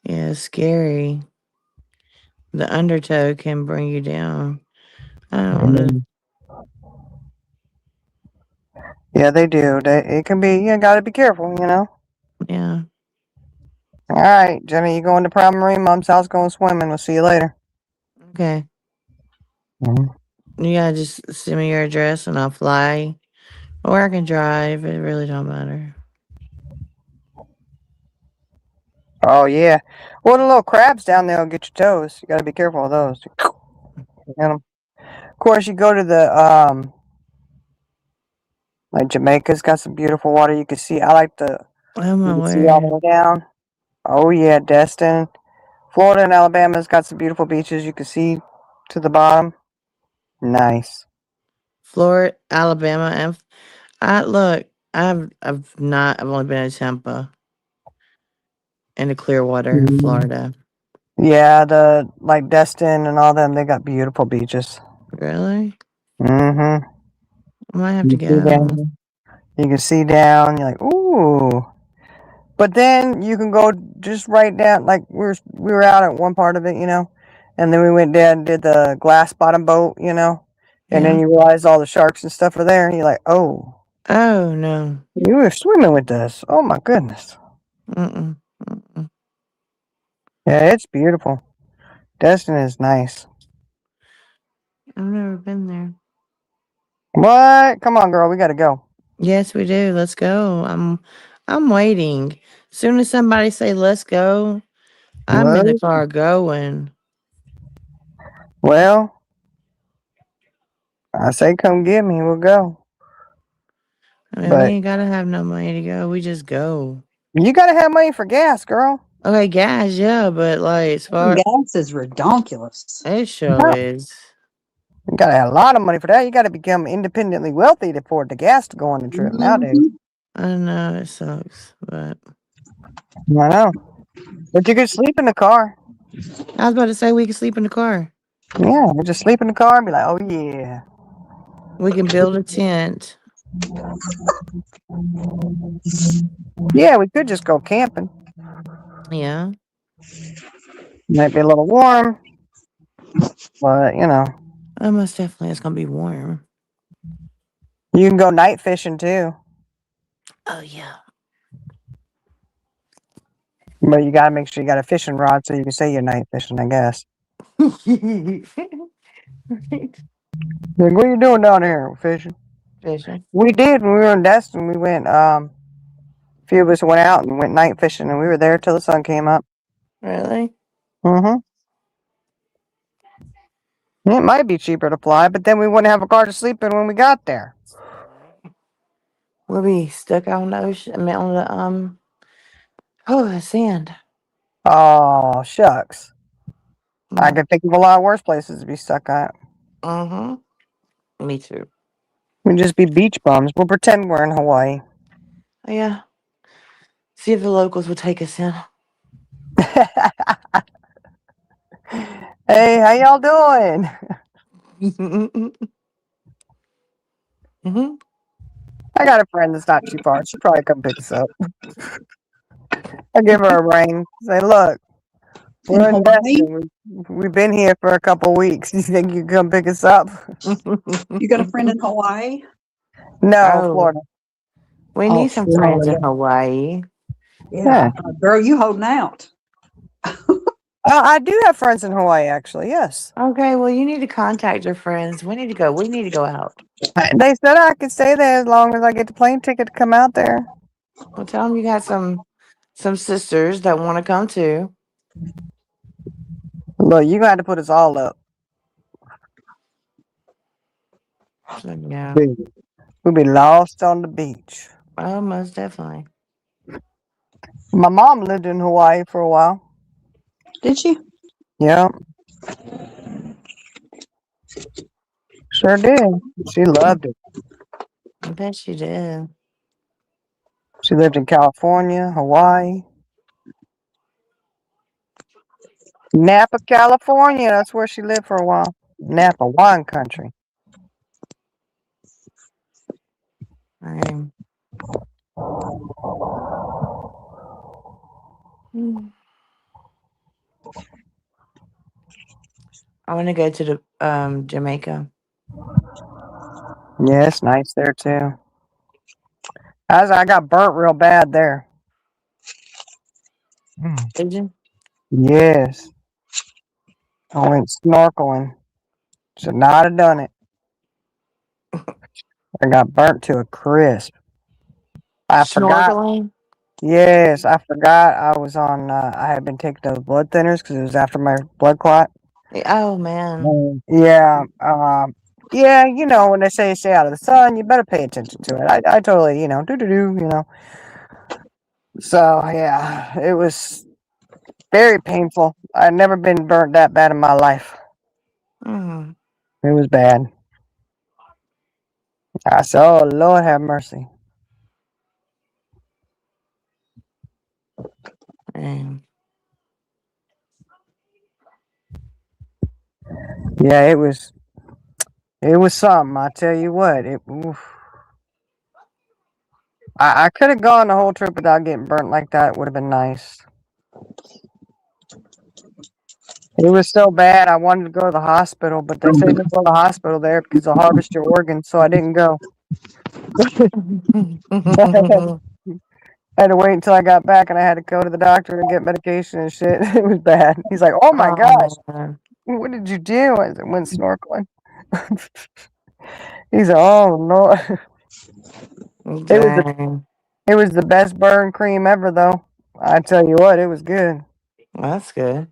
Yeah, it's scary. The undertow can bring you down. I don't want to. Mhm. Yeah, they do. It can be. You got to be careful. Yeah. All right, Jenny, you going to primary? Mom's house going swimming. We'll see you later. Okay. Mhm. You gotta just send me your address and I'll fly, or I can drive. It really don't matter. Oh yeah. Well, the little crabs down there will get your toes. You got to be careful of those. Get 'em. Of course, you go to the like Jamaica's got some beautiful water. You can see. I like the. Oh my You can see all the word. way down. Oh yeah, Destin, Florida, and Alabama's got some beautiful beaches. You can see to the bottom. Nice. Florida, Alabama, and I look. I've only been to Tampa and to Clearwater, Mhm. Florida. Yeah, the like Destin and all them. They got beautiful beaches. Really? Mm-hmm. I might have to You see go. down. You can see down. You're like, ooh. But then you can go just right down. Like we were out at one part of it, and then we went down and did the glass bottom boat, and then Yeah. you realize all the sharks and stuff are there, and you're like, oh, Oh no. you were swimming with us. Oh my goodness. Mm-mm. Mm-mm. Yeah, it's beautiful. Destin is nice. I've never been there. What? Come on, girl. We gotta go. Yes, we do. Let's go. I'm waiting. Soon as somebody say let's go, I'm in the What? car going. Well, I say come get me. We'll go. I mean, we But ain't gotta have no money to go. We just go. you gotta have money for gas, girl. Okay, guys, yeah, but like as far Gas is redonkulous. it show is. You gotta have a lot of money for that. You gotta become independently wealthy to afford the gas to go on the trip nowadays. Mhm. I know it sucks, but I know. But you could sleep in the car. I was about to say we can sleep in the car. Yeah, you just sleep in the car and be like, oh yeah. We can build a tent. Yeah, we could just go camping. Yeah. Might be a little warm, but Most definitely it's gonna be warm. you can go night fishing too. Oh yeah. But you gotta make sure you got a fishing rod so you can say you're night fishing, I guess. Like, what are you doing down here? Fishing. Fishing. We did when we were in Destin. We went a few of us went out and went night fishing and we were there till the sun came up. Really? Mm-hmm. It might be cheaper to fly, but then we wouldn't have a car to sleep in when we got there. We'll be stuck out on the ocean. I mean, on the the sand. Oh shucks. I Yeah. could think of a lot worse places to be stuck at. Me too. We'd just be beach bums. We'll pretend we're in Hawaii. Oh, yeah. See if the locals will take us in. Hey, how y'all doing? Hmm. I got a friend that's not too far. She'll probably come pick us up. I give her a ring. Say, look, In we're in Hawaii, Destin. We've been here for a couple weeks. You think you can come pick us up? you got a friend in Hawaii? No, Oh, Florida. we Oh, need some friends in Florida. Hawaii. Yeah. Yeah. Girl, you holding out. I do have friends in Hawaii, actually. Yes, Okay, well, you need to contact your friends. We need to go. We need to go out. they said I could stay there as long as I get the plane ticket to come out there. Well, tell them you got some sisters that want to come too. Look, you got to put us all up. So, yeah. We'll be lost on the beach. Oh, most definitely. My mom lived in Hawaii for a while. Did she? Yeah, sure did. She loved it. I bet she did. She lived in California, Hawaii, Napa, California. That's where she lived for a while. Napa wine country. I I want to go to the Jamaica. Yeah, it's nice there too. I got burnt real bad there. Did you? Yes, I went snorkeling. Should not have done it. I got burnt to a crisp. I forgot. Snorkeling? Yes, I forgot. I was on. I had been taking those blood thinners because it was after my blood clot. Oh man. Yeah. Yeah. You know when they say stay out of the sun, you better pay attention to it. I totally. You know. So yeah, it was very painful. I'd never been burnt that bad in my life. Mm, It was bad. I said, "Oh Lord, have mercy." man. Yeah, it was. It was something. I tell you what. Oof. I could have gone the whole trip without getting burnt like that. It would have been nice. It was so bad. I wanted to go to the hospital, but they say don't go to the hospital there because they'll harvest your organs. So I didn't go. I had to wait until I got back, and I had to go to the doctor and get medication and shit. It was bad. He's like, "Oh my Oh gosh, man. what did you do?" I said, "Went snorkeling." He's like, "Oh no." It was the Dang. it was the best burn cream ever, though. I tell you what, it was good. That's good.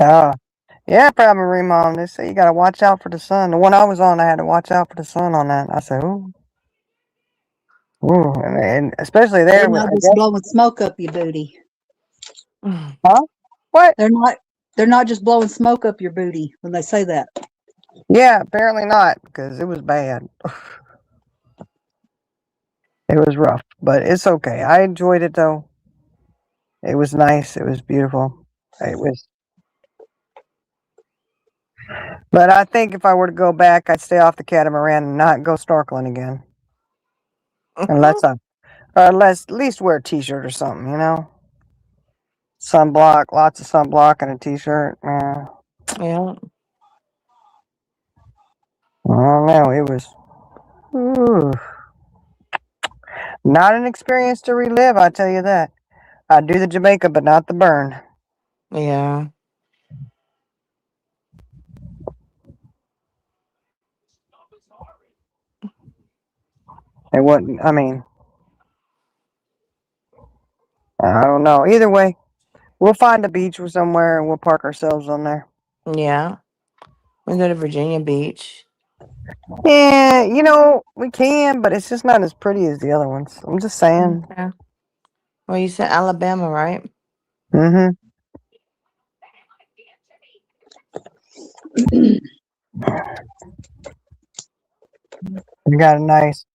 Uh, yeah, primary mom. They say you gotta watch out for the sun. The one I was on, I had to watch out for the sun on that. I said, "Ooh, ooh," and especially They're there with, not I just guess, blowing smoke up your booty. huh? What? They're not. They're not just blowing smoke up your booty when they say that. Yeah, apparently not, because it was bad. It was rough, but it's okay. I enjoyed it though. It was nice. It was beautiful. It was, but I think if I were to go back, I'd stay off the catamaran and not go snorkeling again, unless or unless at least wear a t-shirt or something, sunblock, lots of sunblock and a t-shirt. Yeah. I don't know. It was ooh, not an experience to relive. I tell you that. I'd do the Jamaica, but not the burn. Yeah. It wasn't. I mean, I don't know. Either way, we'll find a beach or somewhere and we'll park ourselves on there. Yeah. We go to Virginia Beach. Yeah, we can, but it's just not as pretty as the other ones. I'm just saying. Okay. Well, you said Alabama, right? Mm-hmm. We got a nice,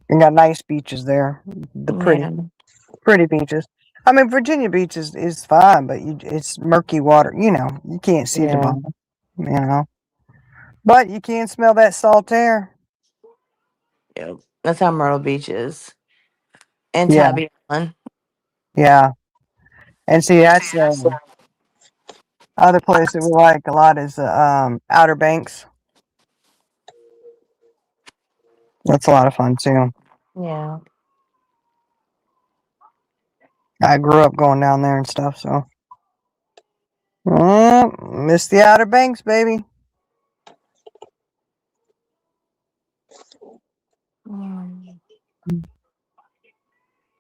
we got nice beaches there. The Yeah. pretty beaches. I mean, Virginia Beach is fine, but it's murky water. You can't see the Yeah. bottom. You know, but you can smell that salt air. Yep. That's how Myrtle Beach is. And Yeah, Tybee Island. yeah. And see, that's the other place that we like a lot is Outer Banks. That's a lot of fun too. Yeah. I grew up going down there and stuff, so. Miss the Outer Banks, baby. Mm.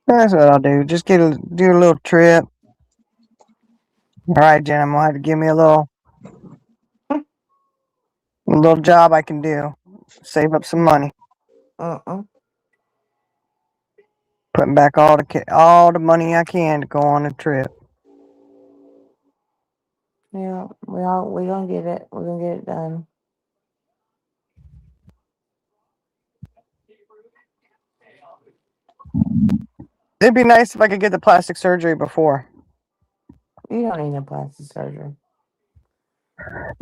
That's what I'll do. Just do a little trip. All right, Jen, I'm gonna have to give me a little job I can do. Save up some money. Mm-mm. Putting back all the money I can to go on a trip. Yeah, we gonna get it. We're gonna get it done. It'd be nice if I could get the plastic surgery before. You don't need no plastic surgery.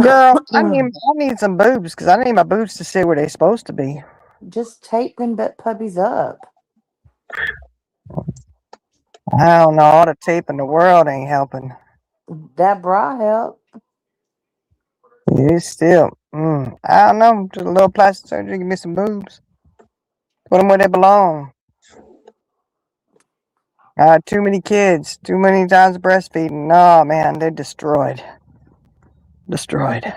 Girl, I need some boobs because I need my boobs to stay where they're supposed to be. Just tape them puppies up. I don't know. All the tape in the world ain't helping. That bra help. You still, I don't know. Just a little plastic surgery, give me some boobs. Put them where they belong. Too many kids, too many times breastfeeding. No, man, they're destroyed. Destroyed.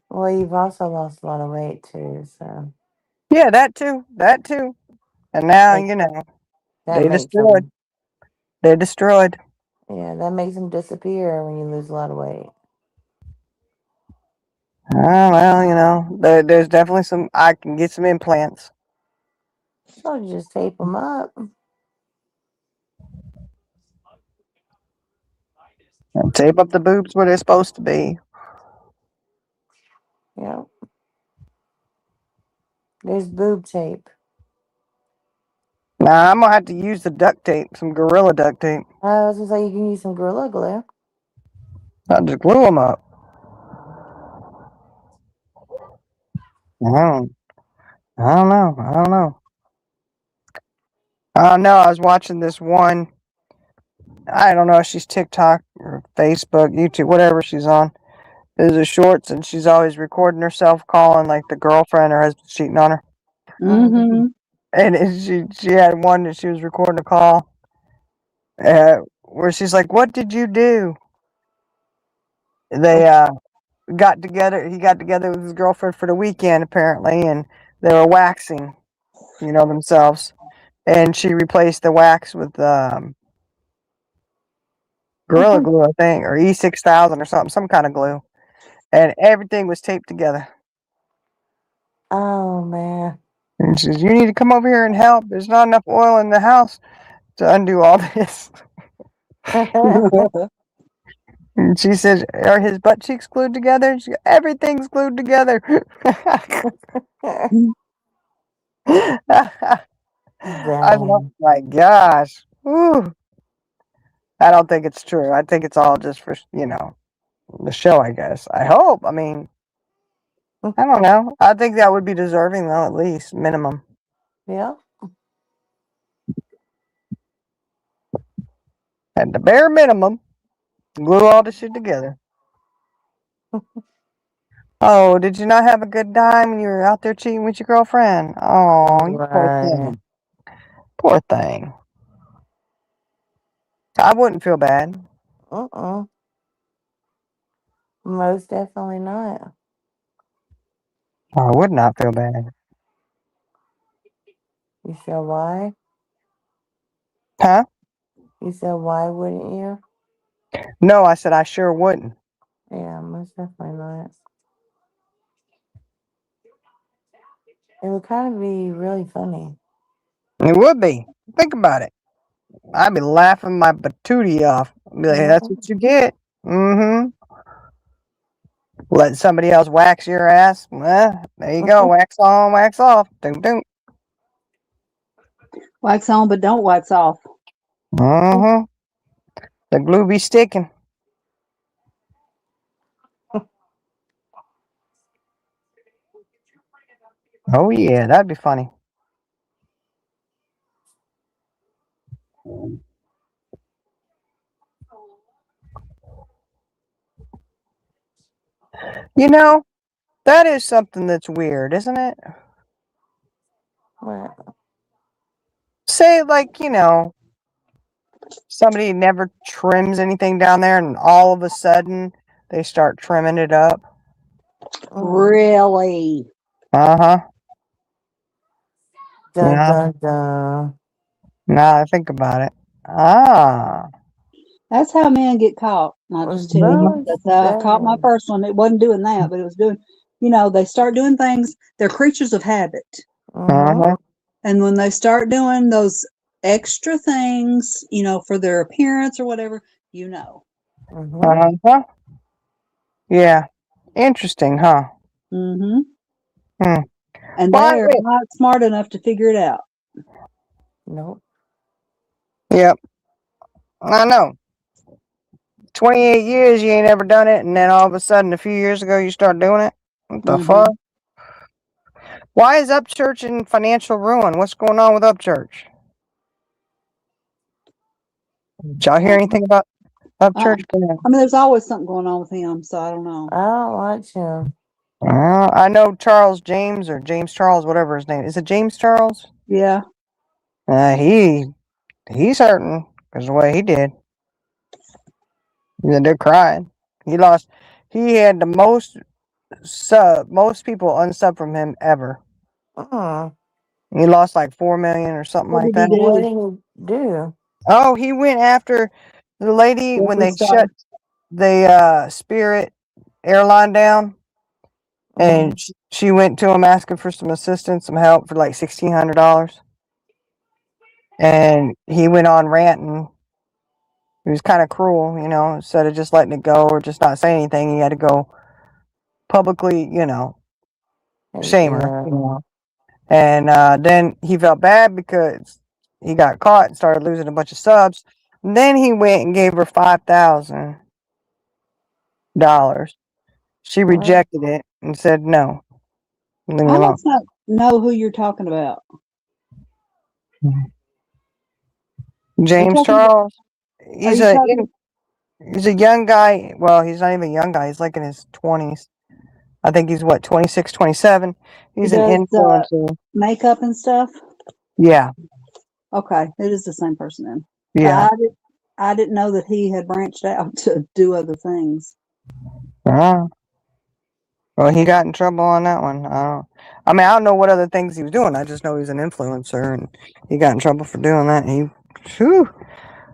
Well, you've also lost a lot of weight too, so Yeah, that too. That too. And now, that, that they makes destroyed. them. They're destroyed. Yeah, that makes them disappear when you lose a lot of weight. Well, there's definitely I can get some implants. So you just tape them up. And tape up the boobs where they're supposed to be. Yep. There's boob tape. Now, I'm going to have to use the duct tape, some Gorilla duct tape. I was gonna say you can use some Gorilla Glue. I'll just glue them up. I don't know. I don't know. No, I was watching this one. I don't know if she's TikTok or Facebook, YouTube, whatever she's on. There's a shorts, and she's always recording herself calling like the girlfriend or husband cheating on her. Mm-hmm. And she had one that she was recording a call where she's like, "What did you do?" They got together. He got together with his girlfriend for the weekend apparently, and they were waxing, themselves. And she replaced the wax with Gorilla Glue, I think, or E6000 or something, some kind of glue, and everything was taped together. Oh man. And she says, "You need to come over here and help. There's not enough oil in the house to undo all this." And she says, "Are his butt cheeks glued together?" She goes, "Everything's glued together." I was like, Dang. "My gosh." Whew. I don't think it's true. I think it's all just for, the show, I guess. I hope. I mean, I don't know. I think that would be deserving, though, at least, minimum. Yeah. At the bare minimum, glue all the shit together. Oh, did you not have a good time when you were out there cheating with your girlfriend? Oh, you poor Right. thing. Poor thing. I wouldn't feel bad. Uh-uh. Most definitely not. I would not feel bad. You sure why? Huh? You said why wouldn't you? No, I said I sure wouldn't. Yeah, most definitely not. It would kind of be really funny. It would be. Think about it. I'd be laughing my patootie off. I'd be like, "Hey, Yeah. that's what you get." Mm-hmm. Let somebody else wax your ass. Well, there you go. Wax on, wax off. Doom, doom. Wax on, but don't wax off. Mm-hmm. The glue be sticking. Oh, yeah. That'd be funny. You know, that is something that's weird, isn't it? What? say, like, somebody never trims anything down there, and all of a sudden they start trimming it up. Really? Uh-huh. Dun, Yeah. dun, dun. Now I think about it. Ah. That's how men get caught. I Was just tell you, those that's how I caught my days. first one. It wasn't doing that, but it was doing, they start doing things. They're creatures of habit. Uh-huh. And when they start doing those extra things, for their appearance or whatever, Mm-hmm. Uh-huh. Yeah. Interesting, huh? Mm-hmm. Hmm. And Why? they're not smart enough to figure it out. Nope. Yep. I know. 28 years you ain't ever done it, and then all of a sudden a few years ago you start doing it? What the Mm-hmm. fuck? Why is Upchurch in financial ruin? What's going on with Upchurch? Did y'all hear anything about Upchurch? I mean, there's always something going on with him, so I don't know. I don't like him. I know Charles James or James Charles, whatever his name is. It James Charles? Yeah. He's hurting because of what he did. They're crying. He lost. He had the most people unsub from him ever. Mm. He lost like 4 million or something What like did he that. What do? did he do? Oh, he went after the lady when Jeffree they Star. shut the Spirit airline down, and Mm-hmm. she went to him asking for some assistance, some help for like $1,600, and he went on ranting. He was kind of cruel, instead of just letting it go or just not saying anything. He had to go publicly, shame her, Yeah. And then he felt bad because he got caught and started losing a bunch of subs. And then he went and gave her $5,000. She What? rejected it and said no. Leave me I alone. must not know who you're talking about. Are you James talking? Charles. Are He's you a talking? he's a young guy. Well, he's not even a young guy. He's like in his 20s. I think he's what, 26, 27. He He's an does influencer. makeup and stuff. Yeah. Okay, it is the same person then. Yeah. I didn't know that he had branched out to do other things. Uh, well, he got in trouble on that one. I mean, I don't know what other things he was doing. I just know he's an influencer, and he got in trouble for doing that. Whew.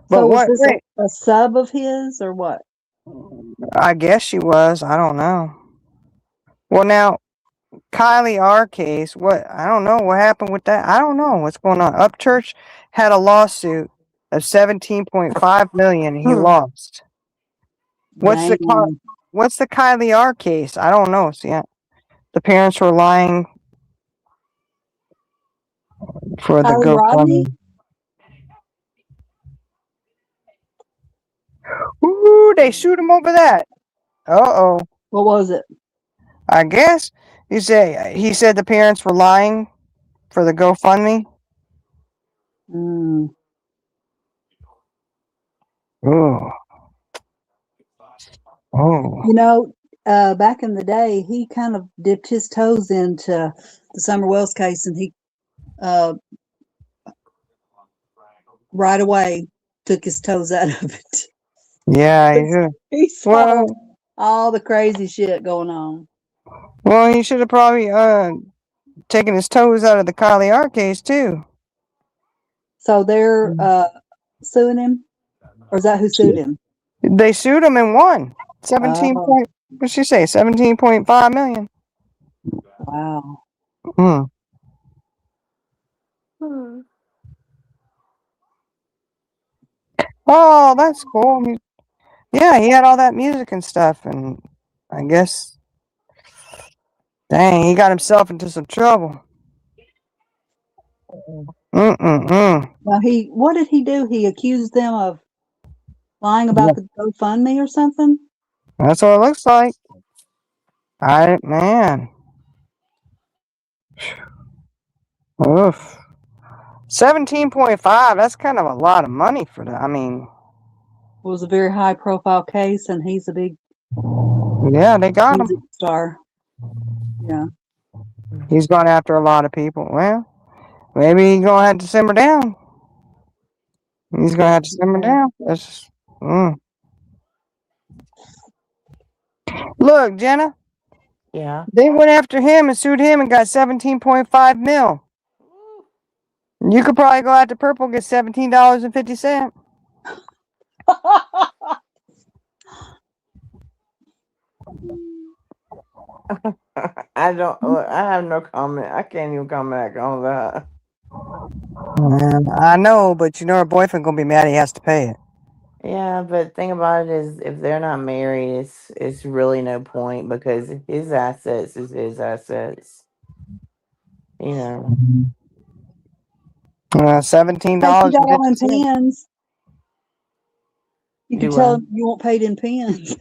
But So was what? this Wait, a sub of his or what? I guess she was. I don't know. Well, now Kylie R case. What? I don't know what happened with that. I don't know what's going on. Upchurch had a lawsuit of 17.5 million. And he Hmm. lost. Damn. What's the Kylie R case? I don't know. See, the parents were lying for the Kylie Rodney? GoFundMe. Ooh, they sued him over that. Uh-oh. What was it? I guess he said the parents were lying for the GoFundMe. Mm. Ooh. Oh. Back in the day, he kind of dipped his toes into the Summer Wells case, and he uh, right away took his toes out of it. Yeah, he should. He saw Well, all the crazy shit going on. he should have probably taken his toes out of the Kylie R case too. So they're suing him, or is that who sued him? They sued him and won. 17 Oh, point. What'd she say? 17.5 million. wow. Hmm. Hmm. Oh, that's cool. Yeah, he had all that music and stuff, and I guess, dang, he got himself into some trouble. Mm-mm-mm. Now what did he do? He accused them of lying Yeah, about the GoFundMe or something? that's what it looks like. Man. Oof. 17.5, that's kind of a lot of money for that. I mean, It was a very high profile case, and he's a big yeah, they got him. music star. Yeah. He's gone after a lot of people. Well, maybe he's going to have to simmer down. He's gonna have to simmer down. That's just, Look, Jenna, Yeah. they went after him and sued him and got 17.5 mil. You could probably go out to Purple and get $17.50. I don't. I have no comment. I can't even come back on that. I know, but you know her boyfriend gonna be mad he has to pay it. Yeah, but the thing about it is, if they're not married, it's really no point because his assets is his assets. You know. $17 Take and it all in 50 cents. pens. You can Do tell I? them you want paid in pens.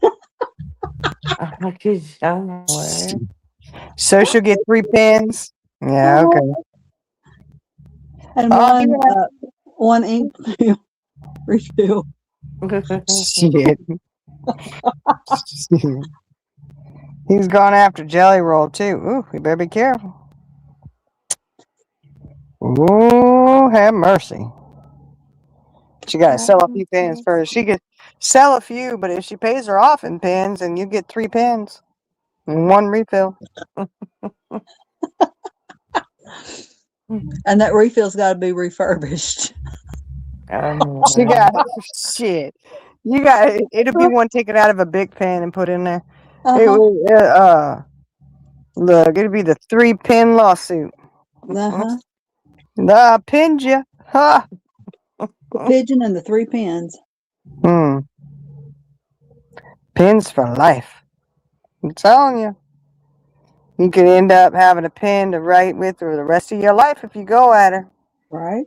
I could show her. So she'll get 3 pens. Yeah, Uh-huh. okay. And I'll do that. one ink refill. Shit. He's gone after Jelly Roll too. Ooh, we better be careful. Ooh, have mercy. She gotta sell a few pens first. She could sell a few, but if she pays her off in pens, and you get 3 pens and 1 refill. And that refill's got to be refurbished. She got shit. You got it'll be one ticket out of a big pen and put in there. It Uh-huh. was look, it'll be the 3 pen lawsuit. Uh-huh. I pinned you. Ha. The pigeon and the 3 pens. Pins for life. I'm telling you. You could end up having a pen to write with for the rest of your life if you go at her. Right?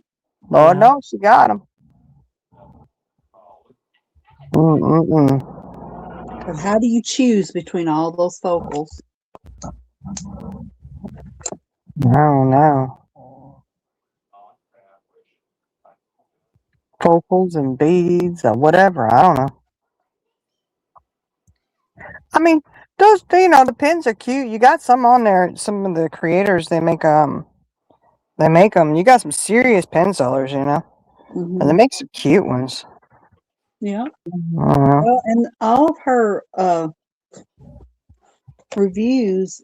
Lord Yeah. knows she got them. But how do you choose between all those focals? I don't know. Focals and beads or whatever. I don't know. I mean, those, the pins are cute. You got some on there. Some of the creators, they make them. You got some serious pen sellers, and they Mm-hmm. make some cute ones. Yeah. Uh-huh. Well, and all of her reviews,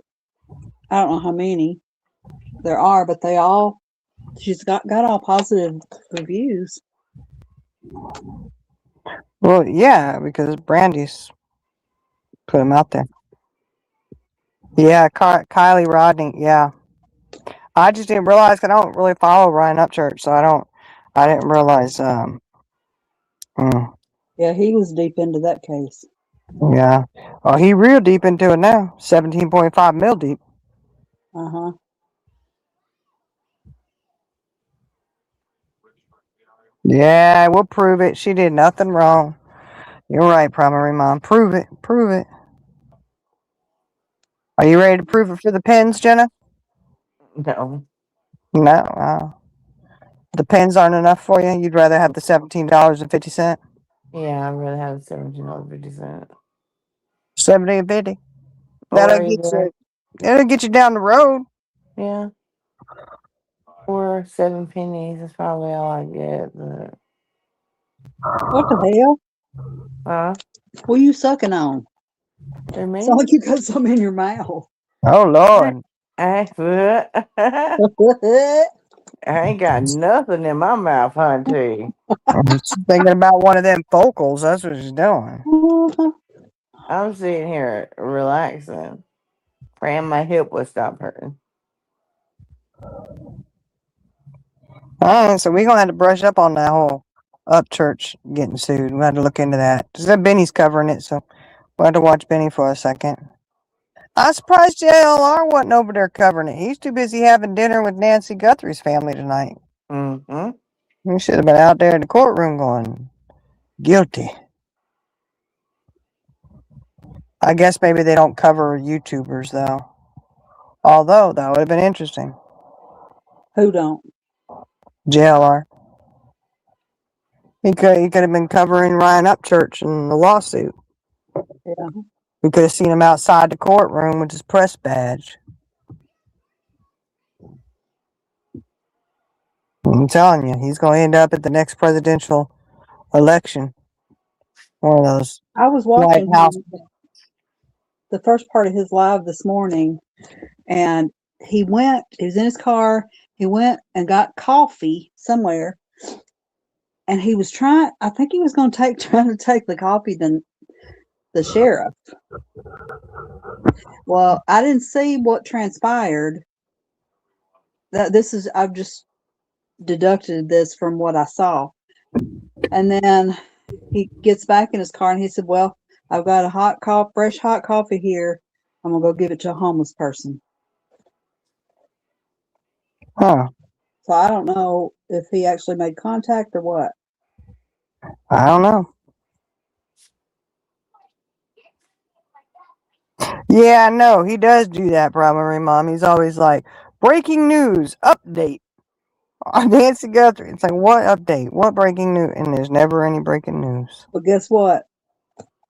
I don't know how many there are, but she's got all positive reviews. Well, yeah, because Brandy's put them out there. Yeah, Kylie Rodney. Yeah, I just didn't realize. 'Cause I don't really follow Ryan Upchurch, so I didn't realize. Yeah, he was deep into that case. Yeah. Oh, he real deep into it now. 17.5 mil deep. Uh-huh. Yeah, we'll prove it. She did nothing wrong. You're right, primary mom. Prove it. Prove it. Are you ready to prove it for the pens, Jenna? No. No. The pens aren't enough for you. You'd rather have the $17.50. Yeah, I'd rather have $17.50. 17.50. Or That'll get either you. It'll get you down the road. yeah. Or 7 pennies. That's probably all I get. But What the hell? huh? What are you sucking on? For me? Sound like you got some in your mouth. Oh Lord. I ain't got nothing in my mouth, hunty. She's thinking about one of them focals. That's what she's doing. I'm sitting here relaxing, praying my hip will stop hurting. All right, so we're gonna have to brush up on that whole Upchurch getting sued. We have to look into that. Benny's covering it, so we'll have to watch Benny for a second. I'm surprised JLR wasn't over there covering it. He's too busy having dinner with Nancy Guthrie's family tonight. Mm-hmm. He should have been out there in the courtroom going, guilty. I guess maybe they don't cover YouTubers, though. Although, that would have been interesting. Who don't? JLR. He could have been covering Ryan Upchurch in the lawsuit. Yeah. We could have seen him outside the courtroom with his press badge. I'm telling you, he's going to end up at the next presidential election. One of those I was White watching House. the first part of his live this morning, and he was in his car, he went and got coffee somewhere, and he was I think he was trying to take the coffee to the sheriff. Well, I didn't see what transpired. I've just deducted this from what I saw. And then he gets back in his car and he said, well, I've got a fresh hot coffee here. I'm going to go give it to a homeless person. Huh. So I don't know if he actually made contact or what. I don't know. Yeah, no, he does do that, probably, Mom. He's always like, breaking news, update. Nancy Guthrie. It's like, what update? What breaking news? And there's never any breaking news. But guess what?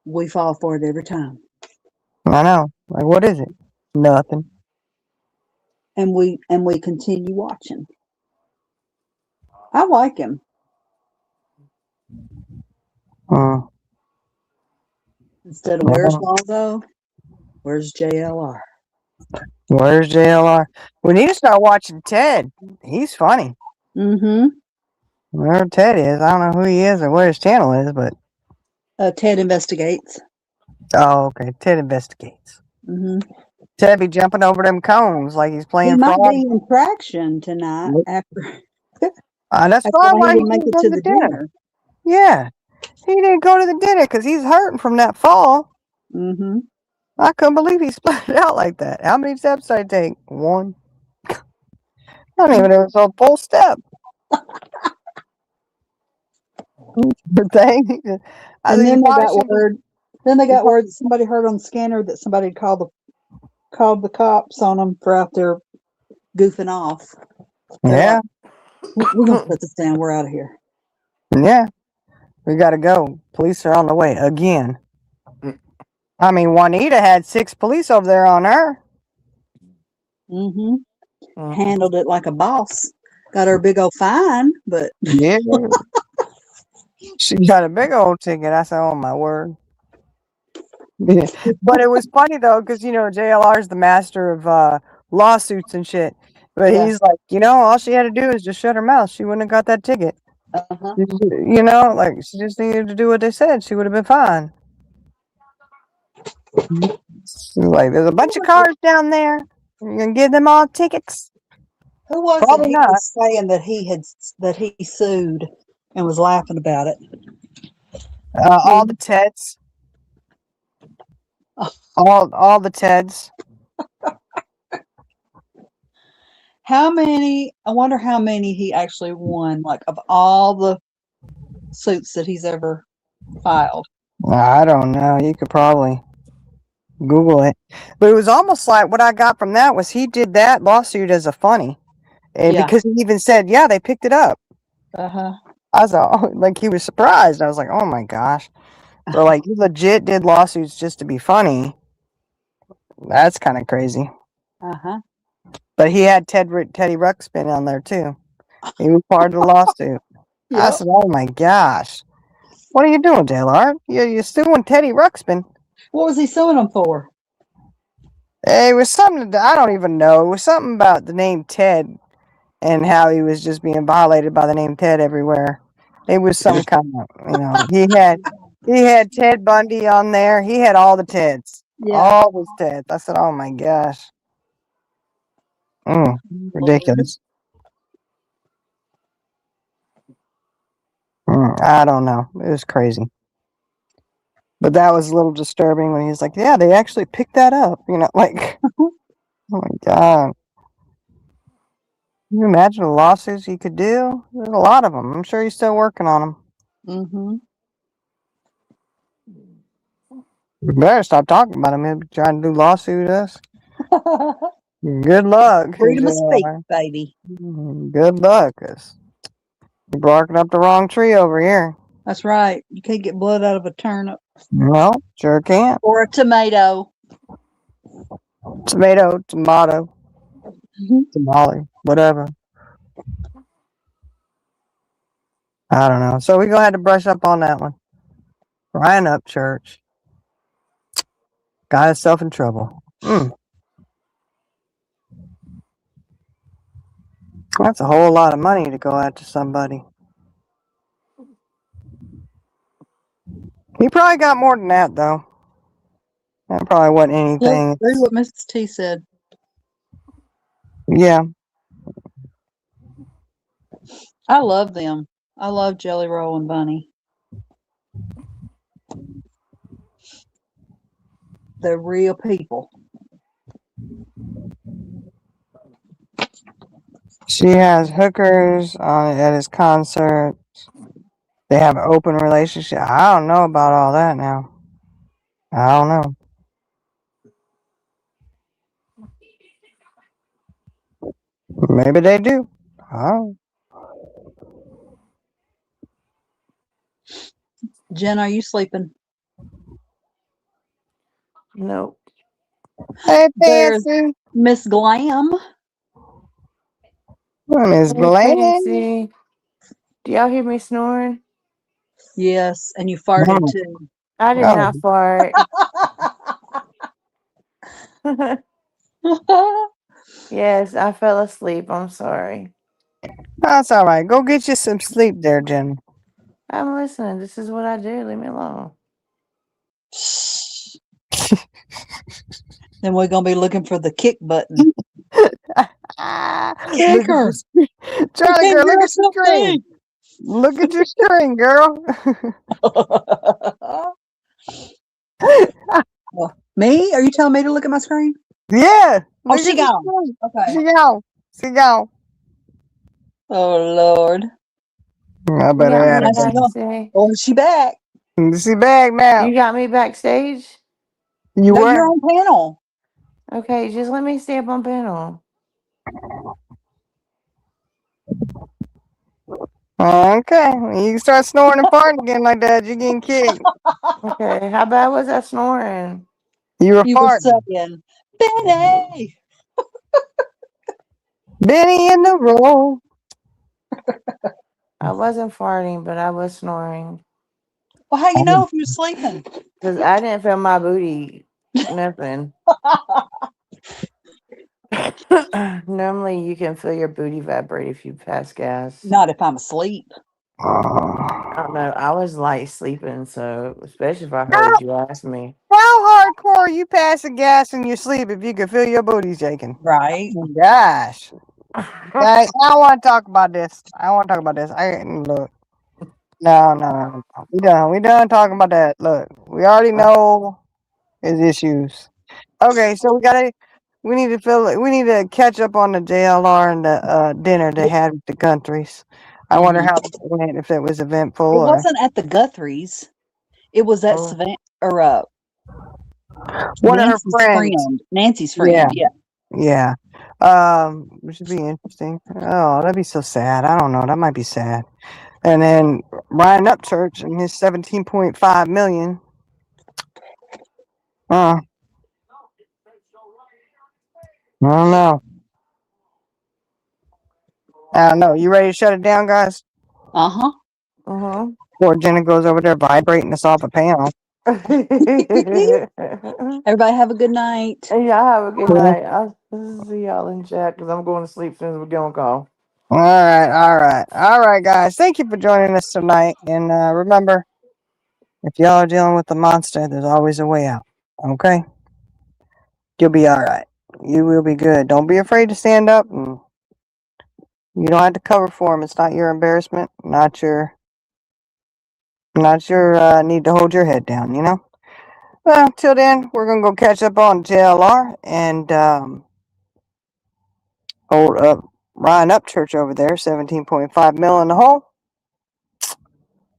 We fall for it every time. I know. Like, what is it? Nothing. And we continue watching. I like him. Instead of where's Waldo, where's JLR? Where's JLR? We need to start watching Ted. He's funny. Mm-hmm. Wherever Ted is, I don't know who he is or where his channel is, but Ted Investigates. oh, okay. Ted Investigates. Mm-hmm. Ted be jumping over them cones like he's playing He might frog. be in traction tonight after. That's probably why he he didn't make didn't it go to to the the dinner. dinner. Yeah, he didn't go to the dinner because he's hurting from that fall. Mm-hmm. I couldn't believe he split it out like that. How many steps did I take? One. I don't even know it was a full step. The thing. And then they got word. Then they got word that somebody heard on the scanner that somebody called the cops on them for out there goofing off. Yeah. Like, we're gonna put this down. We're out of here. Yeah. We gotta go. Police are on the way again. I mean, Juanita had 6 police over there on her. Mm-hmm. Handled it like a boss. Got her a big old fine, but yeah, she got a big old ticket. I said, "Oh my word!" But it was funny though, because JLR is the master of lawsuits and shit. But he's like, all she had to do is just shut her mouth. She wouldn't have got that ticket. Like she just needed to do what they said. She would have been fine. Like, there's a bunch of cars down there. You're gonna give them all tickets? who was Probably it? He not. was saying that he sued and was laughing about it. All the Teds. All the Teds. How many? I wonder how many he actually won. Like of all the suits that he's ever filed. I don't know. You could probably Google it. But it was almost like what I got from that was he did that lawsuit as a funny. And because he even said, yeah, they picked it up. Uh-huh. I was like, he was surprised. I was like, oh my gosh. So like, you legit did lawsuits just to be funny. That's kind of crazy. Uh-huh. But he had Teddy Ruxpin on there too. He was part of the lawsuit. Yep. I said, oh my gosh. What are you doing, JLR? You're suing Teddy Ruxpin. What was he suing him for? It was something, I don't even know. It was something about the name Ted and how he was just being violated by the name Ted everywhere. It was some kind of, he had Ted Bundy on there. He had all the Teds. Yeah. All his Teds. I said, oh my gosh. Ridiculous. I don't know. It was crazy. But that was a little disturbing when he was like, yeah, they actually picked that up. Like, oh my God. Can you imagine the lawsuits he could do? There's a lot of them. I'm sure he's still working on them. Mm-hmm. We better stop talking about him. He'll be trying to do lawsuit us. Good luck. Freedom of speech, baby. Good luck. You're barking up the wrong tree over here. That's right. You can't get blood out of a turnip. No, sure can't. Or a tomato. Tomato, tamale, whatever. I don't know. So we're going to have to brush up on that one. Ryan Up Church. Got himself in trouble. That's a whole lot of money to go after somebody. He probably got more than that, though. That probably wasn't anything. That's what Mrs. T said. Yeah. I love them. I love Jelly Roll and Bunny. They're real people. She has hookers at his concerts. They have an open relationship. I don't know about all that now. I don't know. Maybe they do. Oh. Jen, are you sleeping? Nope. Hey, There's Fancy. Miss Glam. Miss Hey, Glam. Fancy. Do y'all hear me snoring? Yes, and you farted No. too. I did Oh. not fart. Yes, I fell asleep. I'm sorry. That's all right. Go get you some sleep there, Jen. I'm listening. This is what I do. Leave me alone. Then we're gonna be looking for the kick button. Look Kick at her. your, Charlie girl, look at your screen. Look at your screen, girl. Me? Are you telling me to look at my screen? Yeah. Oh, she gone. Okay. She gone. She gone. Oh Lord. I You better got add me her. She gone. backstage. Oh, she back. She back now. You got me backstage? You No, were? you're on panel. Okay, just let me stay up on panel. Okay. When you start snoring and farting again like that, you're getting kicked. Okay, how bad was that snoring? You were You were farting. saying, Benny. Benny in the roll. I wasn't farting, but I was snoring. Well, how you know if you're sleeping? Because I didn't feel my booty. Nothing. Normally, you can feel your booty vibrate if you pass gas. Not if I'm asleep. I don't know. I was light sleeping, so especially if I heard you ask me. How hardcore are you passing gas in your sleep if you can feel your booty shaking? Right. Gosh. Guys, I don't want to talk about this. I don't want to talk about this. Look. No. We done talking about that. Look, we already know his issues. Okay, so we need to catch up on the JLR and the dinner they had with the countries. I wonder how it went, if it was eventful It or wasn't at the Guthrie's. It was at Oh. Savannah or one of her Nancy's friends. friend. Nancy's Yeah. friend. Yeah. Yeah. Which would be interesting. Oh, that'd be so sad. I don't know. That might be sad. And then Ryan Upchurch and his 17.5 million. I don't know. I don't know. You ready to shut it down, guys? Uh-huh. Before Jenna goes over there vibrating us off a panel. Everybody have a good night. Hey, y'all have a good night. I'll see y'all in chat because I'm going to sleep as soon as we get on call. All right, guys. Thank you for joining us tonight. And remember, if y'all are dealing with the monster, there's always a way out. Okay? You'll be all right. You will be good. Don't be afraid to stand up. And you don't have to cover for him. It's not your embarrassment. Not your need to hold your head down. You know. Well, till then, we're gonna go catch up on JLR and hold up Ryan Upchurch over there, 17.5 mil in the hole.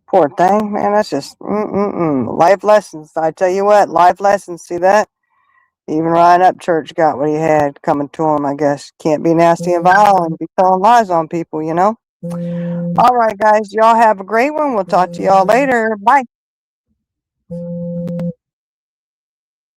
Poor thing, man. That's just life lessons. I tell you what, life lessons. See that? Even Ryan Upchurch got what he had coming to him. I guess can't be nasty and vile and be telling lies on people. You know. All right, guys. Y'all have a great one. We'll talk to y'all later. Bye.